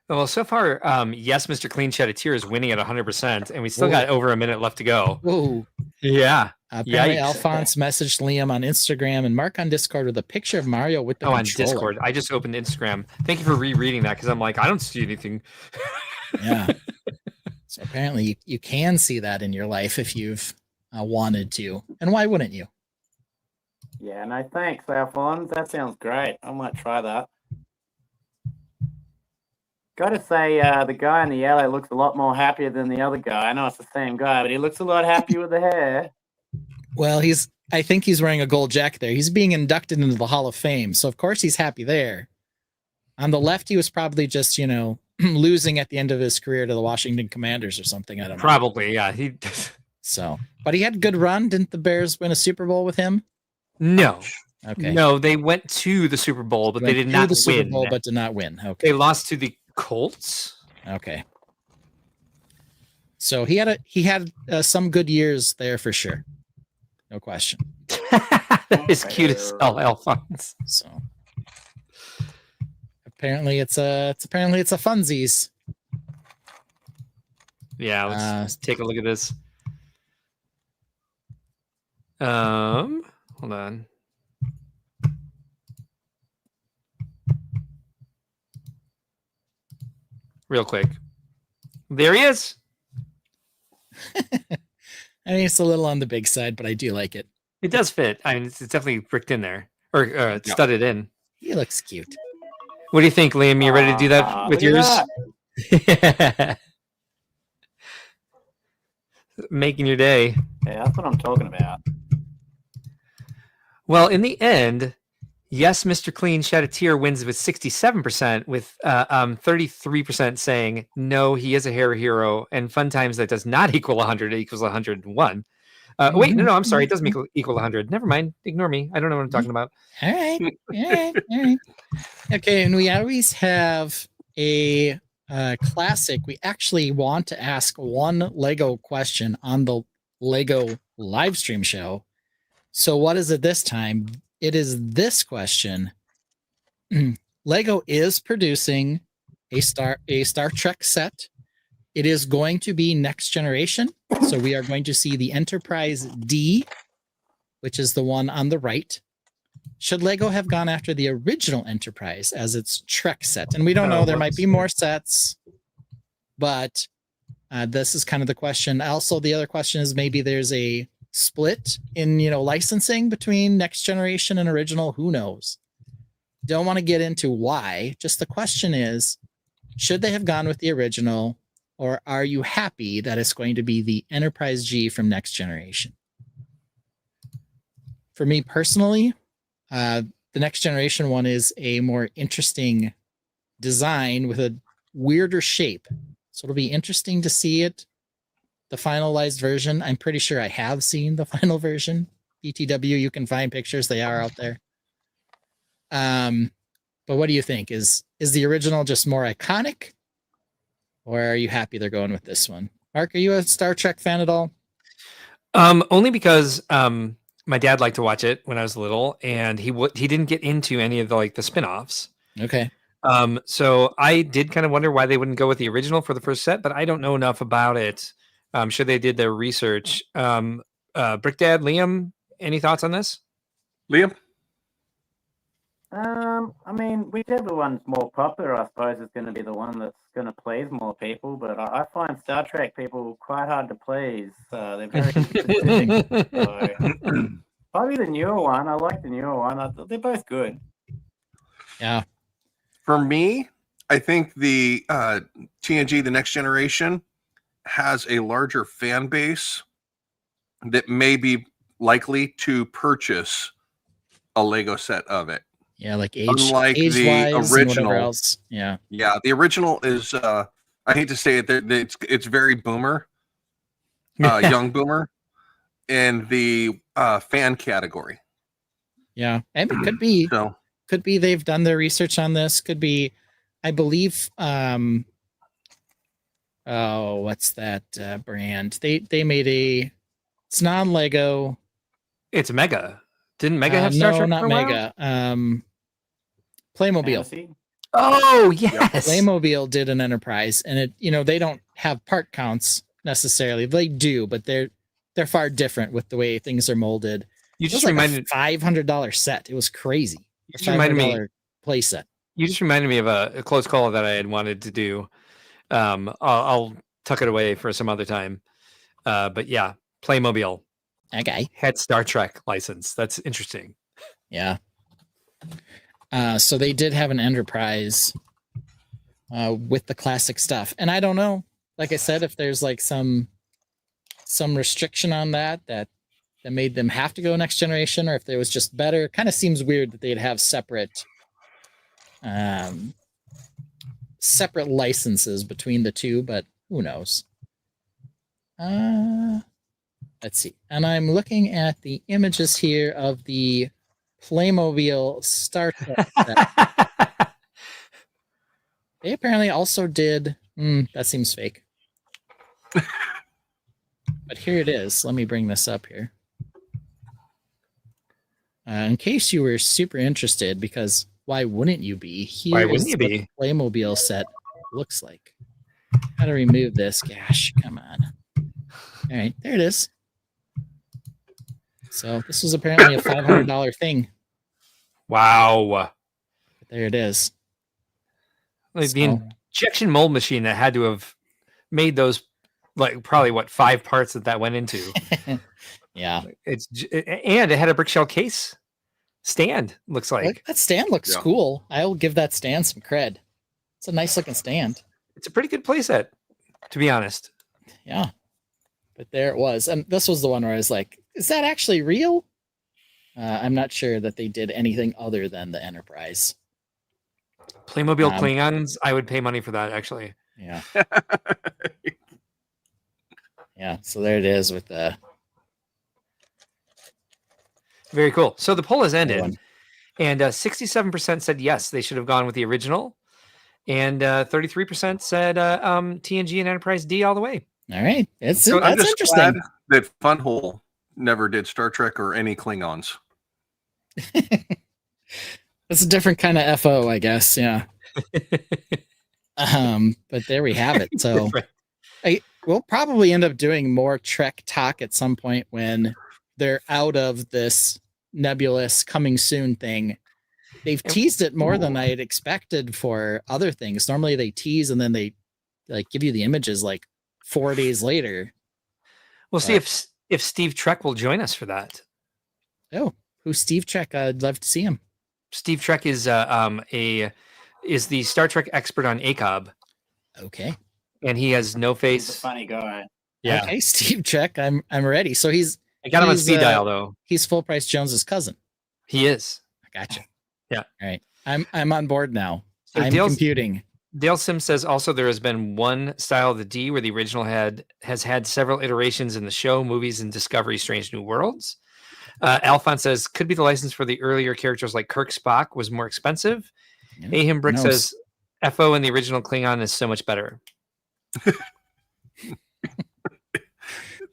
Well, so far, yes, Mr. Clean Shed a Tear is winning at 100%, and we still got over a minute left to go. Whoa. Yeah. Apparently, Alphonse messaged Liam on Instagram and Mark on Discord with a picture of Mario with the controller. On Discord. I just opened Instagram. Thank you for rereading that, because I'm like, I don't see anything. Yeah. So apparently, you can see that in your life if you've wanted to. And why wouldn't you? Yeah, no, thanks, Alphonse. That sounds great. I might try that. Gotta say, the guy in the yellow looks a lot more happier than the other guy. I know it's the same guy, but he looks a lot happier with the hair. Well, I think he's wearing a gold jacket there. He's being inducted into the Hall of Fame, so of course he's happy there. On the left, he was probably just, losing at the end of his career to the Washington Commanders or something. I don't know. Probably, yeah. But he had a good run. Didn't the Bears win a Super Bowl with him? No. Okay. No, they went to the Super Bowl, but they did not win. Super Bowl, but did not win. Okay. They lost to the Colts. Okay. So he had some good years there for sure. No question. That is cute as hell, Alphonse. So apparently it's a funsies. Yeah, let's take a look at this. Hold on. Real quick. There he is. I mean, it's a little on the big side, but I do like it. It does fit. I mean, it's definitely bricked in there or studded in. He looks cute. What do you think, Liam? You ready to do that with yours? Making your day. Yeah, that's what I'm talking about. Well, in the end, yes, Mr. Clean Shed a Tear wins with 67%, with 33% saying no, he is a hair hero, and Fun Times that does not equal 100, it equals 101. Wait, no, I'm sorry, it doesn't equal 100. Never mind, ignore me. I don't know what I'm talking about. All right. Okay, and we always have a classic. We actually want to ask one Lego question on the Lego live stream show. So what is it this time? It is this question. Lego is producing a Star Trek set. It is going to be next generation. So we are going to see the Enterprise D, which is the one on the right. Should Lego have gone after the original Enterprise as its Trek set? And we don't know. There might be more sets, but this is kind of the question. Also, the other question is maybe there's a split in licensing between next generation and original. Who knows? Don't want to get into why. Just the question is, should they have gone with the original, or are you happy that it's going to be the Enterprise G from Next Generation? For me personally, the Next Generation one is a more interesting design with a weirder shape. So it'll be interesting to see it, the finalized version. I'm pretty sure I have seen the final version. BTW, you can find pictures. They are out there. But what do you think? Is the original just more iconic, or are you happy they're going with this one? Mark, are you a Star Trek fan at all? Only because my dad liked to watch it when I was little, and he didn't get into any of the spin-offs. Okay. So I did kind of wonder why they wouldn't go with the original for the first set, but I don't know enough about it. I'm sure they did their research. Brick Dad, Liam, any thoughts on this? Liam? I mean, whichever one's more popular, I suppose, is going to be the one that's going to please more people. But I find Star Trek people quite hard to please. They're very specific. So, probably the newer one. I like the newer one. They're both good. Yeah. For me, I think the TNG, the Next Generation, has a larger fan base that may be likely to purchase a Lego set of it. Yeah, like unlike the original. Else. Yeah, the original is. I hate to say it, it's very boomer, young boomer, in the fan category. Yeah, and it could be. So could be they've done their research on this. Could be, I believe. Oh, what's that brand? They made it's non-Lego. It's Mega. Didn't Mega have Star Trek? No, not for a while? Mega. Playmobil. Fantasy? Oh, yes. Playmobil did an Enterprise, and it, they don't have part counts necessarily. They do, but they're far different with the way things are molded. You just reminded $500 set. It was crazy. You just reminded me play set. You just reminded me of a close call that I had wanted to do. I'll tuck it away for some other time. But yeah, Playmobil. Okay. Had Star Trek license. That's interesting. Yeah. So they did have an Enterprise with the classic stuff. And I don't know, like I said, if there's like some restriction on that made them have to go Next Generation, or if there was just better. It kind of seems weird that they'd have separate licenses between the two, but who knows? Let's see. And I'm looking at the images here of the Playmobil Star Trek set. They apparently also did. That seems fake. But here it is. Let me bring this up here. In case you were super interested, because why wouldn't you be? Here is what the Playmobil set looks like. How to remove this? Gosh, come on. All right, there it is. So this was apparently a $500 thing. Wow. There it is. Like the injection mold machine that had to have made those, like probably 5 parts that went into. Yeah. And it had a brick shell case stand, looks like. That stand looks cool. I'll give that stand some cred. It's a nice looking stand. It's a pretty good playset, to be honest. Yeah. But there it was. And this was the one where I was like, is that actually real? I'm not sure that they did anything other than the Enterprise. Playmobil Klingons, I would pay money for that, actually. Yeah. Yeah, so there it is with the... Very cool. So the poll has ended, and 67% said yes, they should have gone with the original, and 33% said TNG and Enterprise D all the way. All right. That's I'm just interesting. glad that Funhole never did Star Trek or any Klingons. That's a different kind of FO, I guess. Yeah. But there we have it. So we'll probably end up doing more Trek talk at some point when they're out of this nebulous coming soon thing. They've teased it more than I had expected for other things. Normally they tease and then they give you the images 4 days later. We'll see if Steve Trek will join us for that. Oh, who's Steve Trek? I'd love to see him. Steve Trek is the Star Trek expert on ACOB. Okay. And he has no He's a face. funny guy. Yeah. Okay, Steve, check. I'm ready. So I got him on speed dial though. He's Full Price Jones's cousin. He is. I gotcha. Yeah. All right. I'm on board now. So I'm computing. Dale Sim says also there has been one style of the D where the original has had several iterations in the show, movies, and Discovery Strange New Worlds. Alphonse says could be the license for the earlier characters like Kirk Spock was more expensive. Yeah. Ahim Brick says FO in the original Klingon is so much better.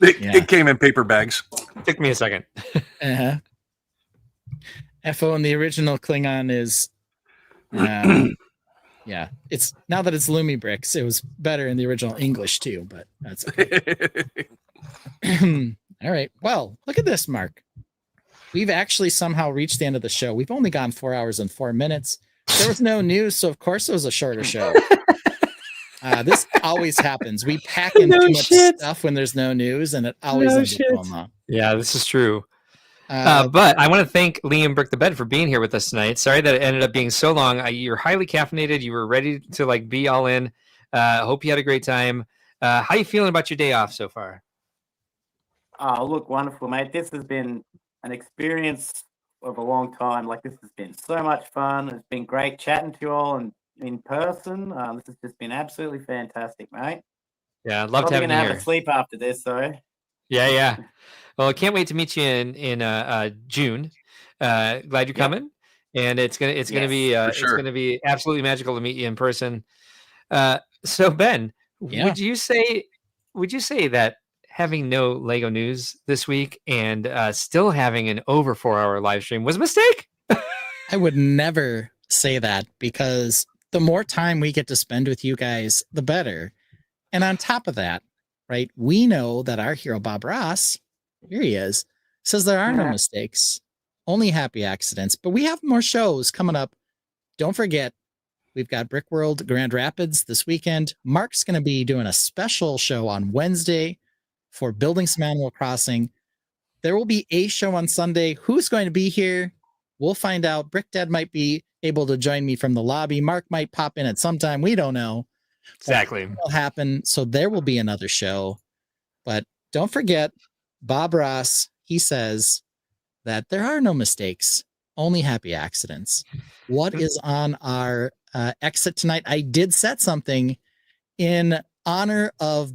It came in paper bags. Took me a second. Uh-huh. FO in the original Klingon is yeah. It's now that it's Lumi Bricks, it was better in the original English too, but that's okay. All right. Well, look at this, Mark. We've actually somehow reached the end of the show. We've only gone 4 hours and 4 minutes. There was no news, so of course it was a shorter show. This always happens. We pack in too much stuff when there's no news, and it always ends up going long. Yeah, this is true. But I want to thank Liam Brick the Bed for being here with us tonight. Sorry that it ended up being so long. You're highly caffeinated. You were ready to like be all in. Hope you had a great time. How you feeling about your day off so far? Oh, look, wonderful, mate. This has been an experience of a long time. Like, this has been so much fun. It's been great chatting to you all and in person. This has just been absolutely fantastic, mate. Yeah, I'd love to have you gonna here. have a sleep after this, though. Yeah. Well, I can't wait to meet you in June. Glad you're coming, and it's gonna be it's gonna be absolutely magical to meet you in person. So Ben, would you say that having no Lego news this week and still having an over 4-hour live stream was a mistake? I would never say that, because the more time we get to spend with you guys, the better. And on top of that, right, we know that our hero Bob Ross, here he is, says there are no mistakes, only happy accidents. But we have more shows coming up. Don't forget, we've got Brickworld Grand Rapids this weekend. Mark's going to be doing a special show on Wednesday for building some Animal Crossing. There will be a show on Sunday. Who's going to be here? We'll find out. Brick Dad might be able to join me from the lobby. Mark might pop in at some time. We don't know. Exactly. It'll happen. So there will be another show. But don't forget, Bob Ross, he says that there are no mistakes, only happy accidents. What is on our exit tonight? I did set something in honor of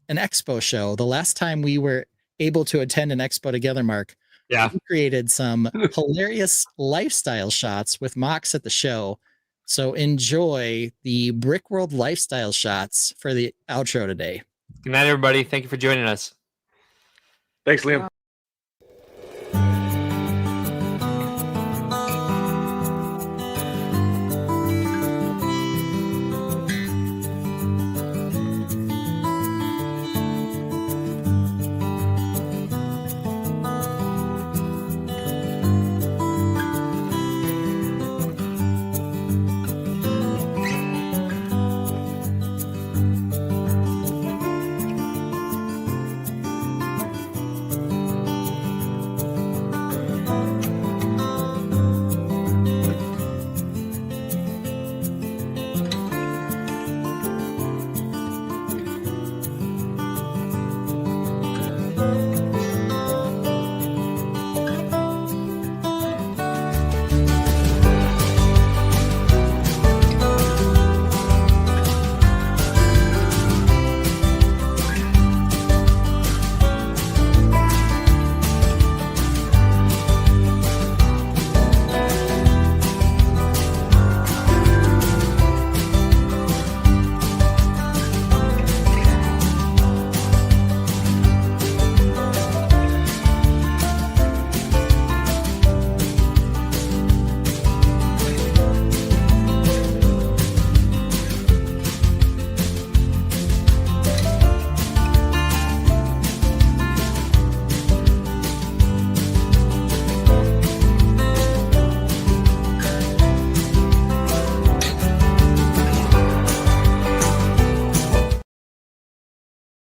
an expo show. The last time we were able to attend an expo together, Mark, we created some hilarious lifestyle shots with MOCs at the show. So enjoy the Brickworld lifestyle shots for the outro today. Good night, everybody. Thank you for joining us. Thanks, Liam.